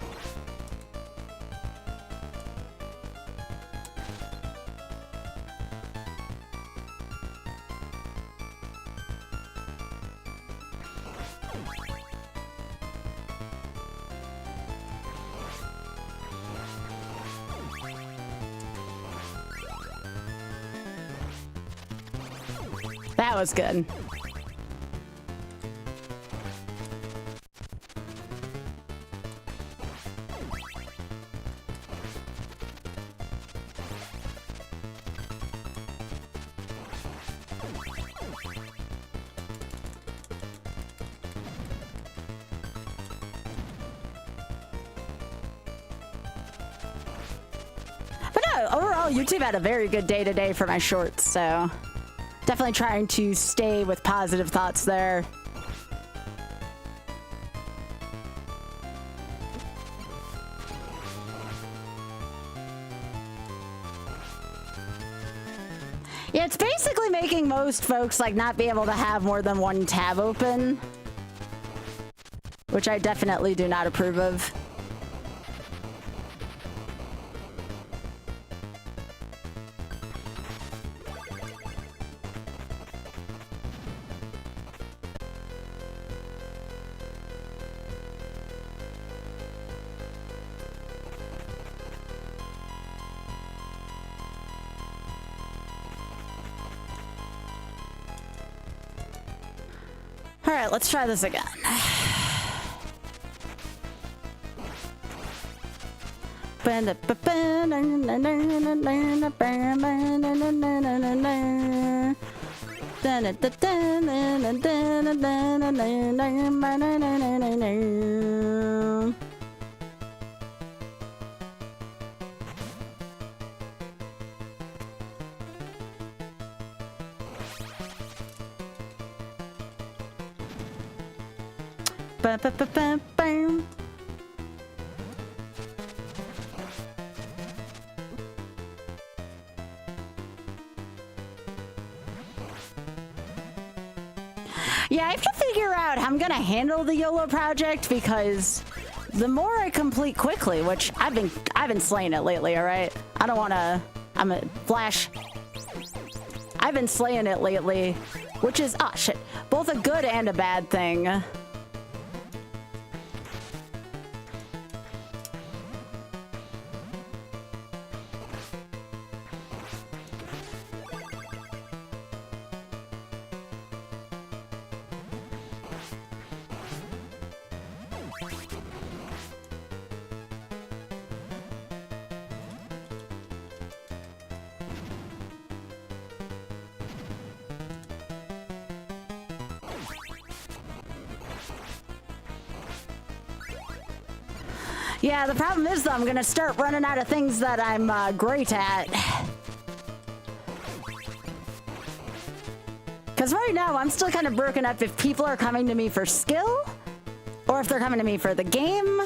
That was good. But no, overall, YouTube had a very good day today for my shorts, so definitely trying to stay with positive thoughts there. Yeah, it's basically making most folks like not be able to have more than one tab open, which I definitely do not approve of. All right, let's try this again. Yeah, I have to figure out how I'm gonna handle the YOLO project, because the more I complete quickly, which I've been slaying it lately, all right? I don't wanna, I'm a flash. I've been slaying it lately, which is, oh shit, both a good and a bad thing. Yeah, the problem is, though, I'm gonna start running out of things that I'm great at. Because right now, I'm still kind of broken up if people are coming to me for skill, or if they're coming to me for the game.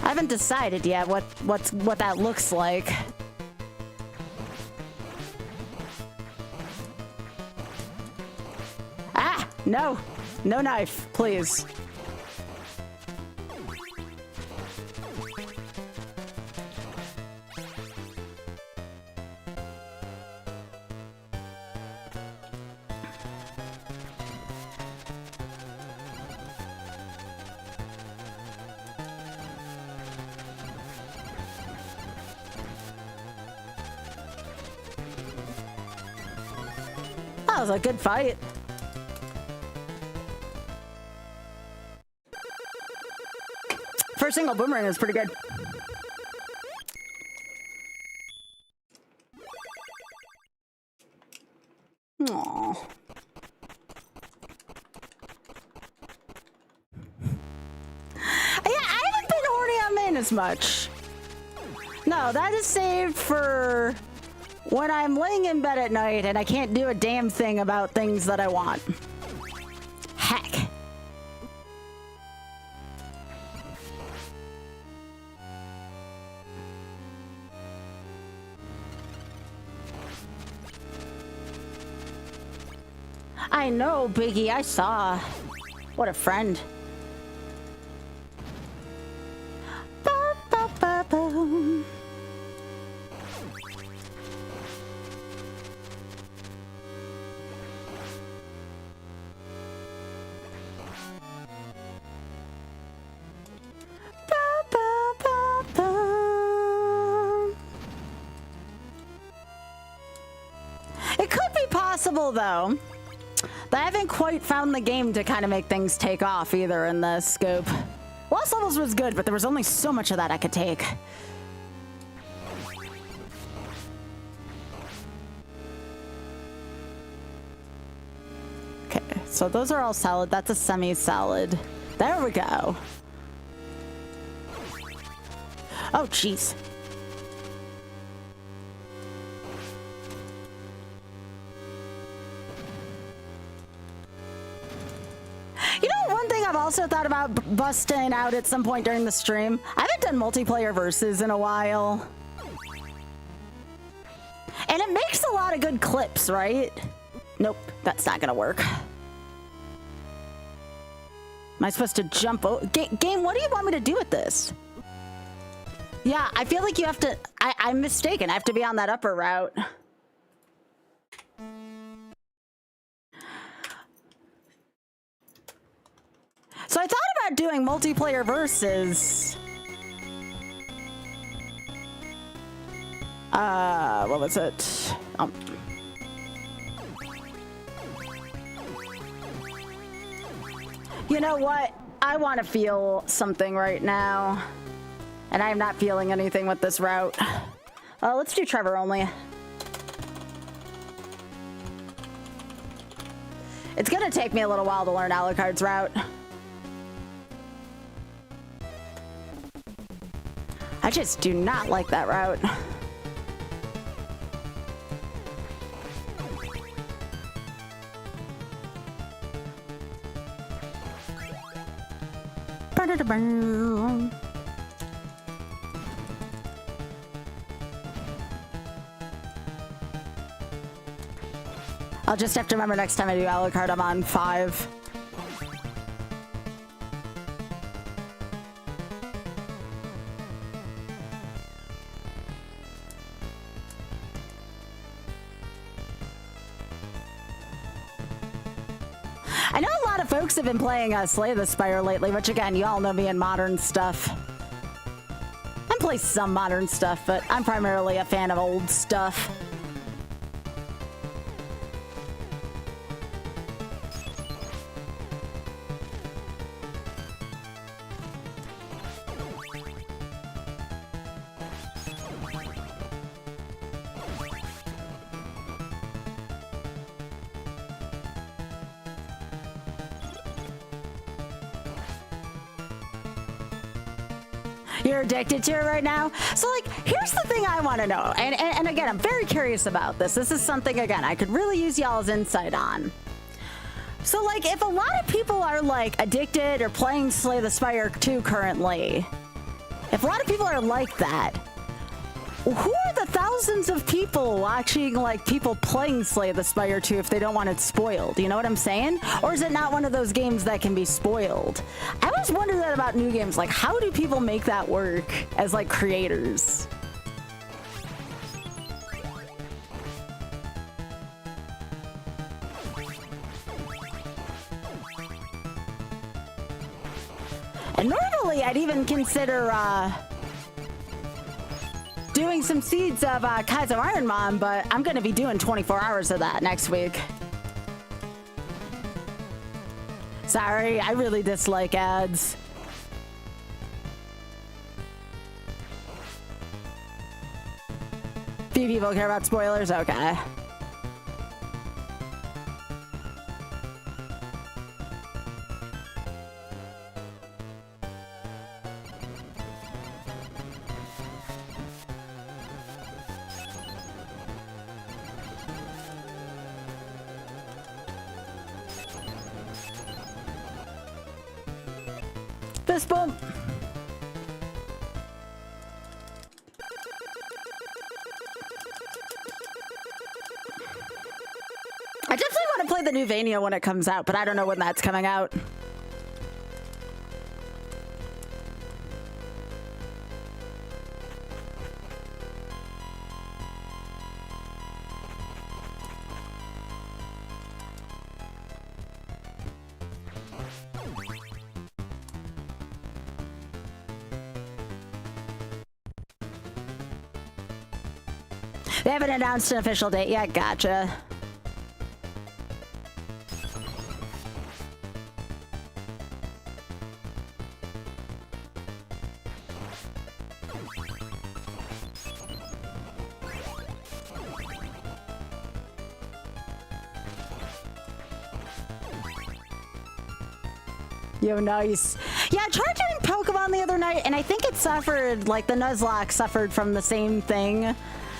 I haven't decided yet what that looks like. Ah! No! No knife, please. That was a good fight. First single boomerang is pretty good. Aww. Yeah, I haven't been horny on main as much. No, that is saved for when I'm laying in bed at night and I can't do a damn thing about things that I want. Heck. I know, Biggie, I saw. What a friend. possible, though, that I haven't quite found the game to kind of make things take off either in the scope. Lost Levels was good, but there was only so much of that I could take. Okay, so those are all salad. That's a semi-salad. There we go. Oh, jeez. You know, one thing I've also thought about busting out at some point during the stream? I haven't done multiplayer versus in a while. And it makes a lot of good clips, right? Nope, that's not gonna work. Am I supposed to jump over? Game, what do you want me to do with this? Yeah, I feel like you have to... I'm mistaken. I have to be on that upper route. So I thought about doing multiplayer versus... what was it? You know what? I want to feel something right now. And I'm not feeling anything with this route. Let's do Trevor only. It's gonna take me a little while to learn Alucard's route. I just do not like that route. I'll just have to remember next time I do Alucard, I'm on 5. I know a lot of folks have been playing Slay the Spire lately, which again, you all know me in modern stuff. I play some modern stuff, but I'm primarily a fan of old stuff. You're addicted to it right now? So, like, here's the thing I want to know. And again, I'm very curious about this. This is something, again, I could really use y'all's insight on. So, like, if a lot of people are, like, addicted or playing Slay the Spire 2 currently, if a lot of people are like that, who are the thousands of people watching, like, people playing Slay the Spire 2 if they don't want it spoiled? You know what I'm saying? Or is it not one of those games that can be spoiled? I always wonder that about new games. Like, how do people make that work as, like, creators? And normally, I'd even consider, doing some seeds of Kaizo Iron Mom, but I'm gonna be doing 24 hours of that next week. Sorry, I really dislike ads. Few people care about spoilers? Okay. Fist bump. I definitely want to play the new Vania when it comes out, but I don't know when that's coming out. They haven't announced an official date yet. Gotcha. Yo, nice. Yeah, I tried doing Pokemon the other night, and I think it suffered, like, the Nuzlocke suffered from the same thing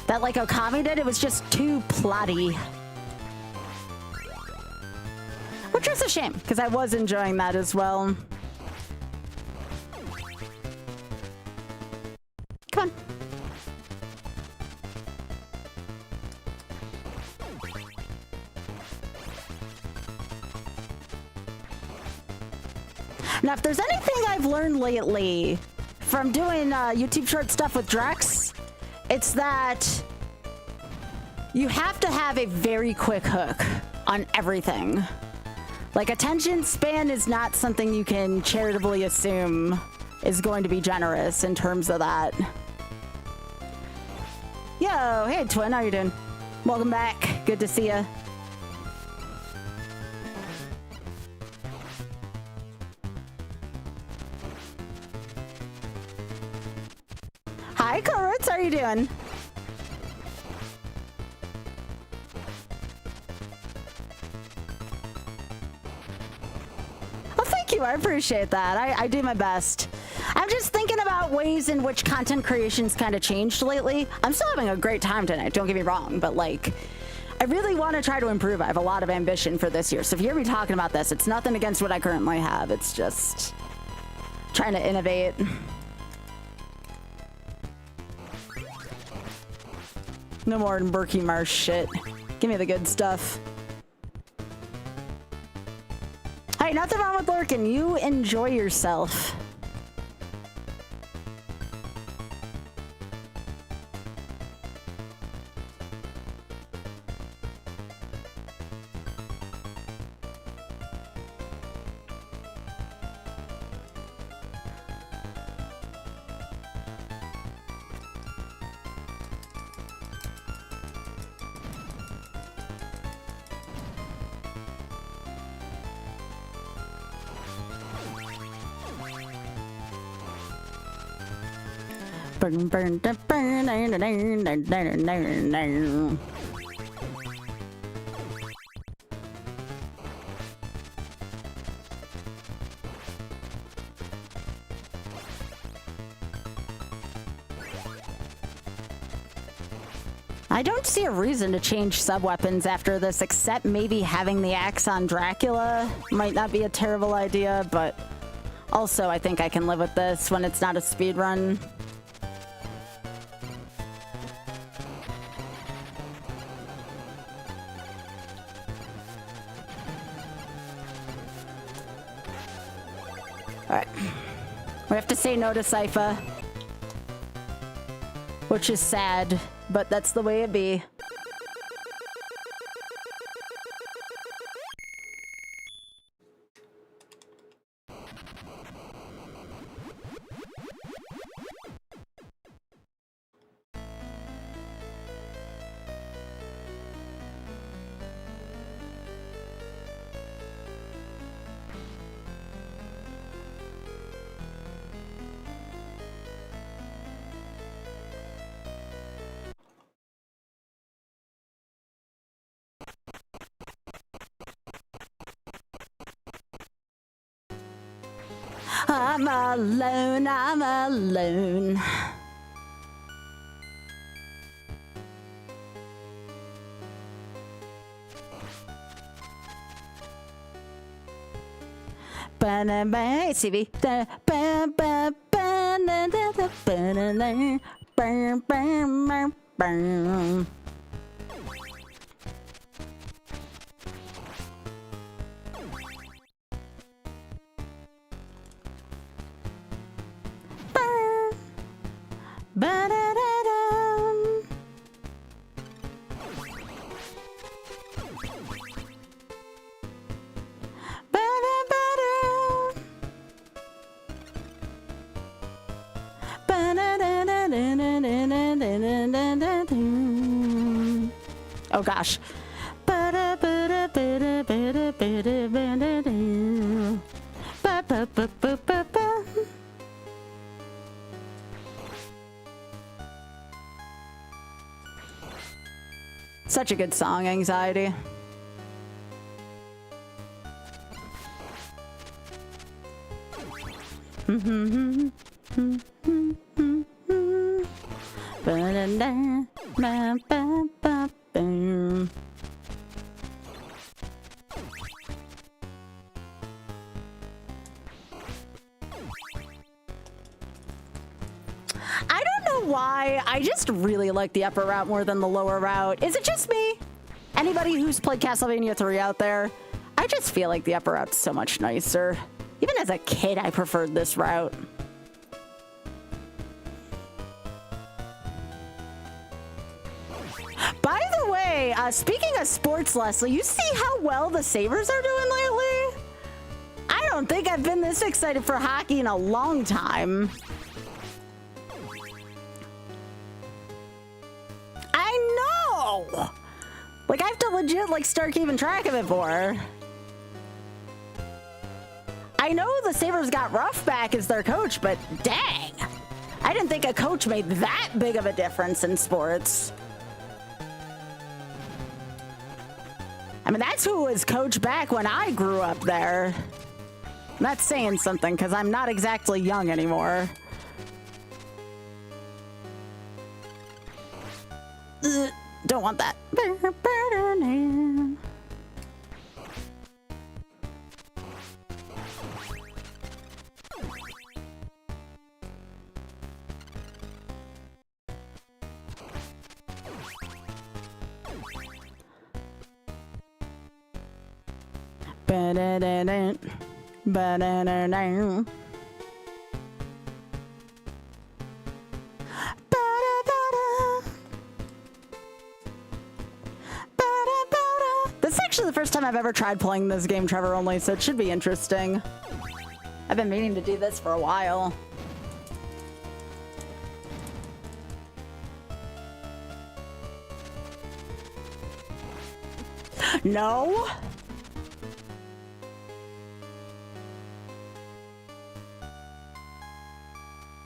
that, like, Okami did. It was just too plotty. Which is a shame, because I was enjoying that as well. Come on. Now, if there's anything I've learned lately from doing YouTube short stuff with Drex, it's that you have to have a very quick hook on everything. Like, attention span is not something you can charitably assume is going to be generous in terms of that. Yo, hey Twin, how you doing? Welcome back. Good to see ya. Hi, Corwitz, how are you doing? Well, thank you. I appreciate that. I do my best. I'm just thinking about ways in which content creation's kind of changed lately. I'm still having a great time tonight, don't get me wrong, but like, I really want to try to improve. I have a lot of ambition for this year. So if you hear me talking about this, it's nothing against what I currently have. It's just trying to innovate. No more Berkey Marsh shit. Give me the good stuff. Hey, nothing wrong with lurking. You enjoy yourself. Burn, burn, burn, burn, burn, burn, burn, burn, burn. I don't see a reason to change sub-weapons after this, except maybe having the axe on Dracula might not be a terrible idea, but also I think I can live with this when it's not a speed run. Alright. We have to say no to Sypha. Which is sad, but that's the way it be. I'm alone, I'm alone. Hey, CV. Ba-da-da-dum. Ba-da-ba-dum. Ba-da-da-da-da-da-da-da-da-da-da-dum. Oh gosh. Ba-da-ba-da-ba-da-ba-da-ba-da-ba-da-dum. Ba-ba-ba-ba-ba-ba. Such a good song, Anxiety. I don't know why. I just really like the upper route more than the lower route. Is it just me? Anybody who's played Castlevania 3 out there? I just feel like the upper route's so much nicer. Even as a kid, I preferred this route. By the way, speaking of sports, Leslie, you see how well the Sabres are doing lately? I don't think I've been this excited for hockey in a long time. I know! Like, I have to legit, like, start keeping track of it more. I know the Sabres got Ruff back as their coach, but dang! I didn't think a coach made that big of a difference in sports. I mean, that's who was coach back when I grew up there. That's saying something, because I'm not exactly young anymore. Don't want that. This is actually the first time I've ever tried playing this game Trevor only, so it should be interesting. I've been meaning to do this for a while. No?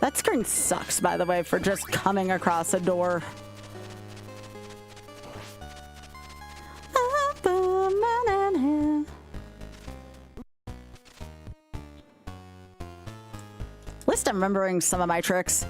That screen sucks, by the way, for just coming across a door. At least I'm remembering some of my tricks.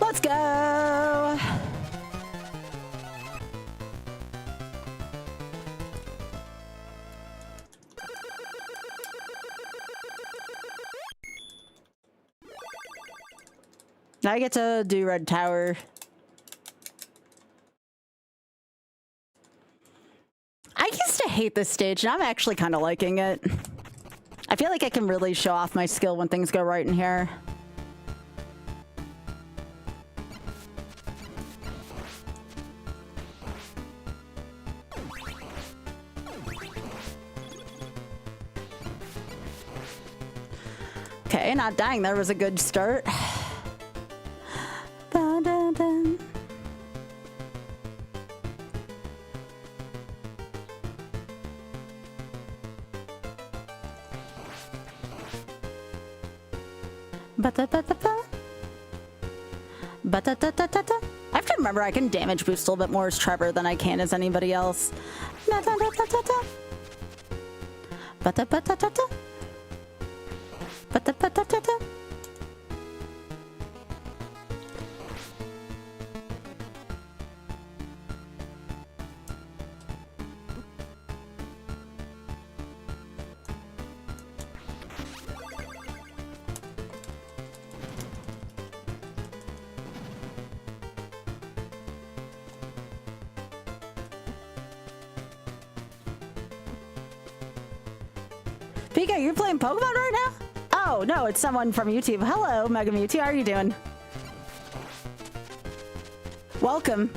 Let's go! Now I get to do Red Tower. I used to hate this stage, and I'm actually kind of liking it. I feel like I can really show off my skill when things go right in here. Okay, not dying there was a good start. Ba-da-dum. Ba-da-da-da-da. Ba-da-da-da-da-da. I have to remember I can damage boost a little bit more as Trevor than I can as anybody else. Ba-da-da-da-da-da. Ba-da-ba-da-da-da. Ba-da-ba-da-da-da. Pika, you're playing Pokemon right now? Oh, no, it's someone from YouTube. Hello, Mega Mewtwo. How are you doing? Welcome.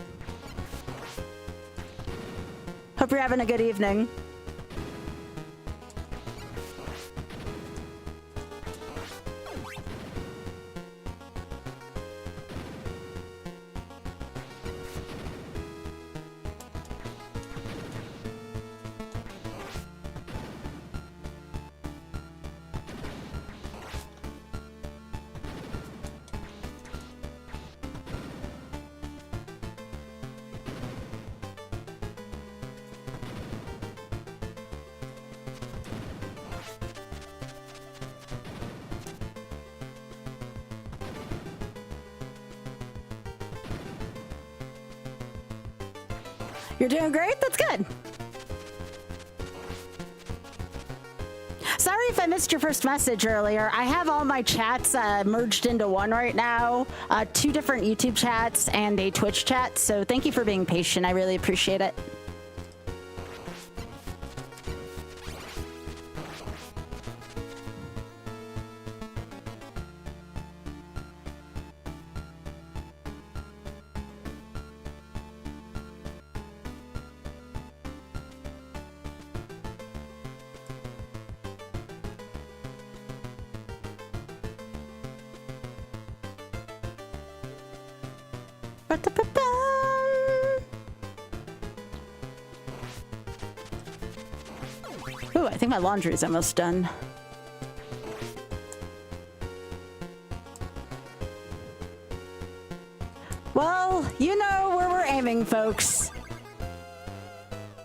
Hope you're having a good evening. You're doing great? That's good. Sorry if I missed your first message earlier. I have all my chats merged into one right now. 2 different YouTube chats and a Twitch chat. So thank you for being patient. I really appreciate it. Ooh, I think my laundry is almost done. Well, you know where we're aiming, folks.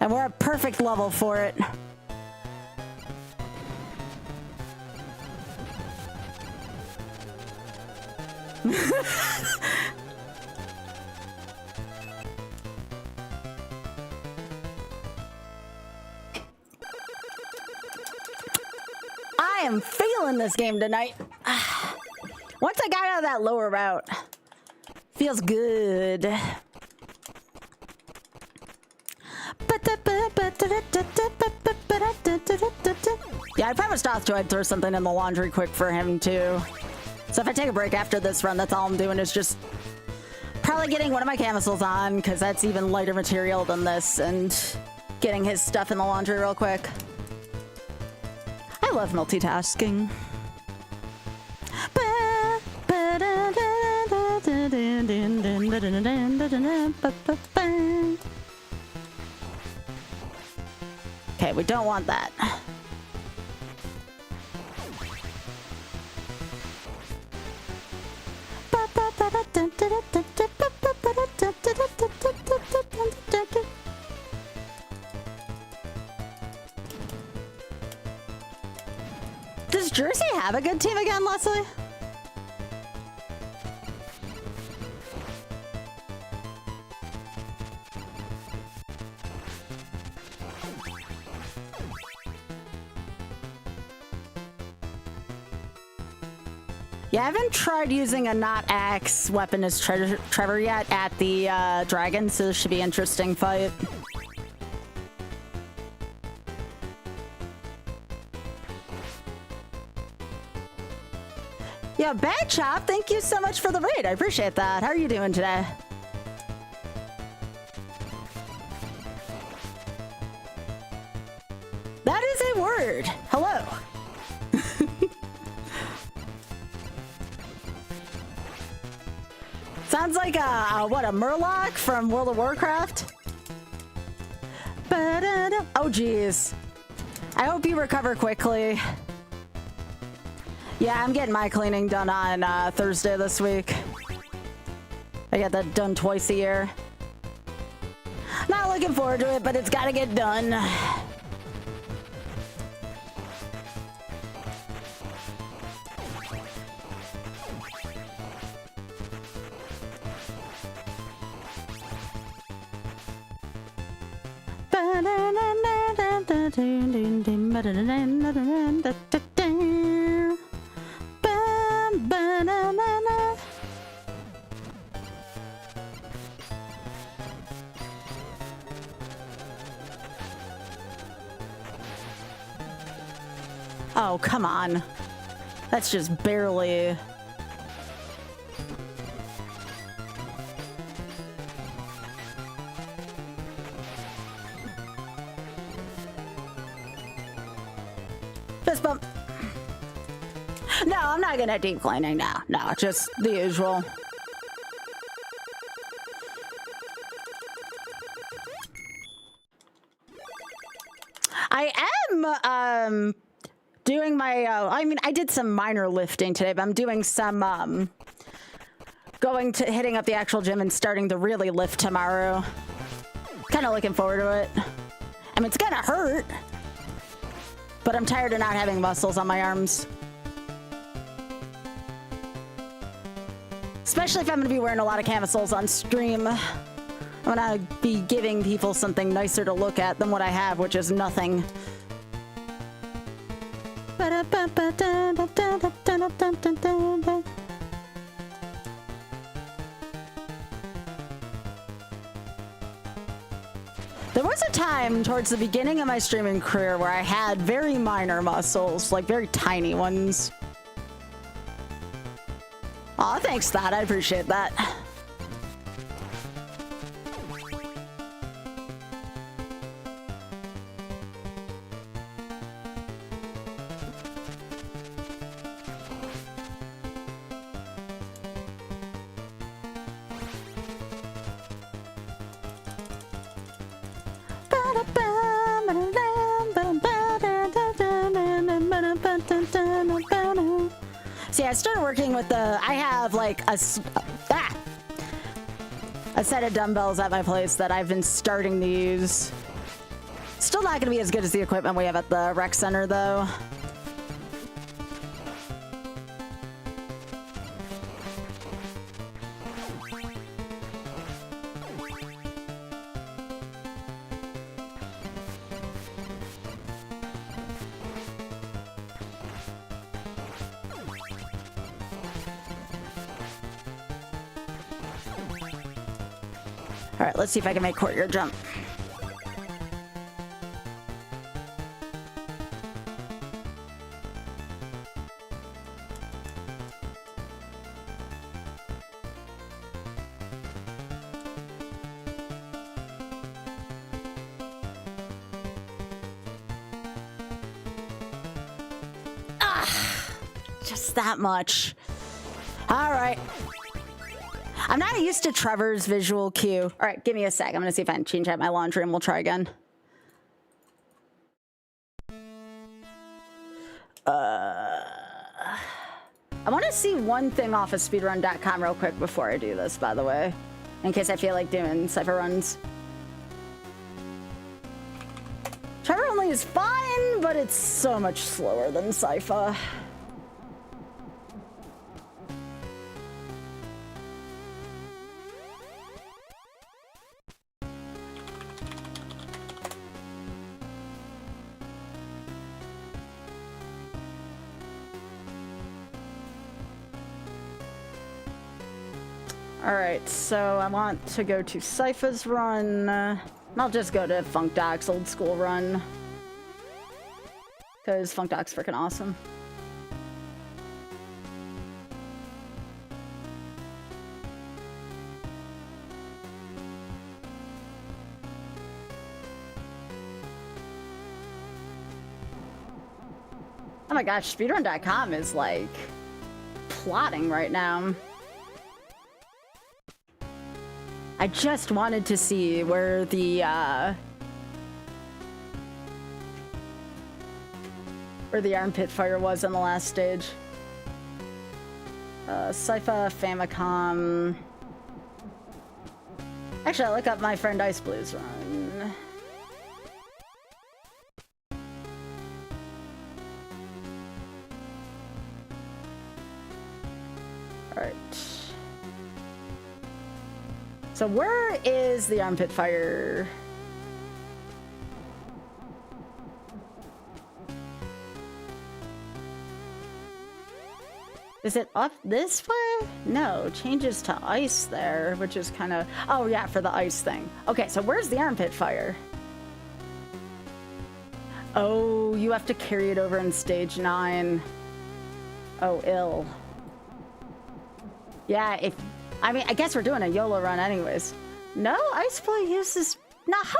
And we're at perfect level for it. I am feeling this game tonight. Once I got out of that lower route, feels good. Yeah, I promised Othto I'd throw something in the laundry quick for him too. So if I take a break after this run, that's all I'm doing is just probably getting one of my camisoles on, because that's even lighter material than this, and getting his stuff in the laundry real quick. I love multitasking. Okay, we don't want that. Does Jersey have a good team again, Leslie? Yeah, I haven't tried using a not axe weapon as Trevor yet at the dragon, so this should be an interesting fight. Yeah, Bad Chop, thank you so much for the raid. I appreciate that. How are you doing today? That is a word. Hello. Sounds like what, a Murloc from World of Warcraft? Oh, geez. I hope you recover quickly. Yeah, I'm getting my cleaning done on Thursday this week. I get that done twice a year. Not looking forward to it, but it's gotta get done. Oh, come on. That's just barely... Fist bump. No, I'm not gonna deep cleaning now. No, just the usual. I am doing my I mean, I did some minor lifting today, but I'm doing some hitting up the actual gym and starting to really lift tomorrow. Kind of looking forward to it. I mean, it's gonna hurt, but I'm tired of not having muscles on my arms. Especially if I'm gonna be wearing a lot of camisoles on stream. I'm gonna be giving people something nicer to look at than what I have, which is nothing. There was a time towards the beginning of my streaming career where I had very minor muscles, like very tiny ones. Aw, thanks, Thad. I appreciate that. See, I started working with I have like a set of dumbbells at my place that I've been starting to use. Still not gonna be as good as the equipment we have at the rec center though. All right, let's see if I can make courtyard jump. Just that much. All right. I'm not used to Trevor's visual cue. All right, give me a sec. I'm gonna see if I can change out my laundry and we'll try again. I want to see one thing off of speedrun.com real quick before I do this, by the way, in case I feel like doing cipher runs. Trevor only is fine, but it's so much slower than Cypher. Alright, so I want to go to Cypher's run. I'll just go to Funk Doc's old school run. Because Funk Doc's freaking awesome. Oh my gosh, speedrun.com is like plotting right now. I just wanted to see where the armpit fire was in the last stage. Cypher, Famicom. Actually, I'll look up my friend Ice Blue's run. Alright. So where is the armpit fire? Is it up this way? No, changes to ice there, which is kind of... Oh yeah, for the ice thing. Okay, so where's the armpit fire? Oh, you have to carry it over in stage 9. Oh, ill. Yeah, I mean, I guess we're doing a YOLO run anyways. No, Ice Boy uses... Now, how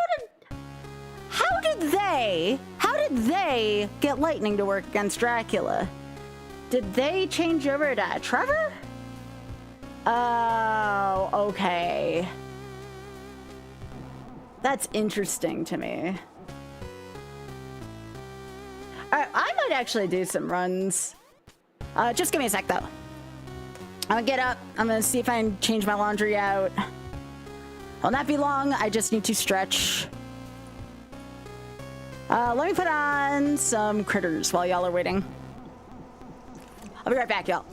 did they get lightning to work against Dracula? Did they change over to Trevor? Oh, okay. That's interesting to me. All right, I might actually do some runs. Just give me a sec, though. I'm gonna get up. I'm gonna see if I can change my laundry out. Will not be long. I just need to stretch. Let me put on some critters while y'all are waiting. I'll be right back, y'all.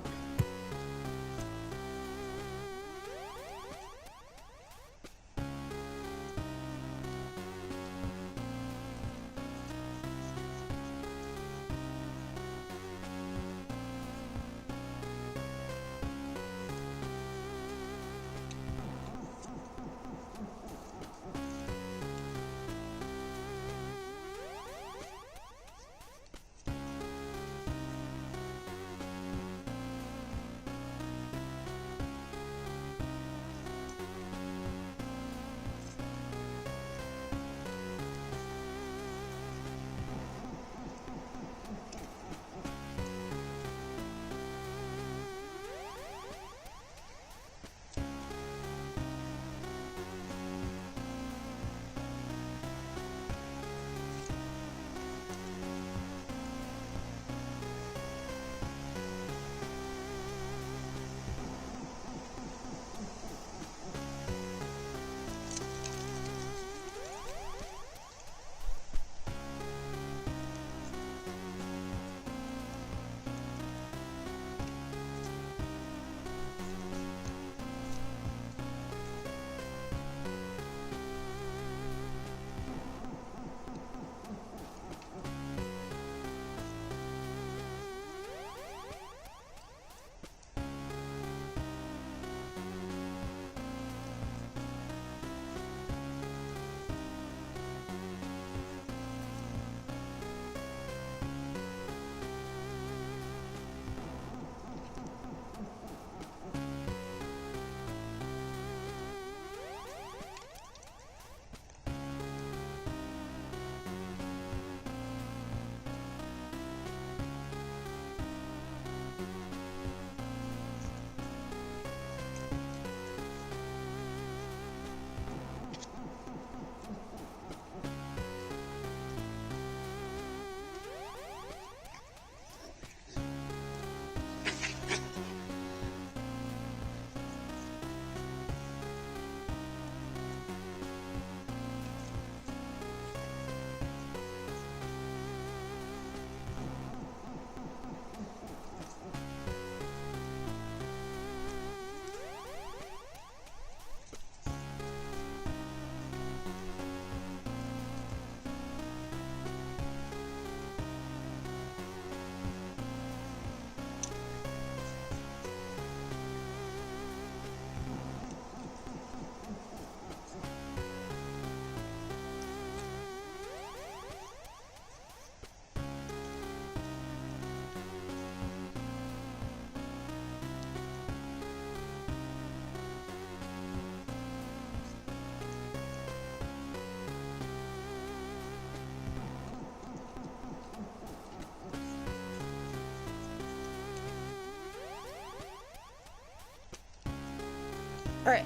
All right.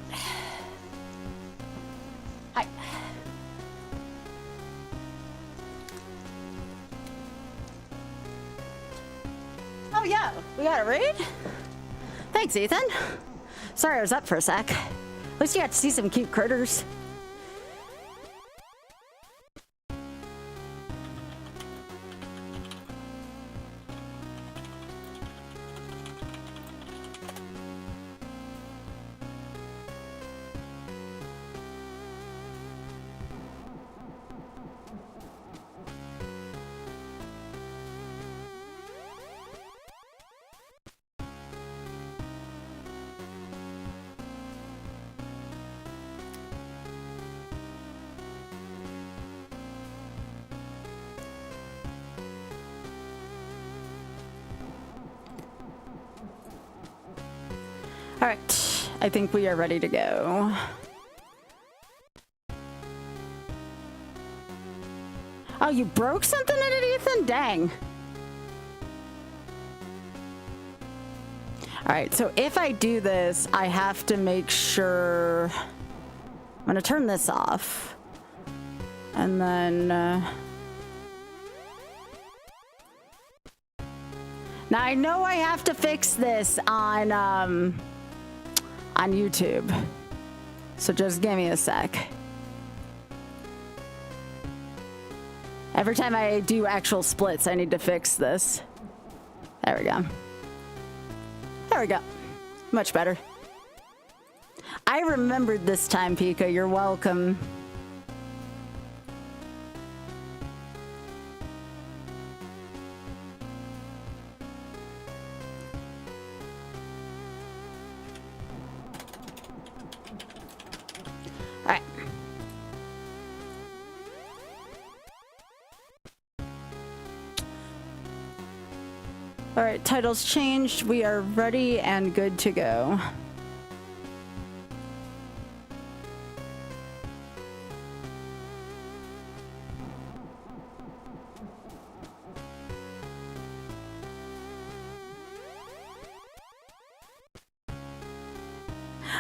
Hi. Oh yeah, we got a raid? Thanks, Ethan. Sorry I was up for a sec. At least you got to see some cute critters. All right, I think we are ready to go. Oh, you broke something in it, Ethan? Dang. All right, so if I do this, I have to make sure... I'm gonna turn this off. And then... Now I know I have to fix this on YouTube. So just give me a sec. Every time I do actual splits, I need to fix this. There we go. There we go. Much better. I remembered this time, Pika. You're welcome. All right, titles changed. We are ready and good to go.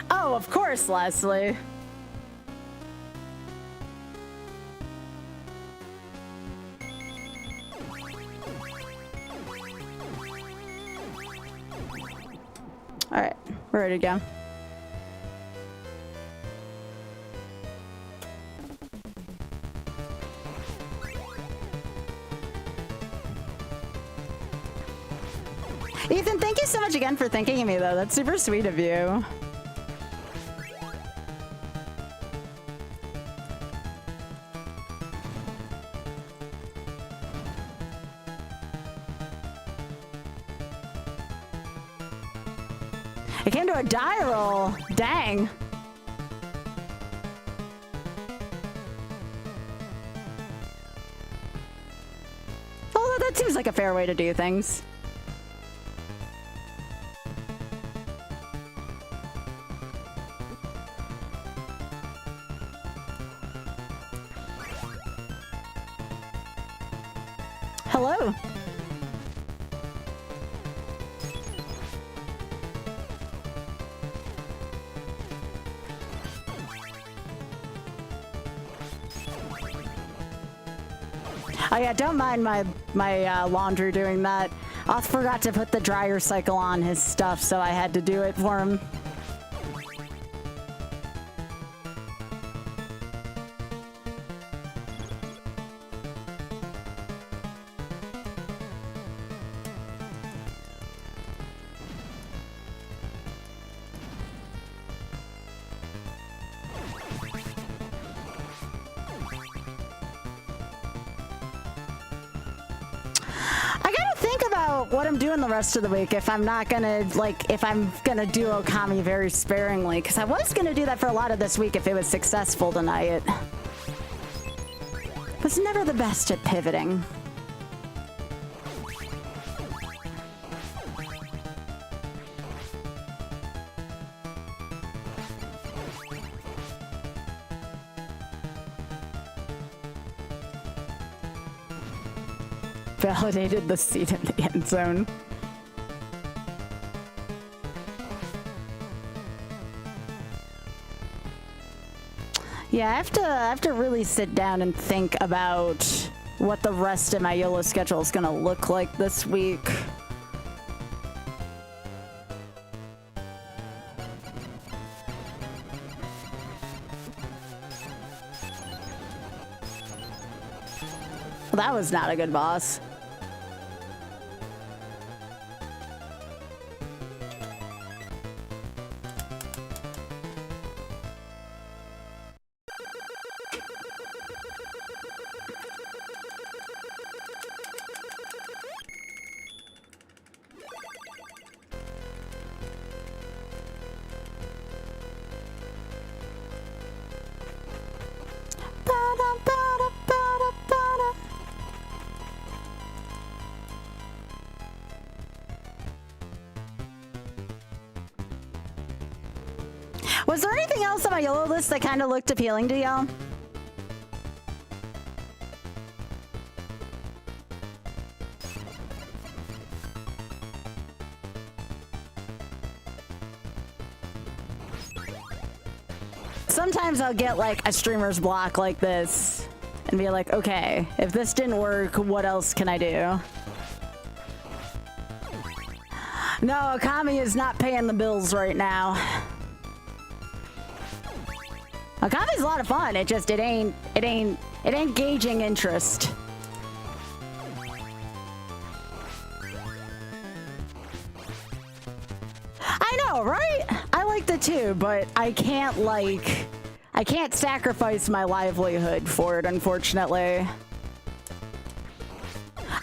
Oh, of course, Leslie. All right, we're ready to go. Ethan, thank you so much again for thinking of me, though. That's super sweet of you. I came to a die roll. Dang. Although that seems like a fair way to do things. Hello. Oh yeah, don't mind my laundry doing that. I forgot to put the dryer cycle on his stuff, so I had to do it for him. What I'm doing the rest of the week, if I'm not gonna, like, if I'm gonna do Okami very sparingly, because I was gonna do that for a lot of this week if it was successful tonight. Was never the best at pivoting. Validated the seat in the end zone. Yeah, I have to really sit down and think about what the rest of my YOLO schedule is gonna look like this week. Well, that was not a good boss. Was there anything else on my YOLO list that kind of looked appealing to y'all? Sometimes I'll get like a streamer's block like this and be like, okay, if this didn't work, what else can I do? No, Akami is not paying the bills right now. Akami's a lot of fun. It just it ain't gauging interest. I know, right? I liked it too, but I can't sacrifice my livelihood for it, unfortunately.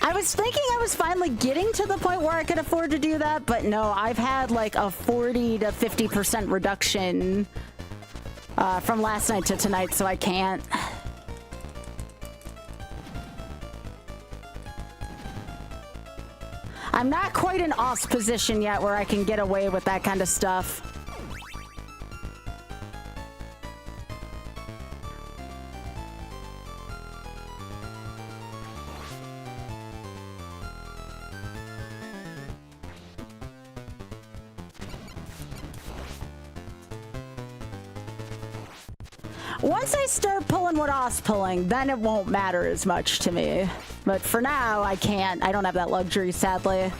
I was thinking I was finally getting to the point where I could afford to do that, but no, I've had like a 40 to 50% reduction from last night to tonight, so I can't. I'm not quite in OS position yet where I can get away with that kind of stuff. Once I start pulling what OS pulling, then it won't matter as much to me. But for now, I can't. I don't have that luxury, sadly.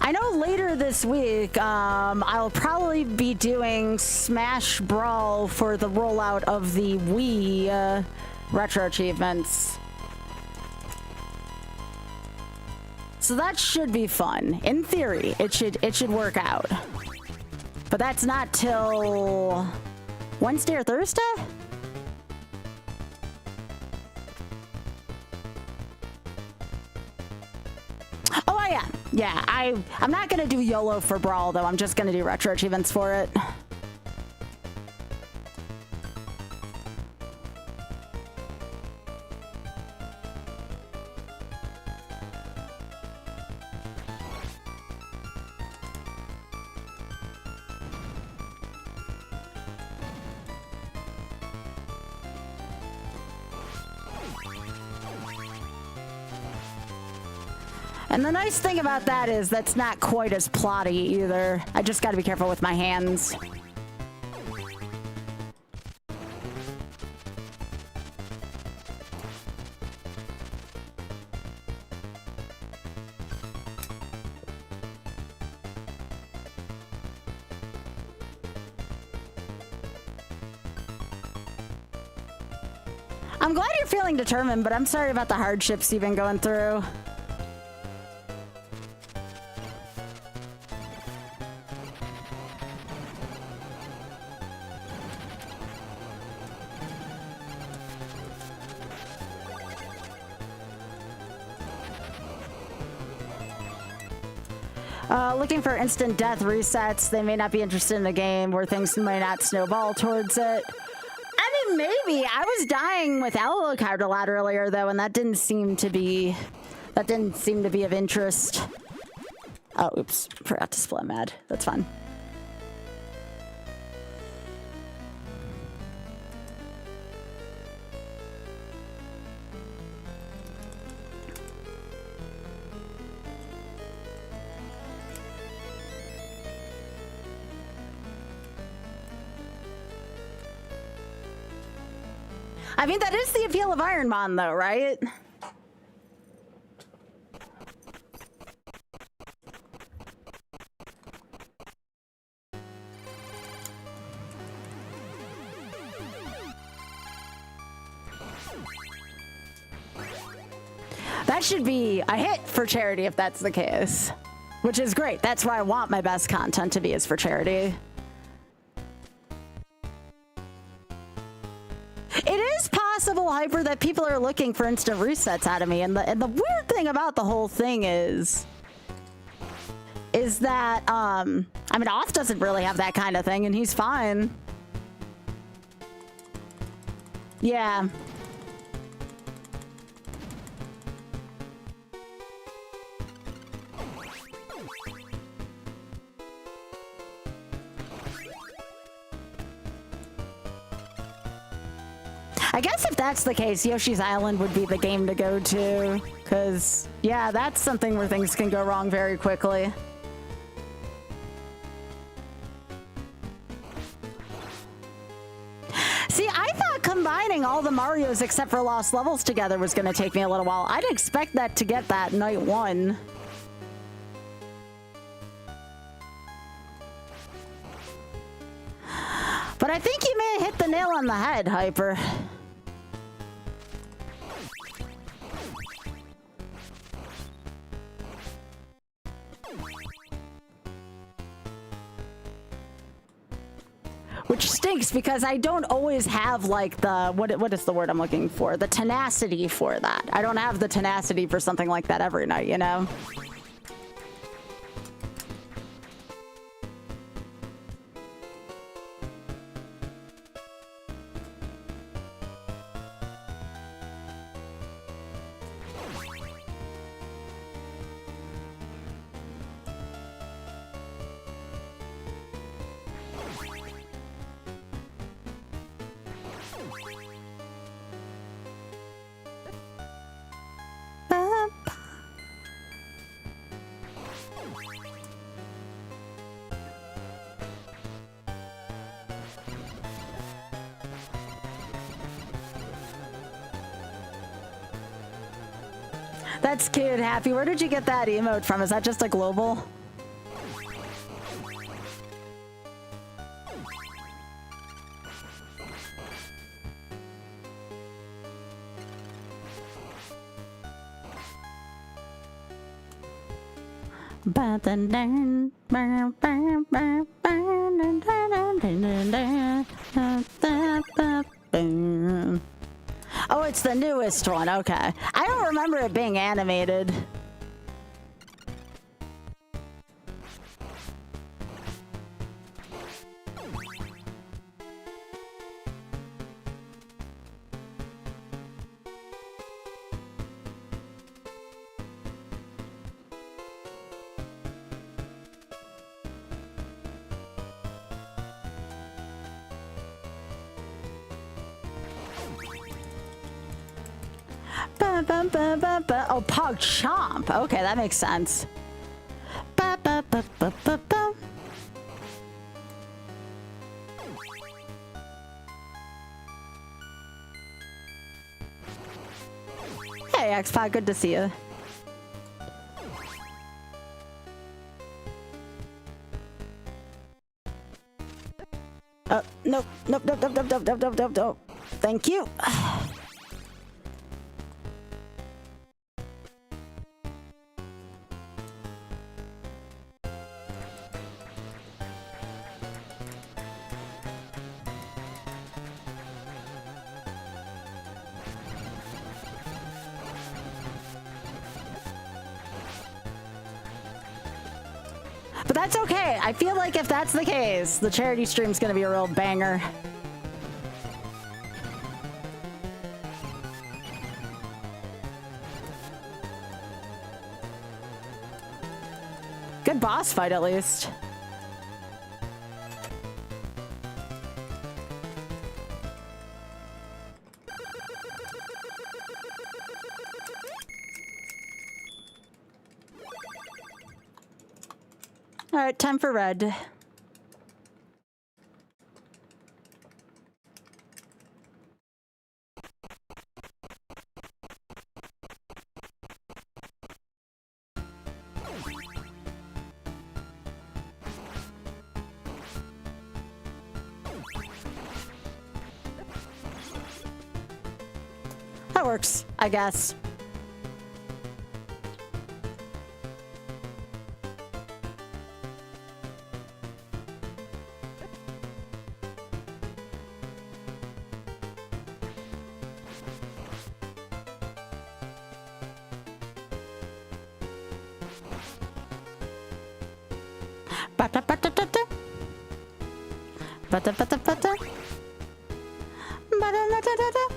I know later this week, I'll probably be doing Smash Brawl for the rollout of the Wii retro achievements. So that should be fun. In theory, it should work out. But that's not till Wednesday or Thursday? Oh, I am. Yeah, I'm not gonna do YOLO for Brawl though. I'm just gonna do retro achievements for it. And the nice thing about that is that's not quite as plotty either. I just gotta be careful with my hands. I'm glad you're feeling determined, but I'm sorry about the hardships you've been going through. Looking for instant death resets. They may not be interested in the game where things may not snowball towards it. I mean, maybe. I was dying with Alucard a lot earlier, though, and that didn't seem to be of interest. Oh, oops. Forgot to split mad. That's fine. I mean, that is the appeal of Iron Man, though, right? That should be a hit for charity if that's the case. Which is great. That's where I want my best content to be, is for charity. It is possible, Hyper, that people are looking for instant resets out of me. And the weird thing about the whole thing is that, I mean, Oth doesn't really have that kind of thing, and he's fine. Yeah. I guess if that's the case, Yoshi's Island would be the game to go to. Because, yeah, that's something where things can go wrong very quickly. See, I thought combining all the Marios except for Lost Levels together was going to take me a little while. I'd expect that to get that night one. But I think you may have hit the nail on the head, Hyper. Which stinks because I don't always have like the, what is the word I'm looking for? The tenacity for that. I don't have the tenacity for something like that every night, you know? That's cute, Happy. Where did you get that emote from? Is that just a global? Oh, it's the newest one. Okay. I don't remember it being animated. Oh, Pog Chomp. Okay, that makes sense. Hey, X-Pod, good to see you. Nope, nope, nope, nope, nope, nope, nope, nope, nope. Thank you. But that's okay. I feel like if that's the case, the charity stream's gonna be a real banger. Good boss fight, at least. All right, time for red. That works, I guess. Ba-da-ba-da-da-da. Ba-da-ba-da-ba-da. Ba-da-da-da-da.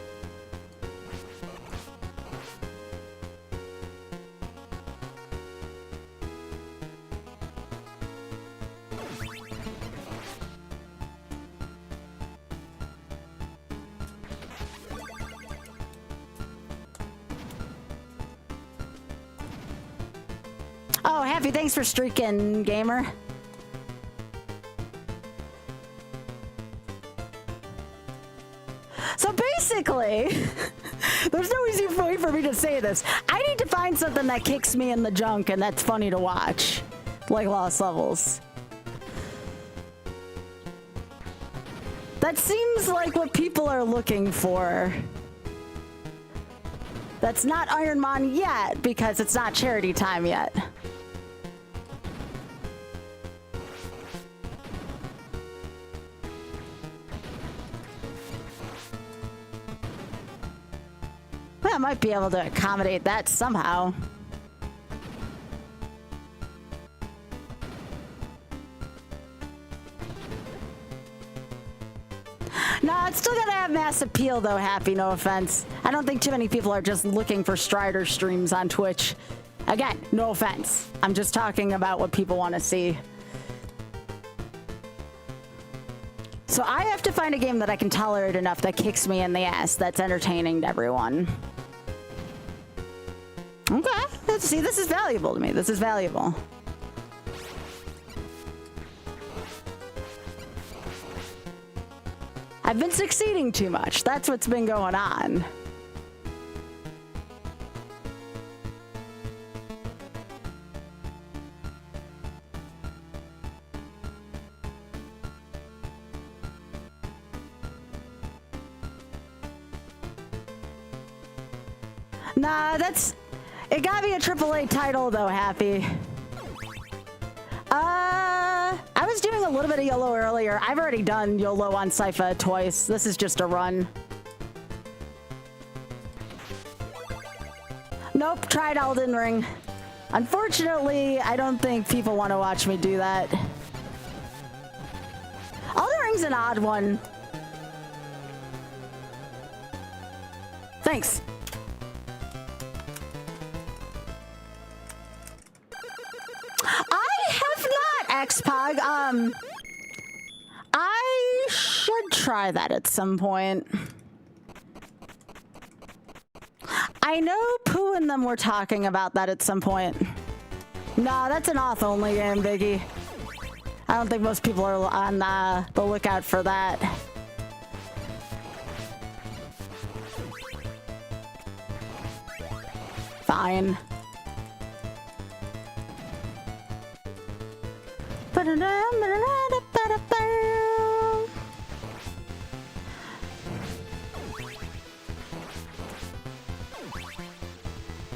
Oh, Happy, thanks for streaking, gamer. So basically, there's no easy way for me to say this. I need to find something that kicks me in the junk and that's funny to watch, like Lost Levels. That seems like what people are looking for. That's not Ironmon yet because it's not charity time yet. I might be able to accommodate that somehow. No, it's still gotta have mass appeal though, Happy, no offense. I don't think too many people are just looking for Strider streams on Twitch. Again, no offense. I'm just talking about what people want to see. So I have to find a game that I can tolerate enough that kicks me in the ass, that's entertaining to everyone. Okay, let's see, this is valuable to me. This is valuable. I've been succeeding too much. That's what's been going on. Nah, that's... It got me a AAA title though, Happy. I was doing a little bit of YOLO earlier. I've already done YOLO on Sypha twice. This is just a run. Nope, tried Elden Ring. Unfortunately, I don't think people want to watch me do that. Elden Ring's an odd one. Thanks. I have not, Xpog. I should try that at some point. I know Pooh and them were talking about that at some point. Nah, that's an auth-only game, Biggie. I don't think most people are on the lookout for that. Fine.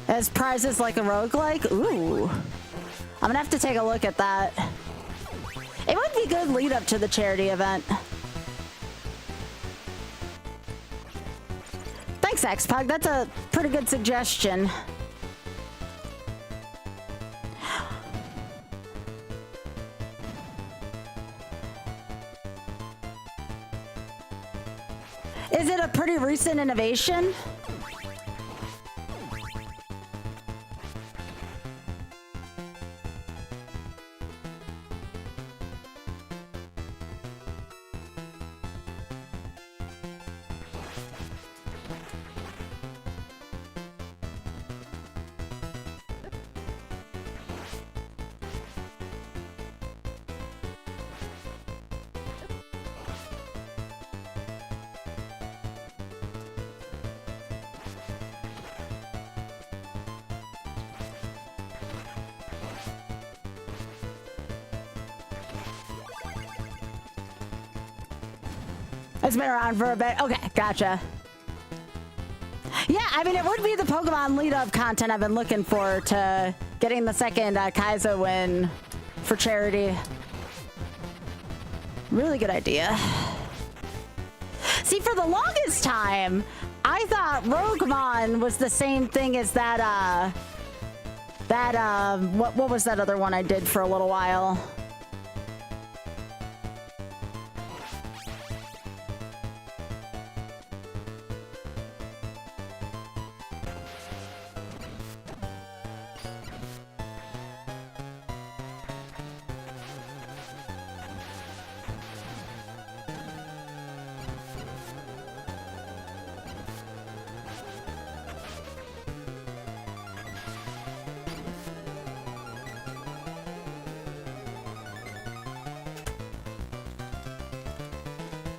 As prizes like a roguelike? Ooh. I'm gonna have to take a look at that. It would be good lead up to the charity event. Thanks, Xpug. That's a pretty good suggestion. Is it a pretty recent innovation? It's been around for a bit. Okay, gotcha. Yeah, I mean, it would be the Pokemon lead-up content I've been looking for to getting the second Kaizo win for charity. Really good idea. See, for the longest time, I thought Roguemon was the same thing as that, what was that other one I did for a little while?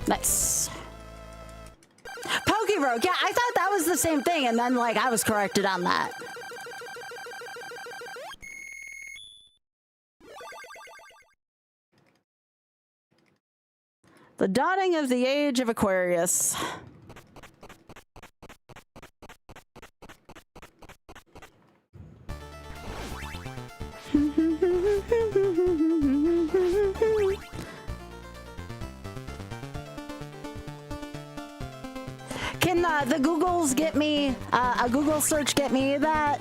Nice. Pokerogue. Yeah, I thought that was the same thing, and then, like, I was corrected on that. The dawning of the age of Aquarius. Can the Googles get me, a Google search get me that?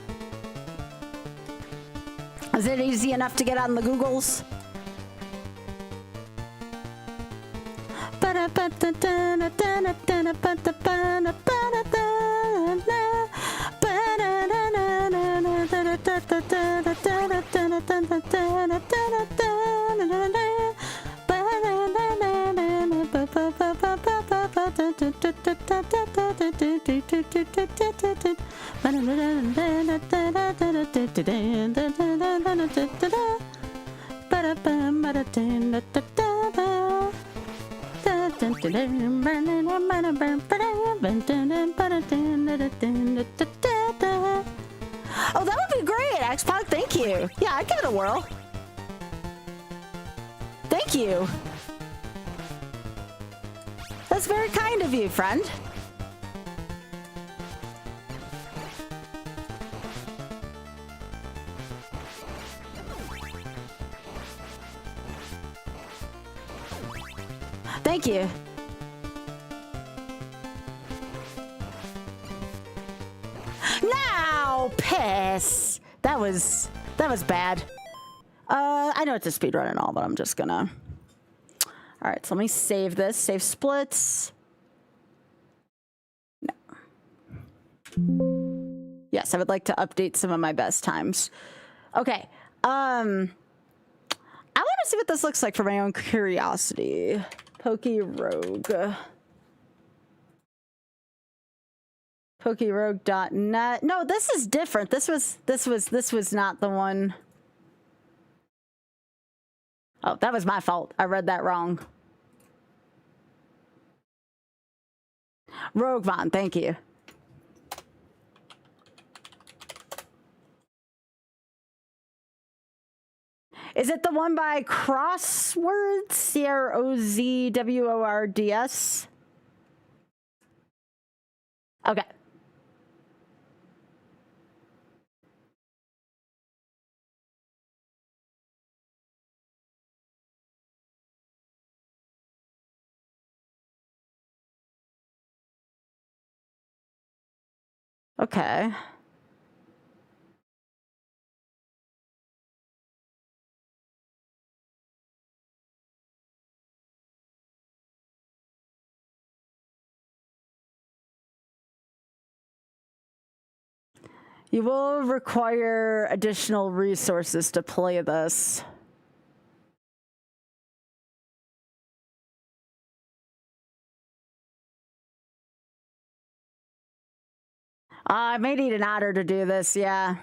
Is it easy enough to get on the Googles? Oh, that would be great, Xpac. Thank you. Yeah, I'd give it a whirl. Thank you. That's very kind of you, friend. Thank you. Now, piss. That was bad. I know it's a speedrun and all, but I'm just gonna. All right, so let me save this. Save splits. No. Yes, I would like to update some of my best times. Okay. I want to see what this looks like for my own curiosity. Pokerogue. Pokerogue.net. No, this is different. This was not the one. Oh, that was my fault. I read that wrong. Roguemon, thank you. Is it the one by Crosswords? CROZWORDS? Okay. Okay. You will require additional resources to play this. I may need an otter to do this, yeah.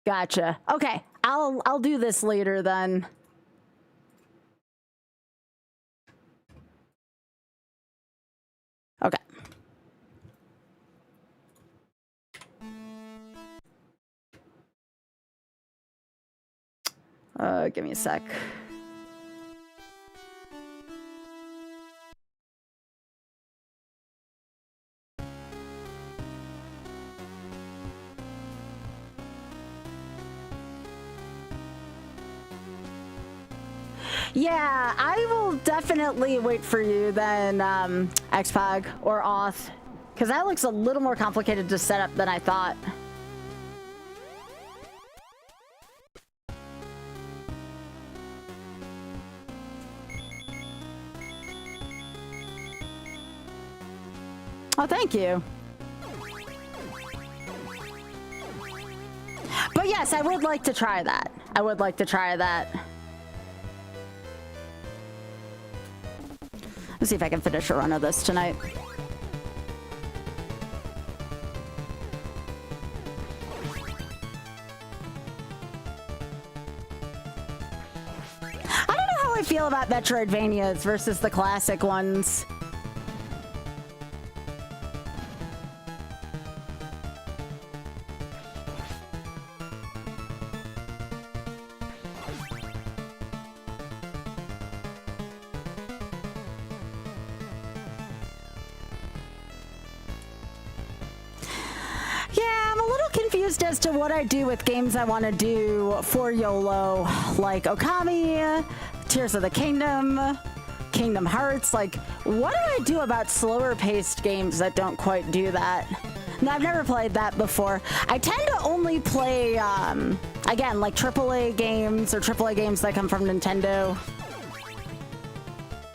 Gotcha. Okay, I'll do this later then. Okay. Give me a sec. Yeah, I will definitely wait for you then, Xpog or Auth, because that looks a little more complicated to set up than I thought. Oh, thank you. But yes, I would like to try that. I would like to try that. Let's see if I can finish a run of this tonight. I don't know how I feel about Metroidvanias versus the classic ones. As to what I do with games I want to do for YOLO, like Okami, Tears of the Kingdom, Kingdom Hearts. Like, what do I do about slower paced games that don't quite do that? No, I've never played that before. I tend to only play, again, like AAA games or AAA games that come from Nintendo.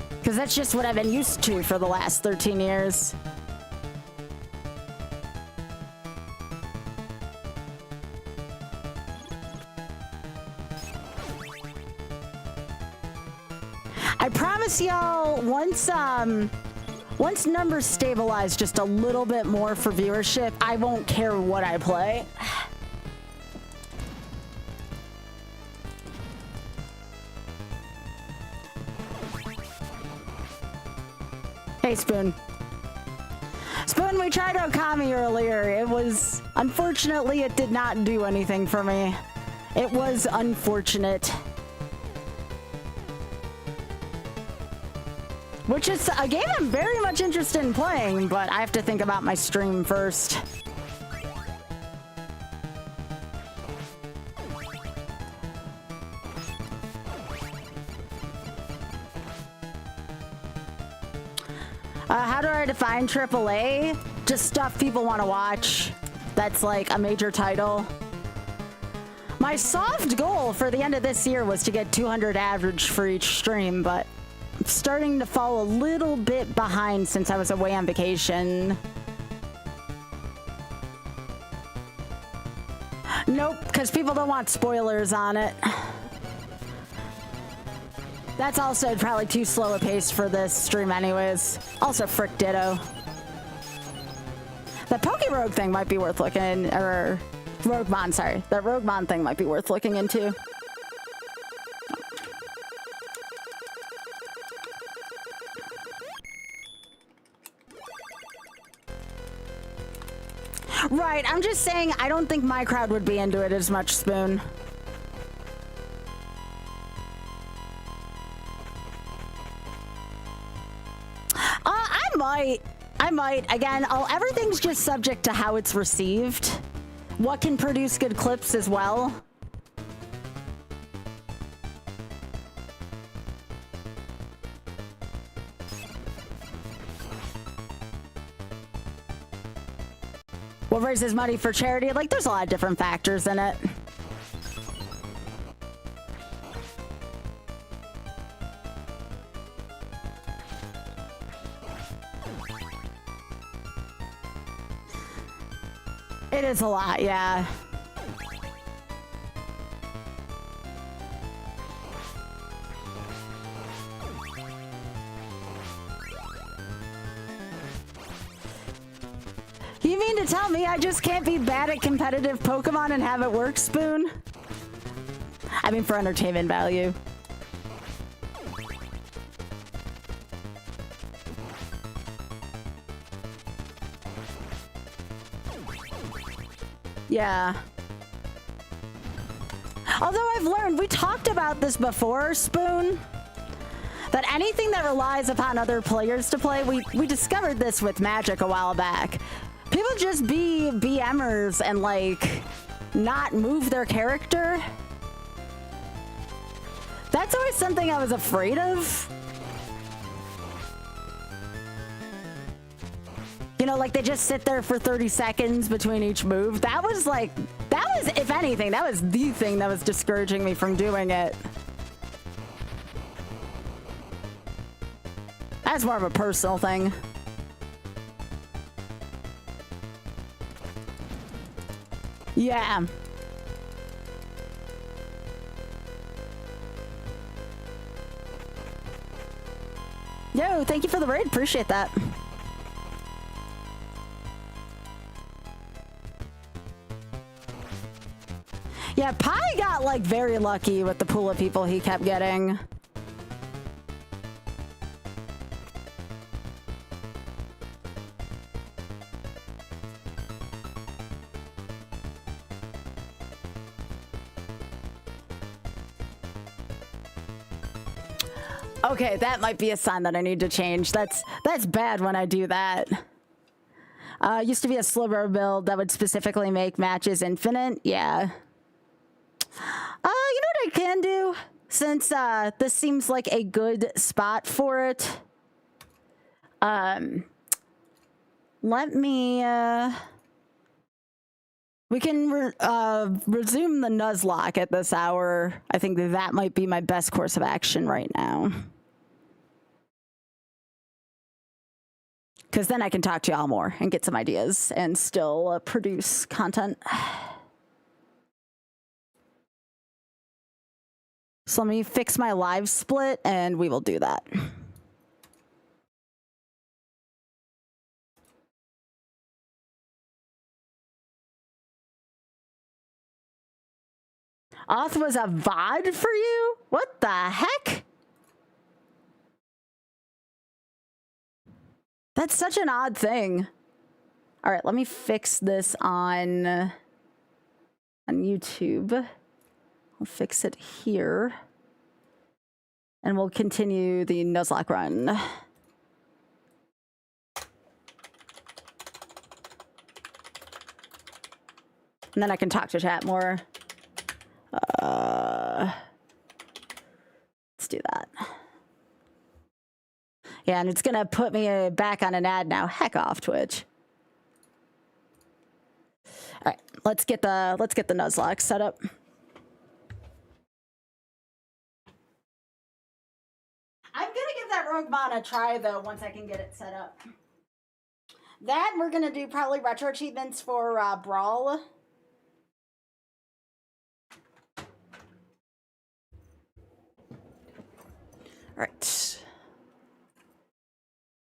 Because that's just what I've been used to for the last 13 years. I promise y'all, once numbers stabilize just a little bit more for viewership, I won't care what I play. Hey, Spoon. Spoon, we tried Okami earlier. It was, unfortunately, it did not do anything for me. It was unfortunate. Which is a game I'm very much interested in playing, but I have to think about my stream first. How do I define AAA? Just stuff people want to watch. That's like a major title. My soft goal for the end of this year was to get 200 average for each stream, but I'm starting to fall a little bit behind since I was away on vacation. Nope, because people don't want spoilers on it. That's also probably too slow a pace for this stream anyways. Also, frick ditto. The Pokerogue thing might be worth looking, or Roguemon, sorry. That Roguemon thing might be worth looking into. Right, I'm just saying I don't think my crowd would be into it as much, Spoon. I might. Again, everything's just subject to how it's received. What can produce good clips as well. What raises money for charity? Like, there's a lot of different factors in it. It is a lot, yeah. You mean to tell me I just can't be bad at competitive Pokemon and have it work, Spoon? I mean, for entertainment value. Yeah. Although I've learned, we talked about this before, Spoon, that anything that relies upon other players to play, we discovered this with Magic a while back. People just be BMers and, like, not move their character. That's always something I was afraid of. You know, like they just sit there for 30 seconds between each move. That was like, that was, if anything, that was the thing that was discouraging me from doing it. That's more of a personal thing. Yeah. Yo, thank you for the raid. Appreciate that. Yeah, Pi got like very lucky with the pool of people he kept getting. Okay, that might be a sign that I need to change. That's bad when I do that. Used to be a sliver build that would specifically make matches infinite. Yeah. You know what I can do? Since this seems like a good spot for it. Let me... we can resume the Nuzlocke at this hour. I think that might be my best course of action right now. Because then I can talk to y'all more and get some ideas and still produce content. So let me fix my live split and we will do that. Auth was a VOD for you? What the heck? That's such an odd thing. All right, let me fix this on YouTube. I'll fix it here. And we'll continue the Nuzlocke run. And then I can talk to chat more. Let's do that. Yeah, and it's gonna put me back on an ad now. Heck off, Twitch. All right, let's get the Nuzlocke set up. I'm gonna give that Rogue Mod a try though once I can get it set up. That we're gonna do probably retro achievements for Brawl. All right.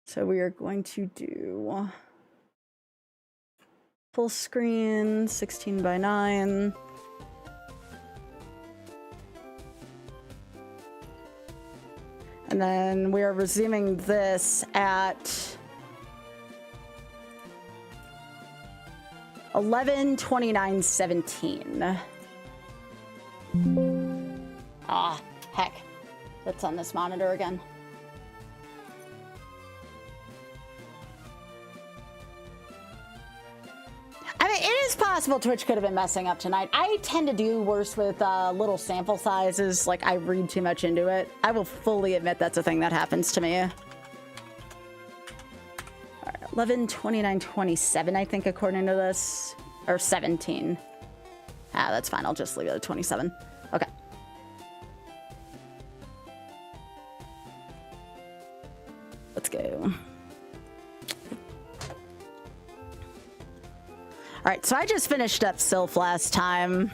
So we are going to do full screen, 16:9. And then we are resuming this at 11:29:17. Ah, heck. That's on this monitor again. I mean, it is possible Twitch could have been messing up tonight. I tend to do worse with little sample sizes. Like, I read too much into it. I will fully admit that's a thing that happens to me. All right, 11:29:27, I think, according to this. Or 17. Ah, that's fine. I'll just leave it at 27. Okay. Let's go. All right, so I just finished up Sylph last time.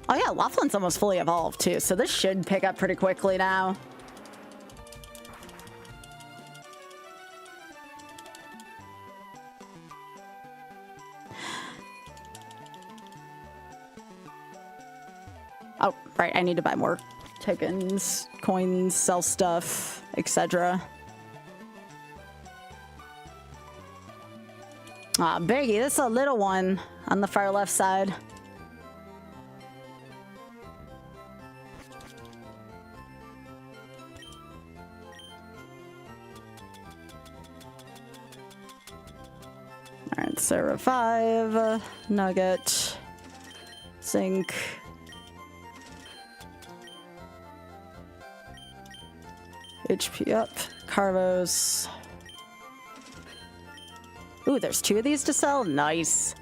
Oh yeah, Laughlin's almost fully evolved too, so this should pick up pretty quickly now. Oh, right, I need to buy more tokens, coins, sell stuff, etc. Ah, Biggie, this is a little one on the far left side. All right, Alright, so revive, nugget, zinc. HP up, Carvos. Ooh, there's 2 of these to sell? Nice.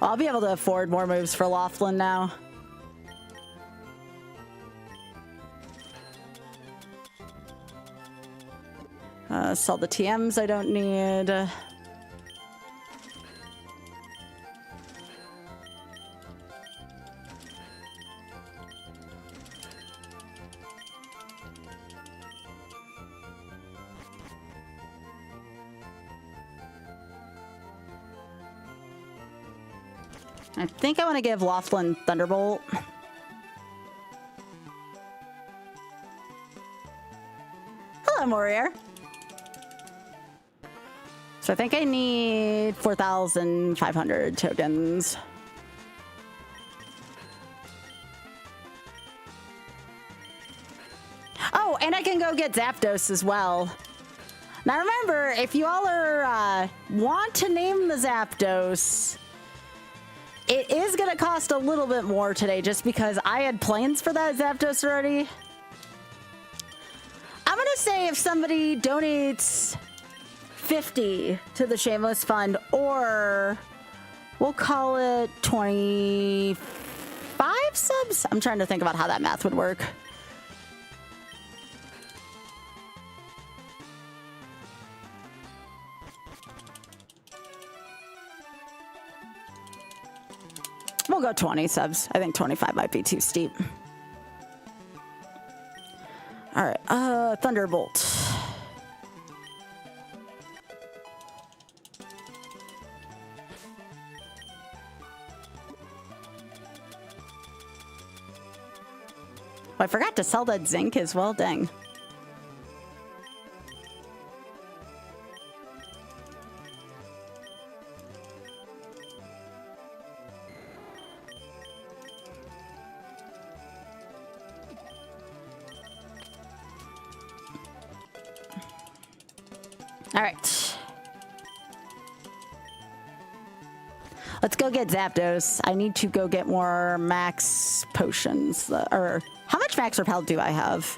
I'll be able to afford more moves for Laughlin now. Sell the TMs I don't need. I think I want to give Laughlin Thunderbolt. Hello, Morier. So I think I need 4,500 tokens. Oh, and I can go get Zapdos as well. Now remember, if you all are want to name the Zapdos, it is going to cost a little bit more today just because I had plans for that Zapdos already. I'm going to say if somebody donates 50 to the Shameless Fund, or we'll call it 25 subs. I'm trying to think about how that math would work. We'll go 20 subs. I think 25 might be too steep. All right, Thunderbolt. I forgot to sell that zinc as well, dang. All right. Let's go get Zapdos. I need to go get more max potions. Or how much max repel do I have?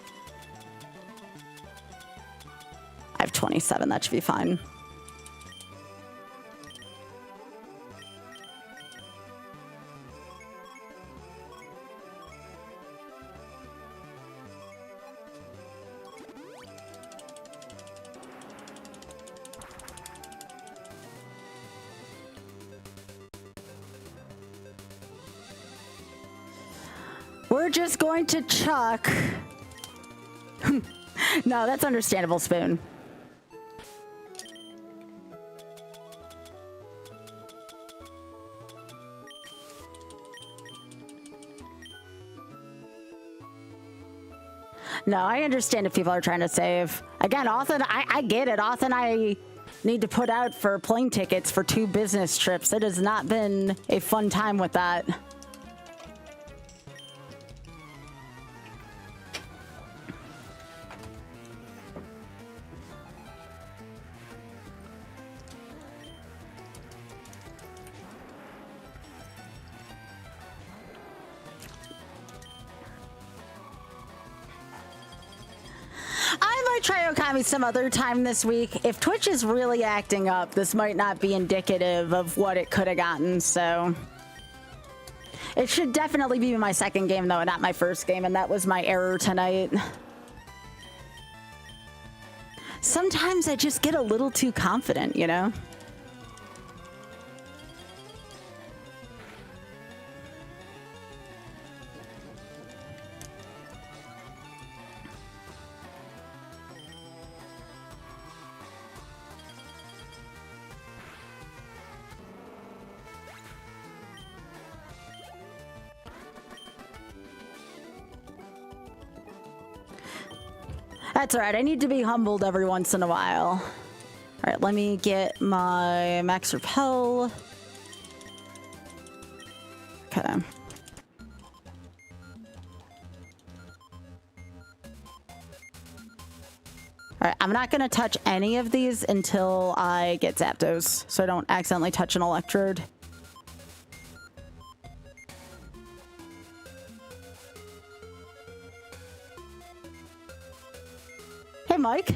I have 27. That should be fine. We're just going to chuck. No, that's understandable, Spoon. No, I understand if people are trying to save. Again, often I get it. Often I need to put out for plane tickets for 2 business trips. It has not been a fun time with that. Try Okami some other time this week. If Twitch is really acting up, this might not be indicative of what it could have gotten, so it should definitely be my second game though, and not my first game, and that was my error tonight. Sometimes I just get a little too confident, you know? That's all right. I need to be humbled every once in a while. All right, let me get my max repel. Okay. All right, I'm not gonna touch any of these until I get Zapdos, so I don't accidentally touch an electrode. Hey, Mike.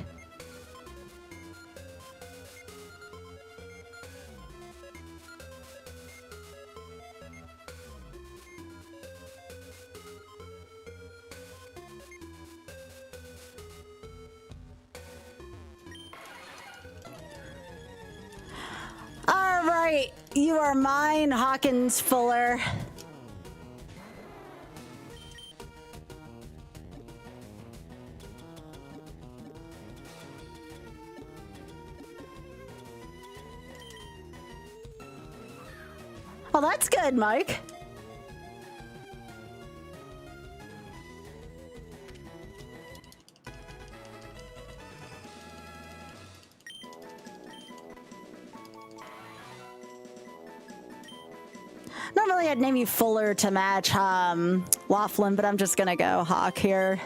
All right, you are mine, Hawkins Fuller. Well, that's good, Mike. Normally I'd name you Fuller to match Laughlin, but I'm just gonna go Hawk here.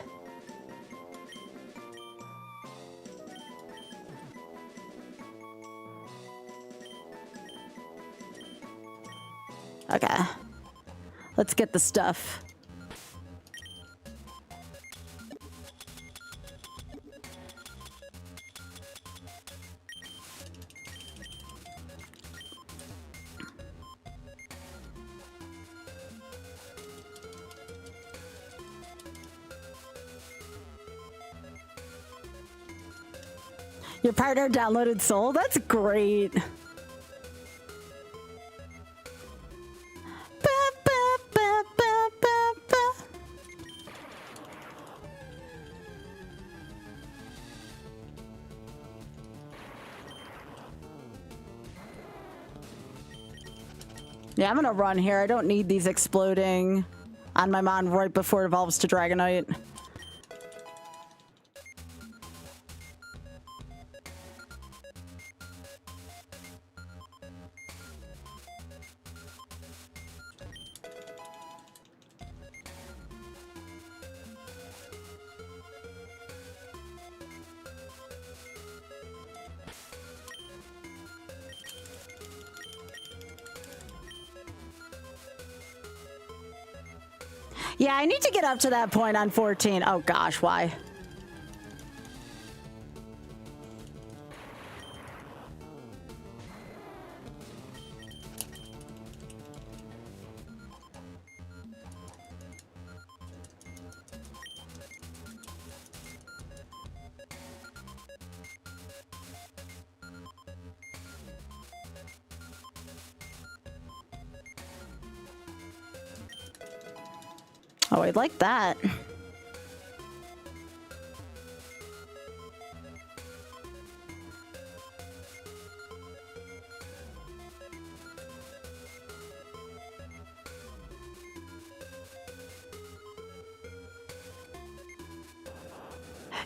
Okay, let's get the stuff. Your partner downloaded Soul? That's great. Yeah, I'm gonna run here. I don't need these exploding on my mon right before it evolves to Dragonite. Yeah, I need to get up to that point on 14. Oh gosh, why? Oh, I'd like that.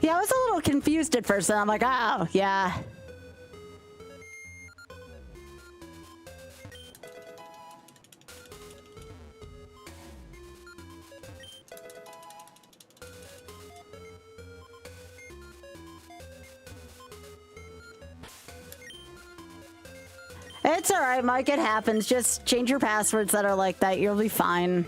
Yeah, I was a little confused at first, and I'm like, oh, yeah. It's all right, Mike. It happens. Just change your passwords that are like that. You'll be fine.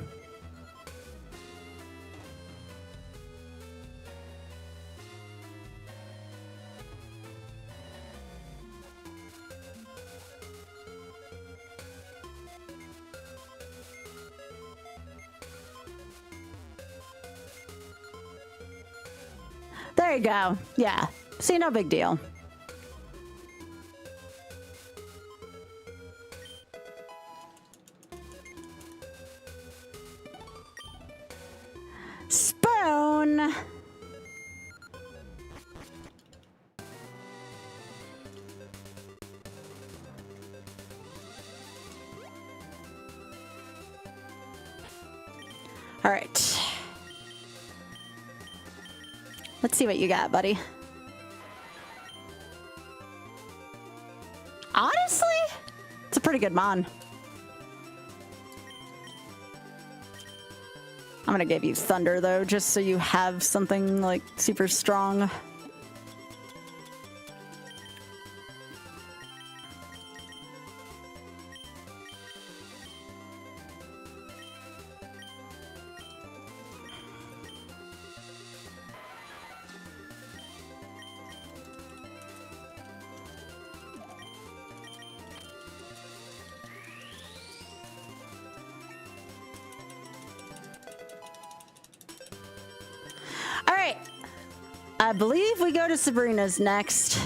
There you go. Yeah. See, no big deal. Spoon. All right. Let's see what you got, buddy. Honestly, it's a pretty good mon. I'm gonna give you Thunder, though, just so you have something, like, super strong. I believe we go to Sabrina's next.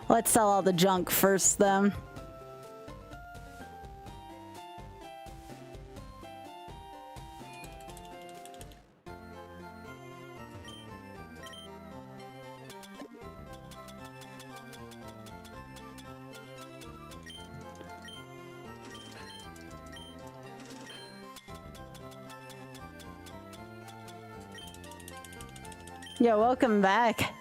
Let's sell all the junk first, though. Yeah, welcome back.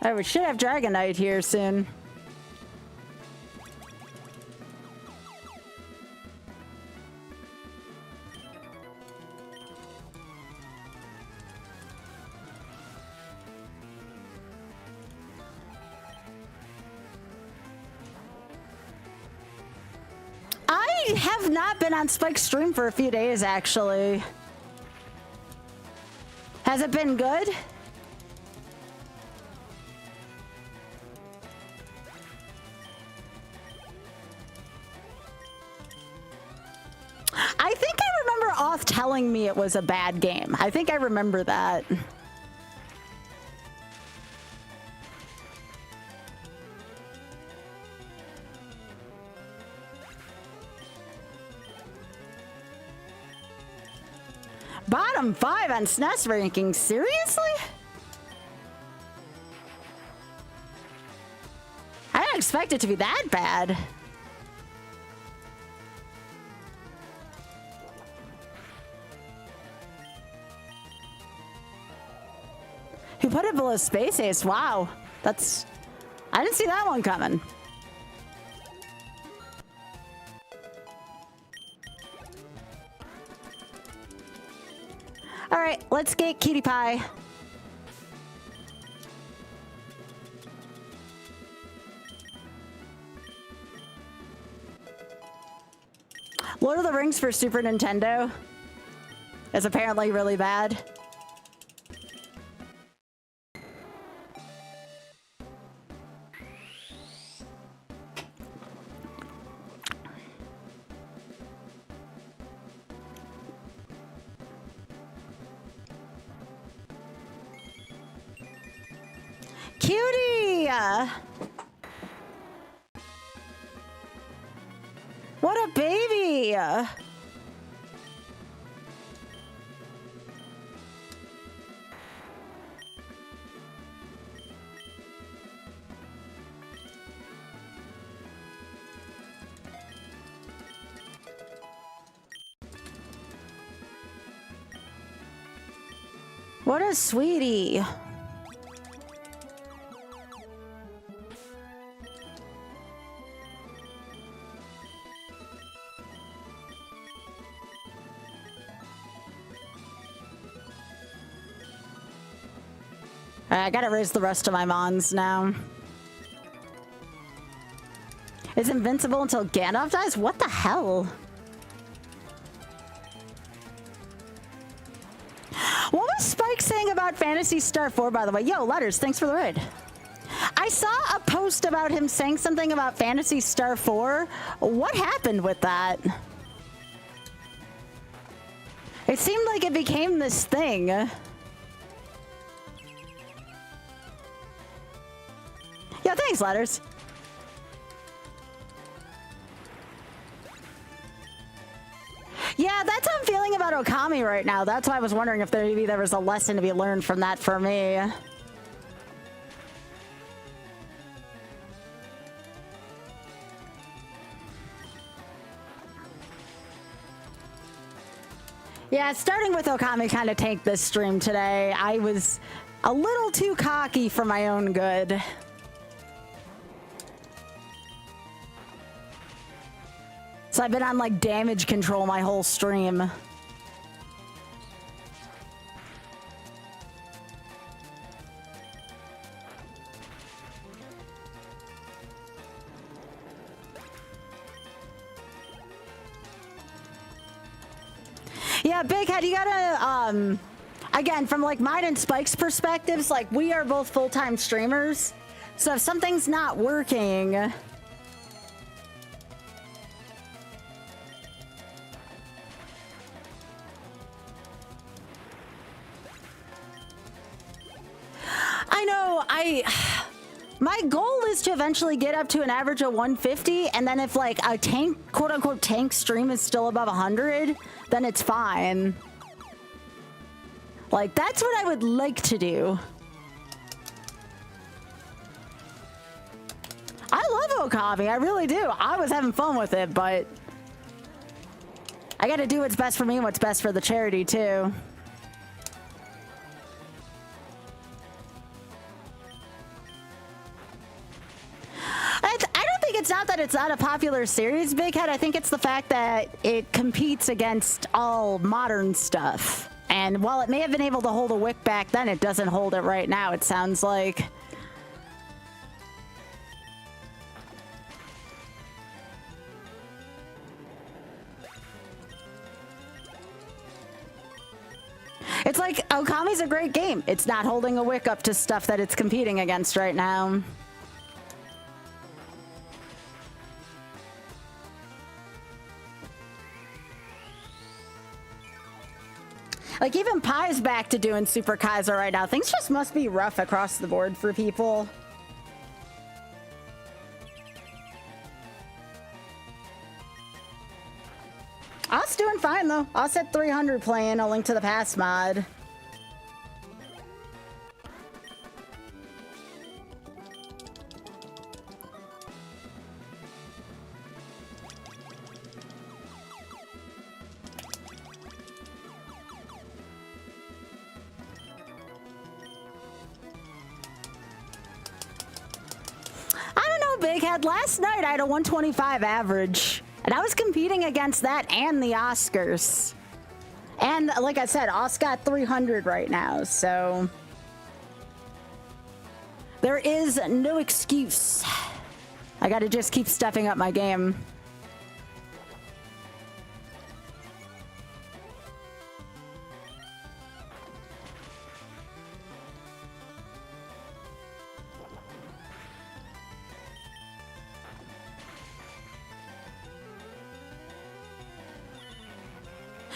All right, we should have Dragonite here soon. I have not been on Spike's stream for a few days, actually. Has it been good? I think I remember Oth telling me it was a bad game. I think I remember that. Bottom 5 on SNES rankings, seriously? I didn't expect it to be that bad. Who put it below Space Ace? Wow, that's... I didn't see that one coming. All right, let's get Cutie Pie. Lord of the Rings for Super Nintendo is apparently really bad. Cutie! What a baby! What a sweetie. I gotta raise the rest of my Mons now. It's invincible until Gandalf dies? What the hell? What was Spike saying about Phantasy Star 4, by the way? Yo, Letters, thanks for the raid. I saw a post about him saying something about Phantasy Star 4. What happened with that? It seemed like it became this thing. Yeah, thanks, Letters. Yeah, that's how I'm feeling about Okami right now. That's why I was wondering if maybe there was a lesson to be learned from that for me. Yeah, starting with Okami kind of tanked this stream today. I was a little too cocky for my own good. So I've been on like damage control my whole stream. Yeah, Big Head, you gotta, again, from like mine and Spike's perspectives, like we are both full-time streamers. So if something's not working, I know, my goal is to eventually get up to an average of 150, and then if like a tank, quote-unquote tank stream is still above 100, then it's fine. Like, that's what I would like to do. I love Okami, I really do. I was having fun with it, but I gotta do what's best for me and what's best for the charity, too. I don't think it's not that it's not a popular series, Big Head. I think it's the fact that it competes against all modern stuff. And while it may have been able to hold a wick back then, it doesn't hold it right now, it sounds like. It's like, Okami's a great game. It's not holding a wick up to stuff that it's competing against right now. Like, even Pie's back to doing Super Kaiser right now. Things just must be rough across the board for people. Us doing fine, though. Us at 300 playing A Link to the Past mod. Big Head. Last night I had a 125 average, and I was competing against that and the Oscars. And like I said, Os got 300 right now, so there is no excuse. I gotta just keep stepping up my game.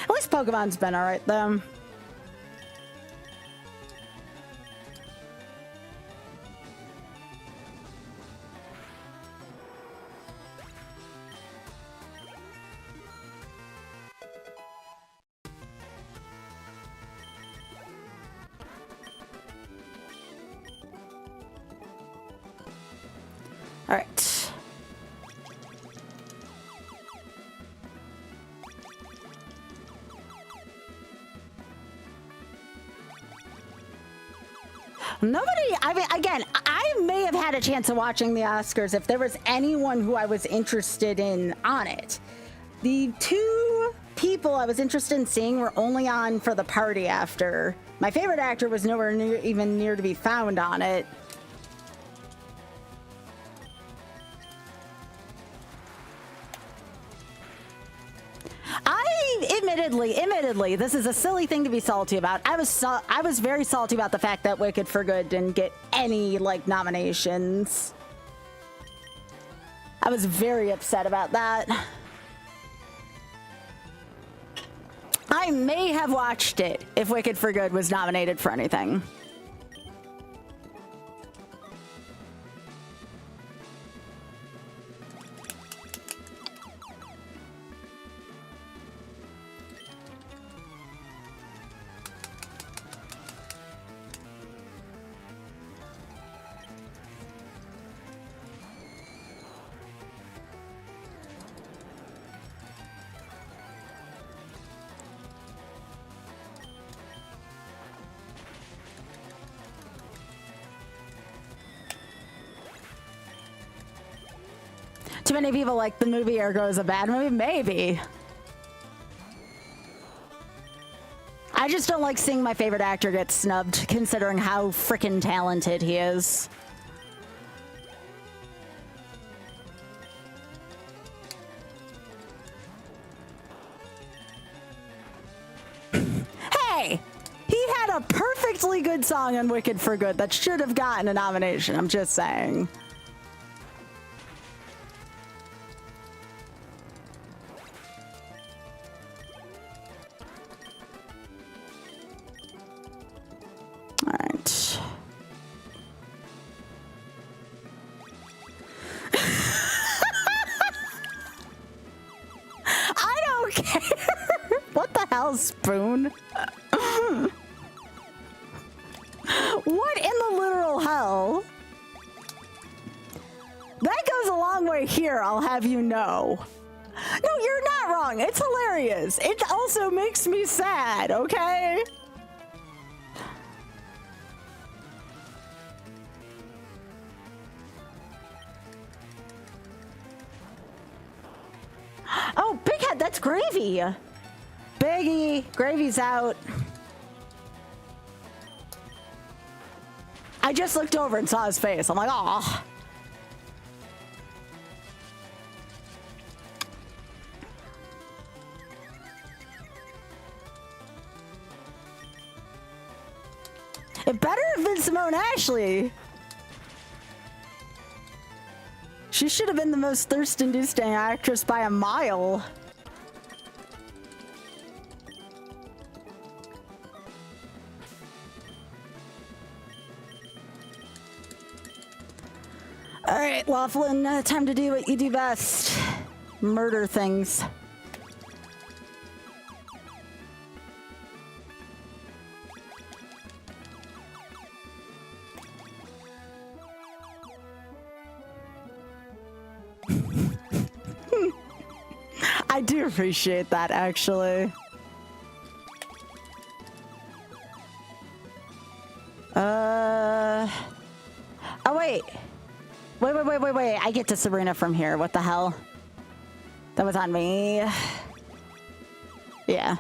At least Pokemon's been alright, though. Alright. Nobody, I mean, again, I may have had a chance of watching the Oscars if there was anyone who I was interested in on it. The two people I was interested in seeing were only on for the party after. My favorite actor was nowhere near, even near to be found on it. Admittedly, this is a silly thing to be salty about. I was very salty about the fact that Wicked for Good didn't get any, like, nominations. I was very upset about that. I may have watched it if Wicked for Good was nominated for anything. Too many people like the movie Ergo is a bad movie? Maybe. I just don't like seeing my favorite actor get snubbed, considering how freaking talented he is. awfully good song on Wicked for Good that should have gotten a nomination. I'm just saying. All right. I don't care. What the hell, Spoon? What in the literal hell? That goes a long way here, I'll have you know. No, you're not wrong. It's hilarious. It also makes me sad, okay? Oh, Big Head, that's Gravy. Biggie, Gravy's out. I just looked over and saw his face. I'm like, aw. It better have been Simone Ashley. She should have been the most thirst-inducing actress by a mile. All right, Laughlin, time to do what you do best. Murder things. I do appreciate that, actually. Oh, wait. Wait. I get to Sabrina from here. What the hell? That was on me. Yeah.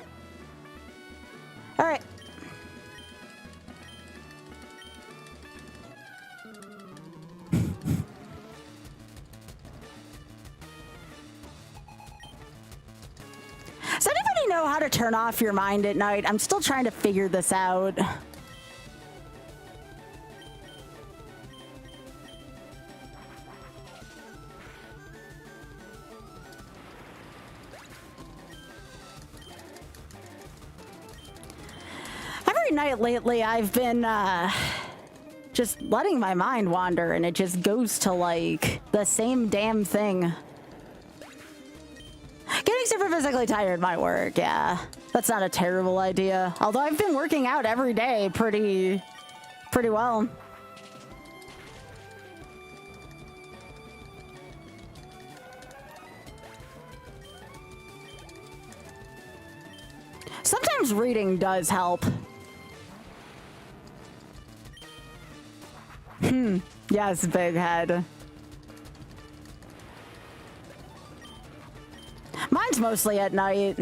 All right. Does anybody know how to turn off your mind at night? I'm still trying to figure this out. Every night lately, I've been just letting my mind wander, and it just goes to like the same damn thing. Getting super physically tired might work, yeah. That's not a terrible idea. Although I've been working out every day pretty well. Sometimes reading does help. Yes, Big Head. Mine's mostly at night.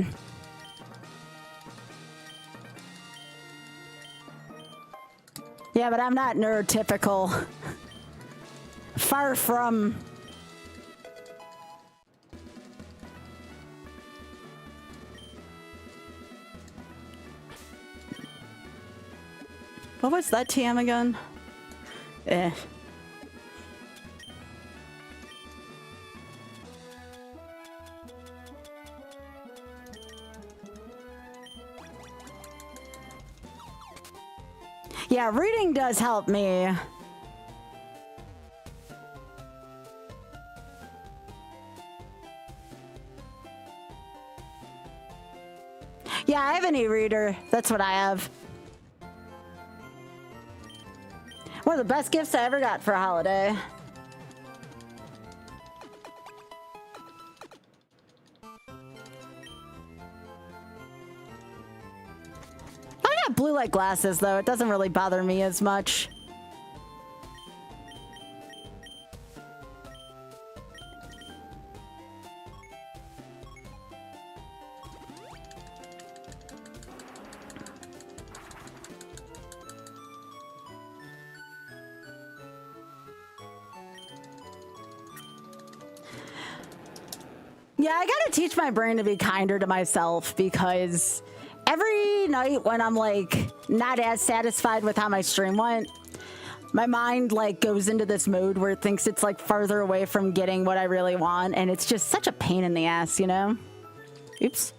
Yeah, but I'm not neurotypical. Far from. What was that TM again? Eh. Yeah, reading does help me. Yeah, I have an e-reader. That's what I have. One of the best gifts I ever got for a holiday. I got blue light glasses, though. It doesn't really bother me as much. Yeah, I gotta teach my brain to be kinder to myself, because every night when I'm like not as satisfied with how my stream went. My mind like goes into this mode where it thinks it's like farther away from getting what I really want, and it's just such a pain in the ass, you know? Oops.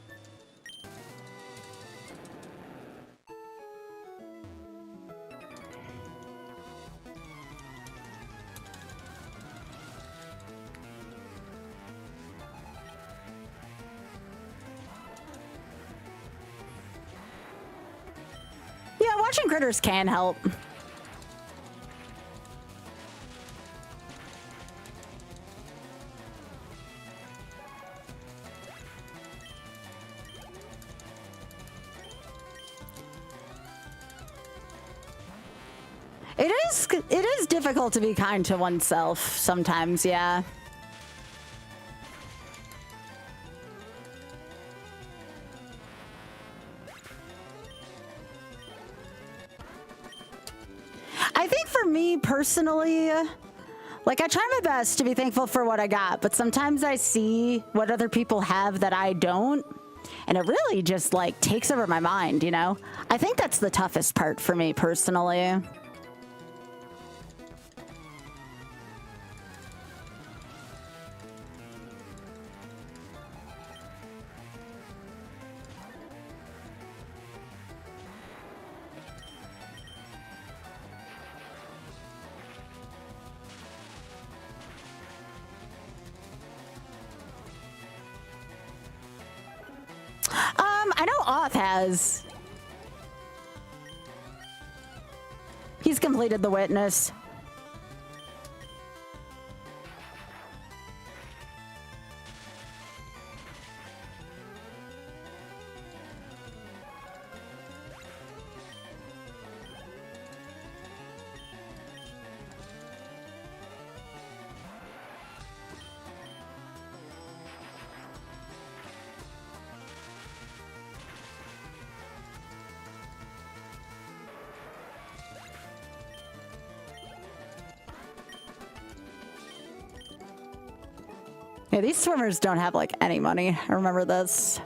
Yeah, watching critters can help. It is difficult to be kind to oneself sometimes, yeah. I think for me personally, like I try my best to be thankful for what I got, but sometimes I see what other people have that I don't, and it really just like takes over my mind, you know? I think that's the toughest part for me personally. I know Oth has. He's completed the witness. Yeah, these swimmers don't have like any money. I remember this.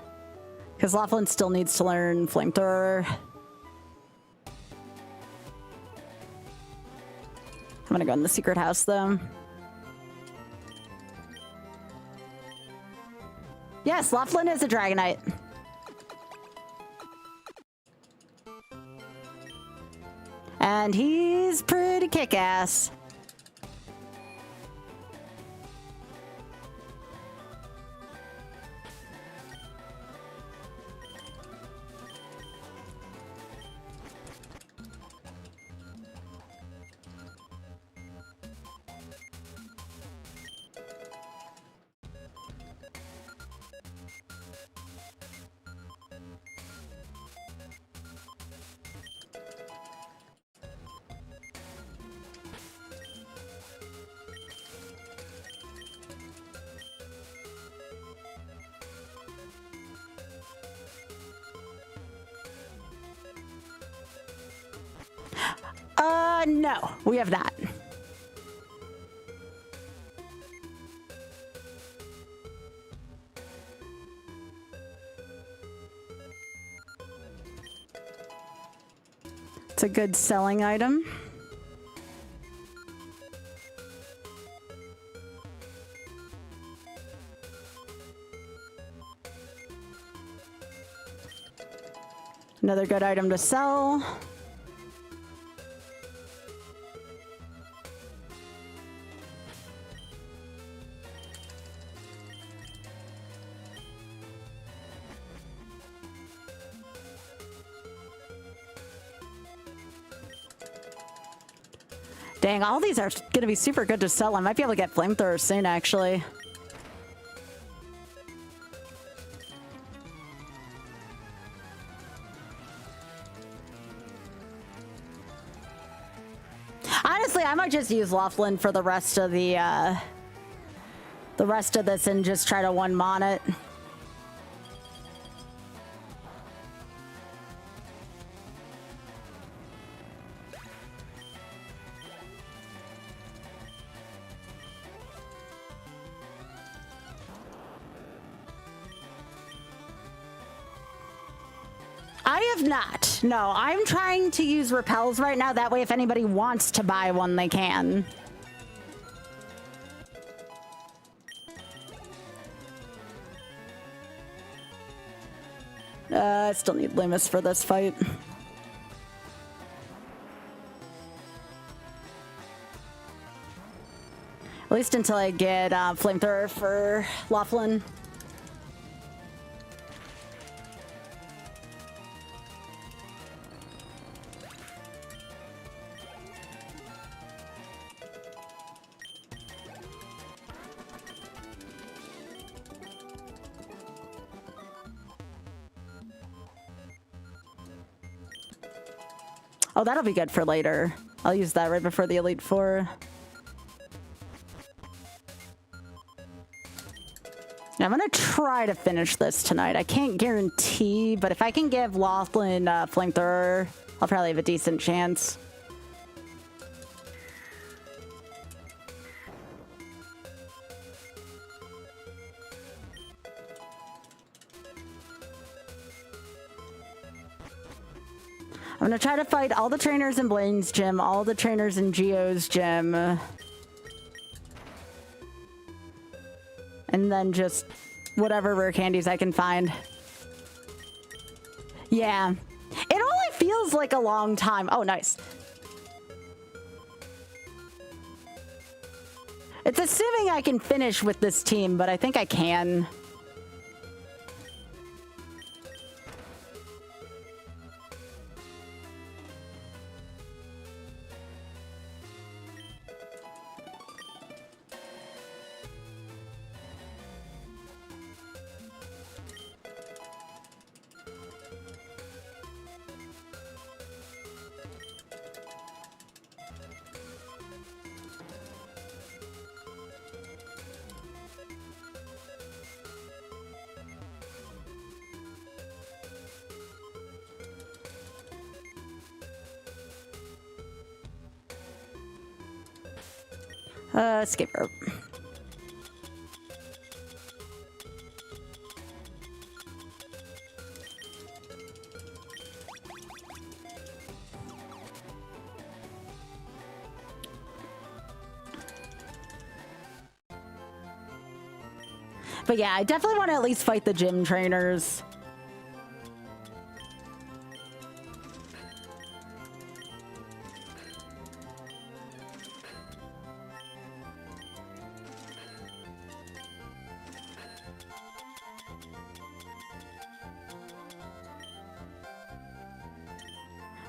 Because Laughlin still needs to learn flamethrower. I'm gonna go in the secret house though. Yes, Laughlin is a Dragonite. And he's pretty kick-ass. No, we have not. It's a good selling item. Another good item to sell. Dang, all these are going to be super good to sell. I might be able to get flamethrowers soon, actually. Honestly, I might just use Laughlin for the rest of the rest of this and just try to one-mon it. I have not. No, I'm trying to use repels right now. That way, if anybody wants to buy one, they can. I still need Loomis for this fight. At least until I get Flamethrower for Laughlin. Oh, that'll be good for later. I'll use that right before the Elite Four. Now, I'm gonna try to finish this tonight. I can't guarantee, but if I can give Laughlin Flamethrower, I'll probably have a decent chance. I'm gonna try to fight all the trainers in Blaine's gym, all the trainers in Geo's gym. And then just whatever rare candies I can find. Yeah. It only feels like a long time. Oh, nice. It's assuming I can finish with this team, but I think I can. Escape rope. But yeah, I definitely want to at least fight the gym trainers.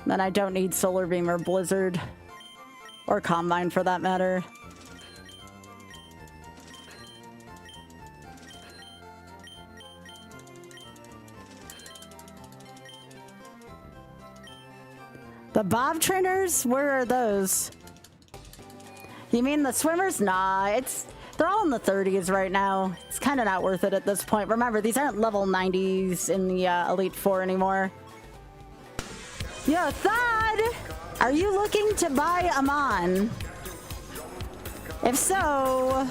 Then I don't need Solar Beam or Blizzard. Or Combine for that matter. The Bob trainers? Where are those? You mean the swimmers? Nah, they're all in the 30s right now. It's kind of not worth it at this point. Remember, these aren't level 90s in the Elite Four anymore. Yo, Thad! Are you looking to buy Amon? If so,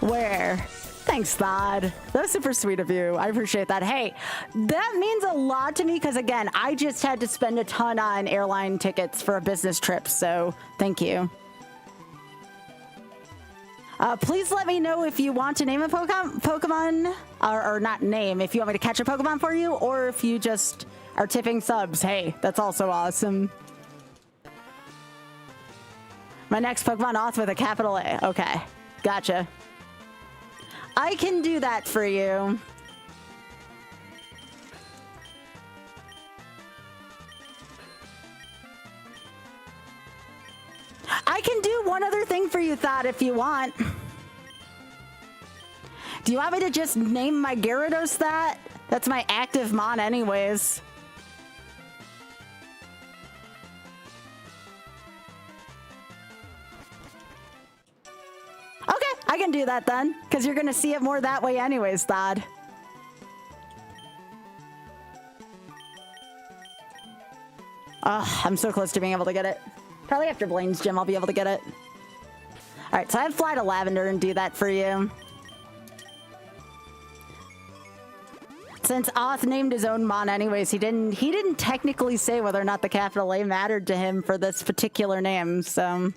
where? Thanks, Thad. That was super sweet of you. I appreciate that. Hey, that means a lot to me because, again, I just had to spend a ton on airline tickets for a business trip, so thank you. Please let me know if you want to name a Pokemon, or not name, if you want me to catch a Pokemon for you, or if you just are tipping subs. Hey, that's also awesome. My next Pokemon auth with a capital A. Okay, gotcha. I can do that for you. I can do one other thing for you, Thought, if you want. Do you want me to just name my Gyarados that? That's my active Mon anyways. Okay, I can do that then, because you're going to see it more that way anyways, Thad. I'm so close to being able to get it. Probably after Blaine's gym, I'll be able to get it. All right, so I'd fly to Lavender and do that for you. Since Oth named his own mon anyways, he didn't technically say whether or not the capital A mattered to him for this particular name, so.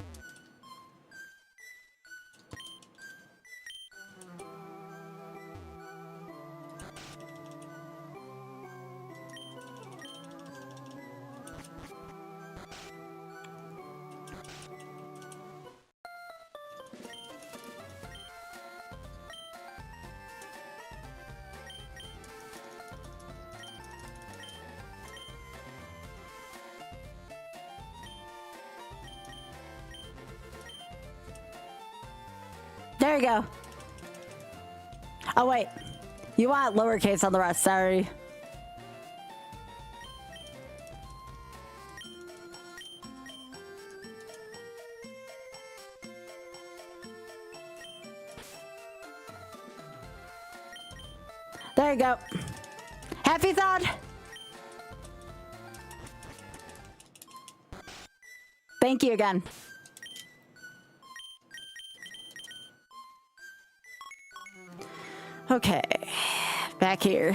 There you go. Oh, wait. You want lowercase on the rest, sorry. There you go. Happy thought? Thank you again. Okay, back here.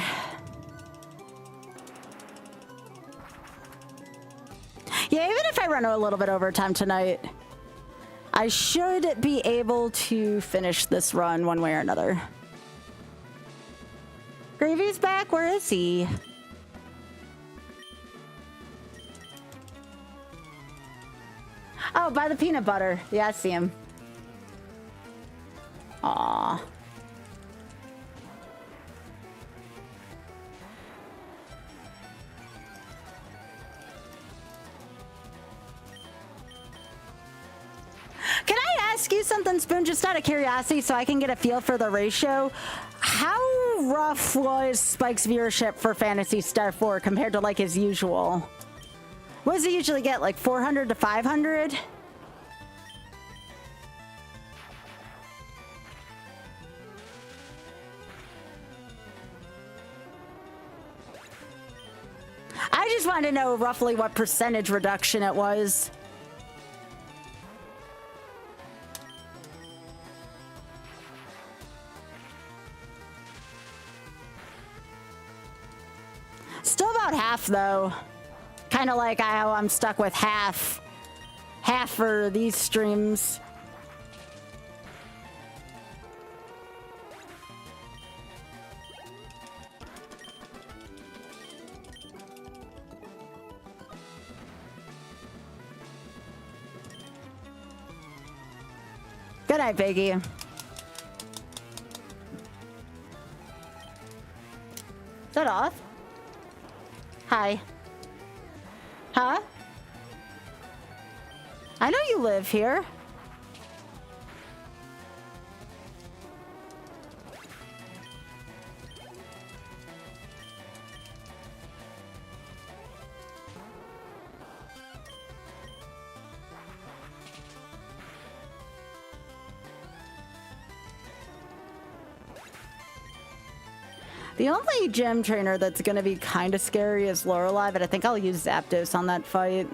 Yeah, even if I run a little bit overtime tonight, I should be able to finish this run one way or another. Gravy's back, where is he? Oh, by the peanut butter. Yeah, I see him. Aww. Can I ask you something, Spoon, just out of curiosity so I can get a feel for the ratio? How rough was Spike's viewership for Phantasy Star 4 compared to like his usual? What does he usually get, like 400 to 500? I just wanted to know roughly what percentage reduction it was. Still about half, though. Kind of like how I'm stuck with half for these streams. Good night, Biggie. Is that off? Hi. Huh? I know you live here. The only gym trainer that's going to be kind of scary is Lorelei, but I think I'll use Zapdos on that fight.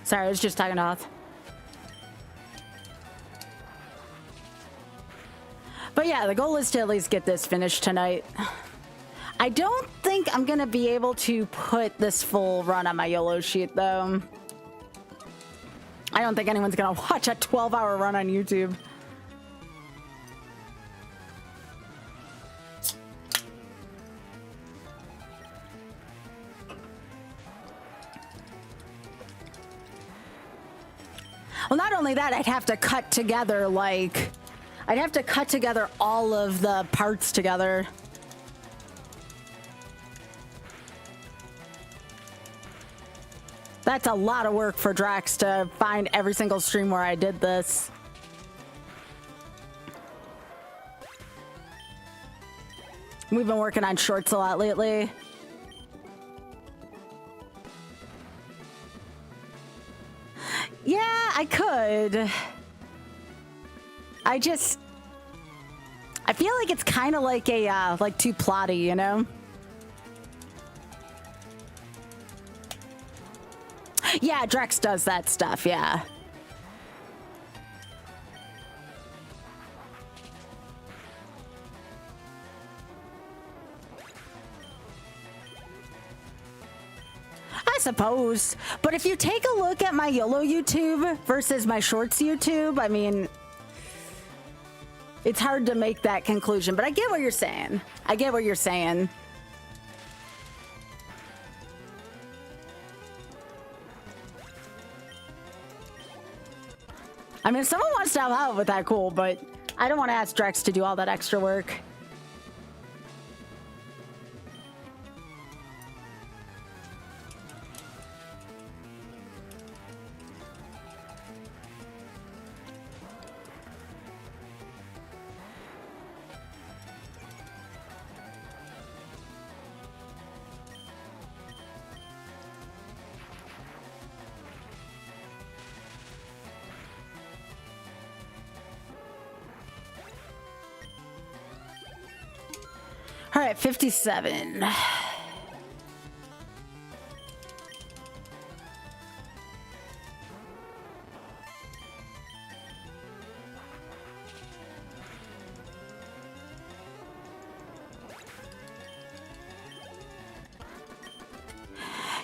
Sorry, I was just talking to Hoth. But yeah, the goal is to at least get this finished tonight. I don't think I'm gonna be able to put this full run on my YOLO sheet though. I don't think anyone's gonna watch a 12-hour run on YouTube. Well, not only that, I'd have to cut together all of the parts together. That's a lot of work for Drax to find every single stream where I did this. We've been working on shorts a lot lately. Yeah, I could. I feel like it's kind of like a, like too plotty, you know? Yeah, Drex does that stuff, yeah. I suppose. But if you take a look at my YOLO YouTube versus my Shorts YouTube, I mean, it's hard to make that conclusion, but I get what you're saying. I get what you're saying. I mean, if someone wants to help out with that, cool, but I don't want to ask Drex to do all that extra work. All right, 57.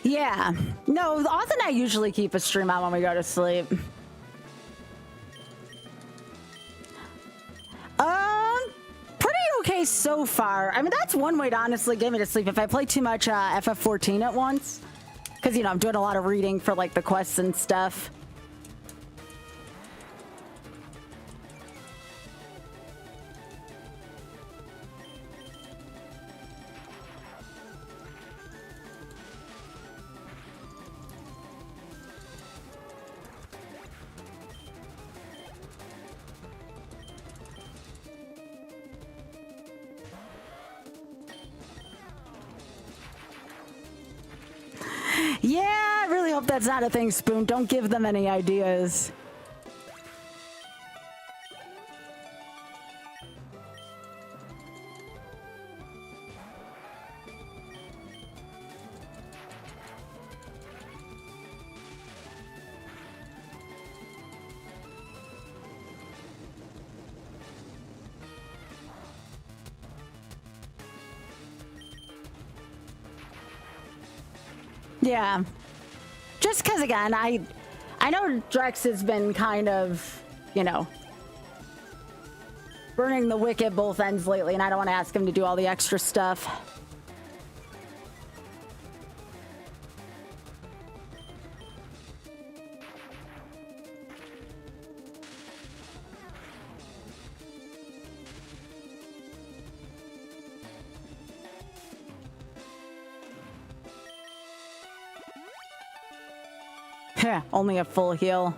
Yeah. No, Oth and I usually keep a stream out when we go to sleep. Okay, so far. I mean, that's one way to honestly get me to sleep if I play too much FF14 at once. Because, you know, I'm doing a lot of reading for, like, the quests and stuff. Yeah, I really hope that's not a thing, Spoon. Don't give them any ideas. Yeah. Just because, again, I know Drex has been kind of, you know, burning the wick at both ends lately, and I don't want to ask him to do all the extra stuff. Only a full heal.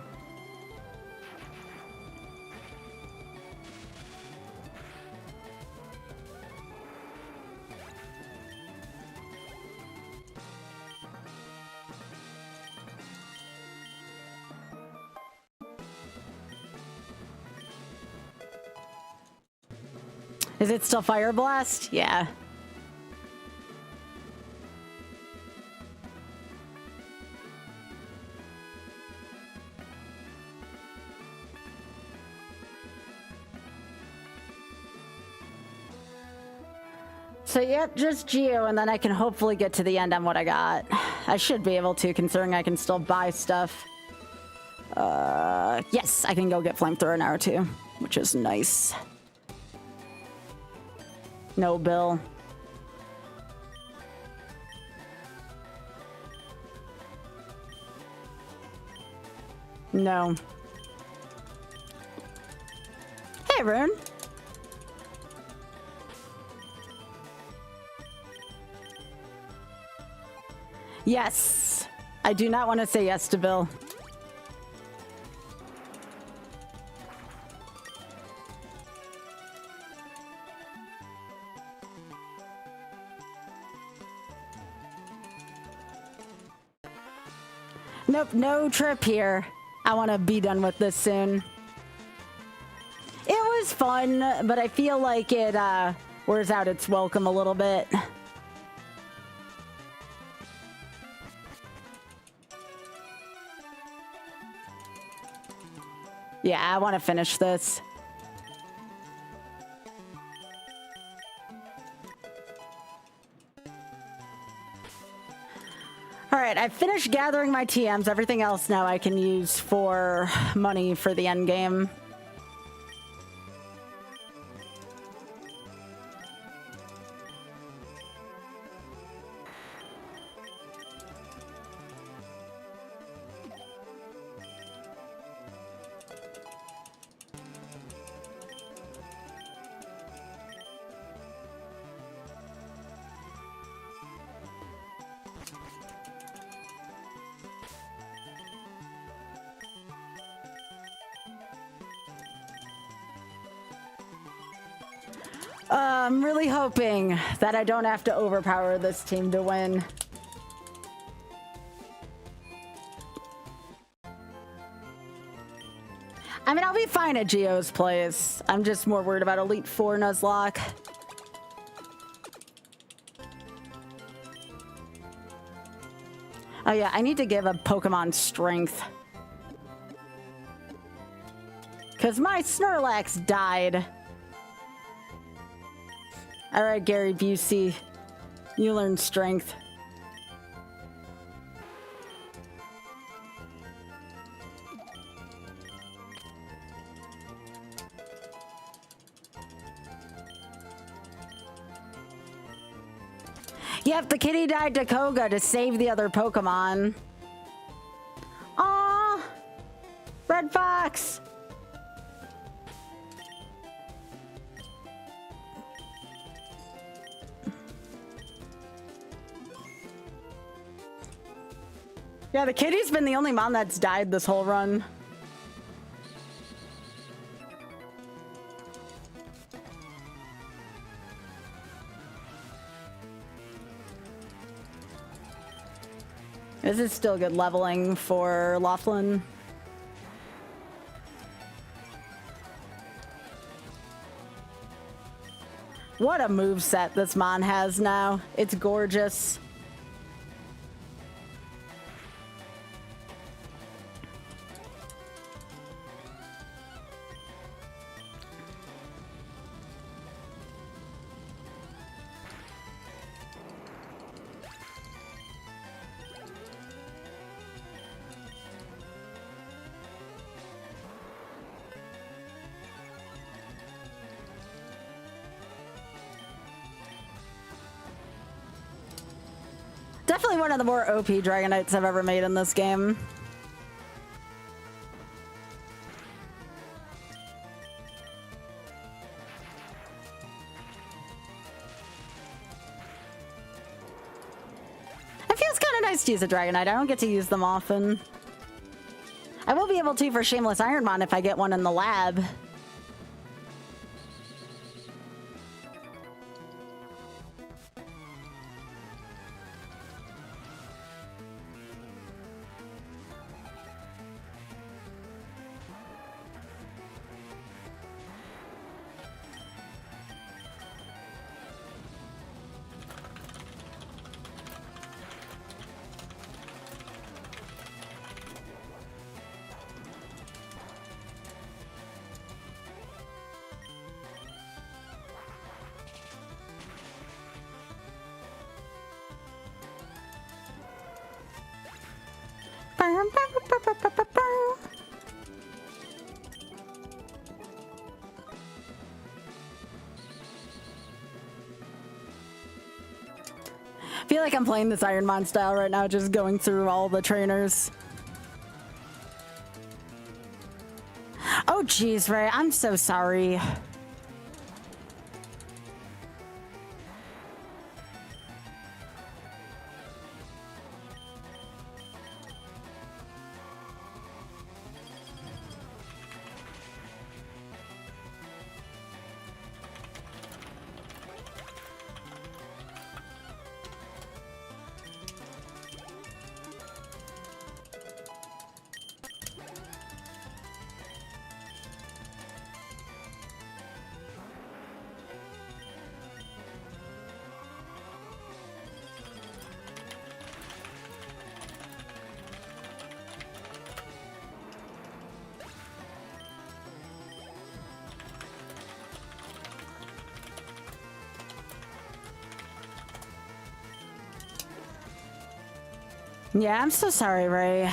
Is it still Fire Blast? Yeah. So yep, just Geo, and then I can hopefully get to the end on what I got. I should be able to, considering I can still buy stuff. Yes, I can go get Flamethrower now too, which is nice. No bill. No. Hey, Rune. Yes. I do not want to say yes to Bill. Nope, no trip here. I want to be done with this soon. It was fun, but I feel like it wears out its welcome a little bit. Yeah, I want to finish this. All right, I've finished gathering my TMs. Everything else now I can use for money for the end game. I'm really hoping that I don't have to overpower this team to win. I mean, I'll be fine at Geo's place. I'm just more worried about Elite Four Nuzlocke. Oh yeah, I need to give a Pokemon strength. Because my Snorlax died. All right, Gary Busey, you learn strength. Yep, the kitty died to Koga to save the other Pokemon. Aww, Red Fox. Yeah, the kitty's been the only mon that's died this whole run. This is still good leveling for Laughlin. What a moveset this mon has now. It's gorgeous. Definitely one of the more OP Dragonites I've ever made in this game. It feels kind of nice to use a Dragonite. I don't get to use them often. I will be able to for Shameless Ironmon if I get one in the lab. I feel like I'm playing this Iron Man style right now, just going through all the trainers. Oh, geez, Ray, I'm so sorry. Yeah, I'm so sorry, Ray.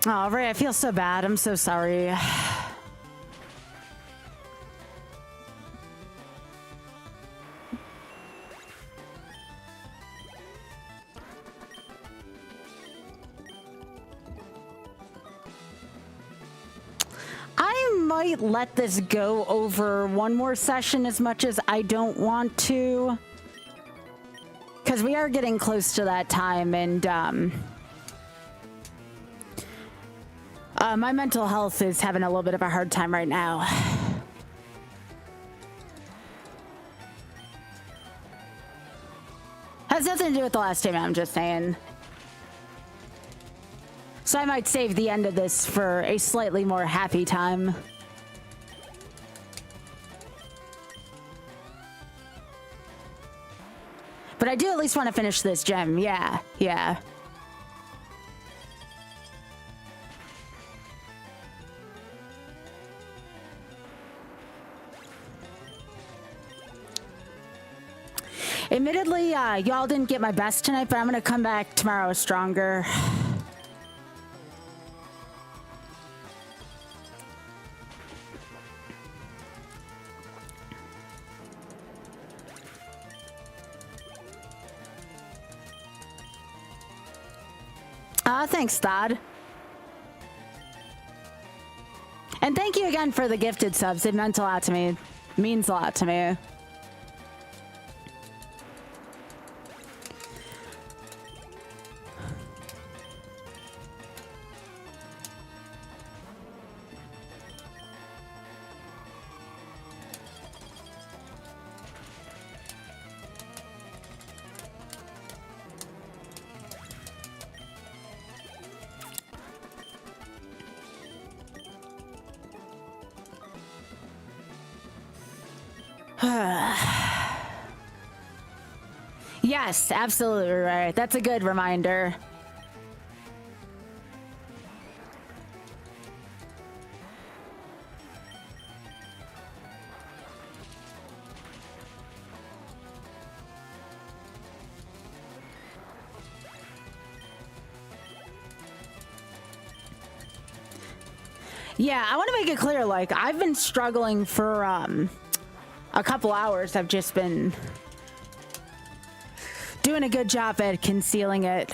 Oh, Ray, I feel so bad. I'm so sorry. I might let this go over one more session as much as I don't want to. Because we are getting close to that time, and my mental health is having a little bit of a hard time right now. Has nothing to do with the last time, I'm just saying. So I might save the end of this for a slightly more happy time. But I do at least want to finish this gem. Yeah, yeah. Admittedly, y'all didn't get my best tonight, but I'm gonna come back tomorrow stronger. Thanks, Thad. And thank you again for the gifted subs. It meant a lot to me. It means a lot to me. Yes, absolutely right. That's a good reminder. Yeah, I want to make it clear, like, I've been struggling for a couple hours. I've just been doing a good job at concealing it.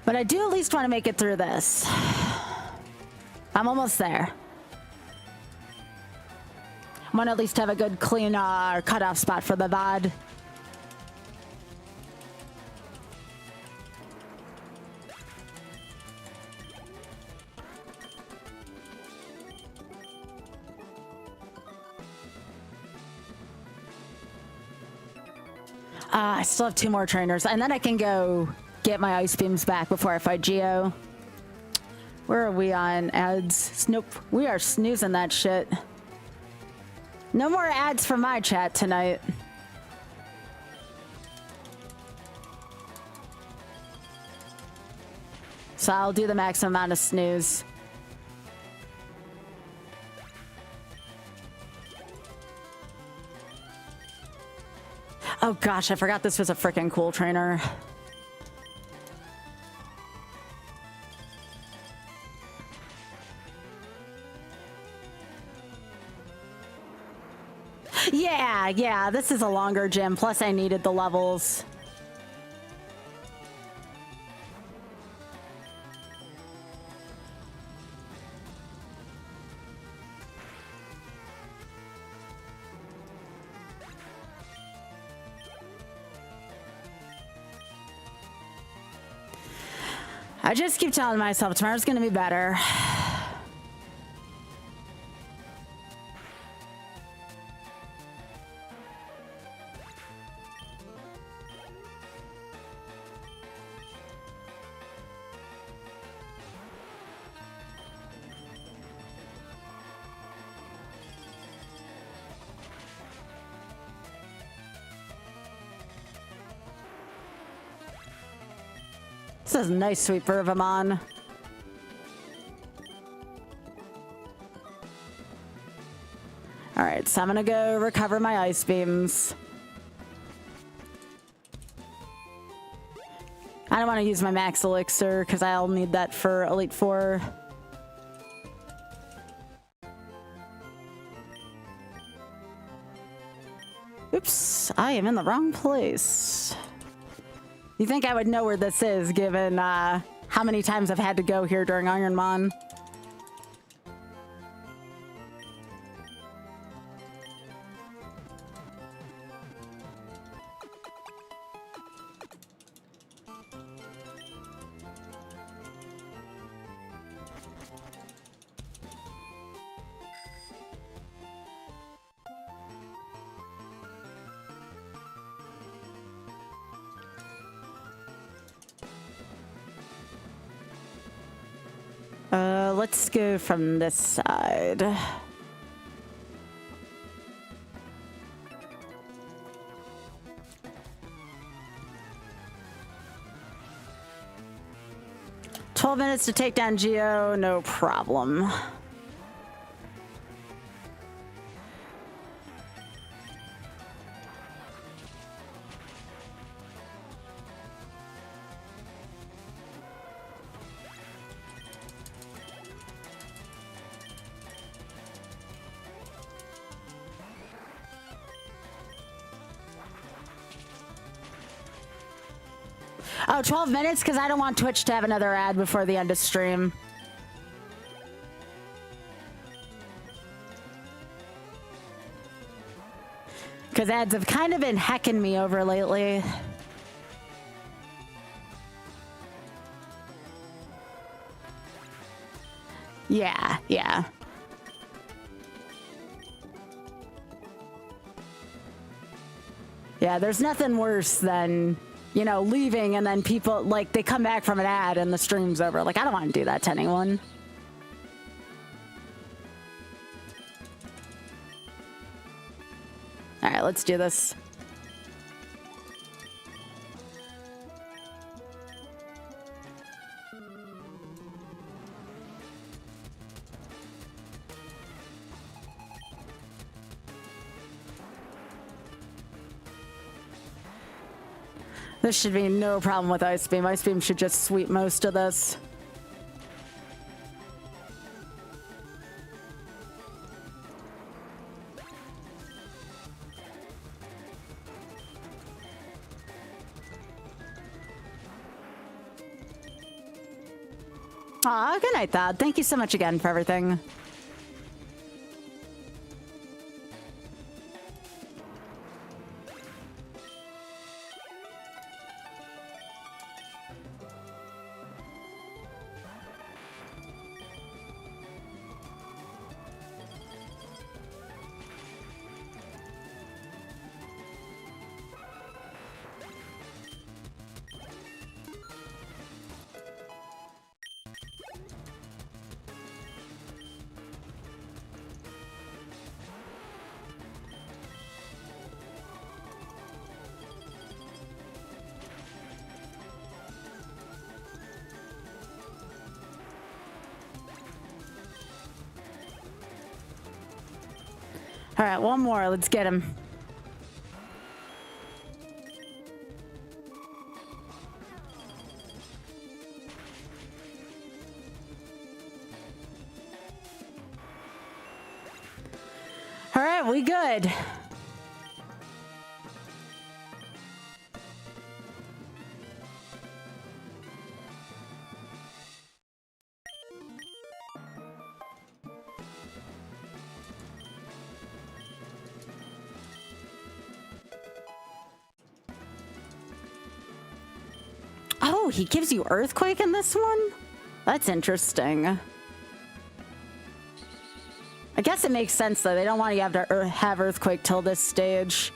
But I do at least want to make it through this. I'm almost there. I want to at least have a good clean cutoff spot for the VOD. I still have 2 more trainers, and then I can go get my ice beams back before I fight Geo. Where are we on ads? Nope, we are snoozing that shit. No more ads for my chat tonight. So I'll do the maximum amount of snooze. Oh gosh, I forgot this was a freaking cool trainer. Yeah, this is a longer gym, plus I needed the levels. I just keep telling myself tomorrow's gonna be better. This is a nice sweeper of him on. Alright, so I'm gonna go recover my ice beams. I don't want to use my max elixir because I'll need that for Elite 4. Oops, I am in the wrong place. You think I would know where this is, given how many times I've had to go here during Ironmon? Let's go from this side. "12 minutes to take down Geo, no problem." Oh, 12 minutes? Because I don't want Twitch to have another ad before the end of stream. Because ads have kind of been hecking me over lately. Yeah. Yeah, there's nothing worse than, you know, leaving and then people, like, they come back from an ad and the stream's over. Like, I don't want to do that to anyone. All right, let's do this. This should be no problem with Ice Beam. Ice Beam should just sweep most of this. Aw, good night, Thad. Thank you so much again for everything. All right, one more. Let's get him. All right, we good. Oh, he gives you Earthquake in this one? That's interesting. I guess it makes sense, though. They don't want you to have Earthquake till this stage.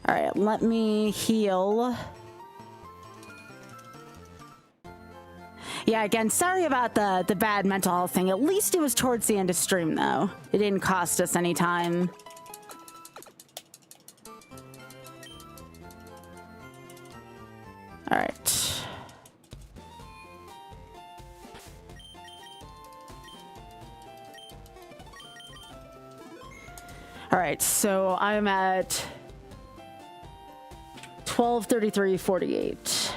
All right, let me heal. Yeah, again, sorry about the bad mental health thing. At least it was towards the end of stream, though. It didn't cost us any time. All right. All right, so I'm at 12:33:48.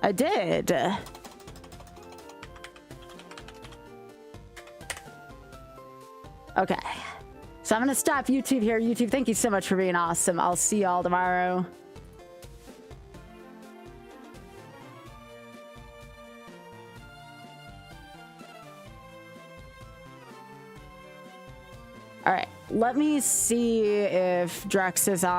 I did. Okay. So I'm going to stop YouTube here. YouTube, thank you so much for being awesome. I'll see y'all tomorrow. All right, let me see if Drex is on.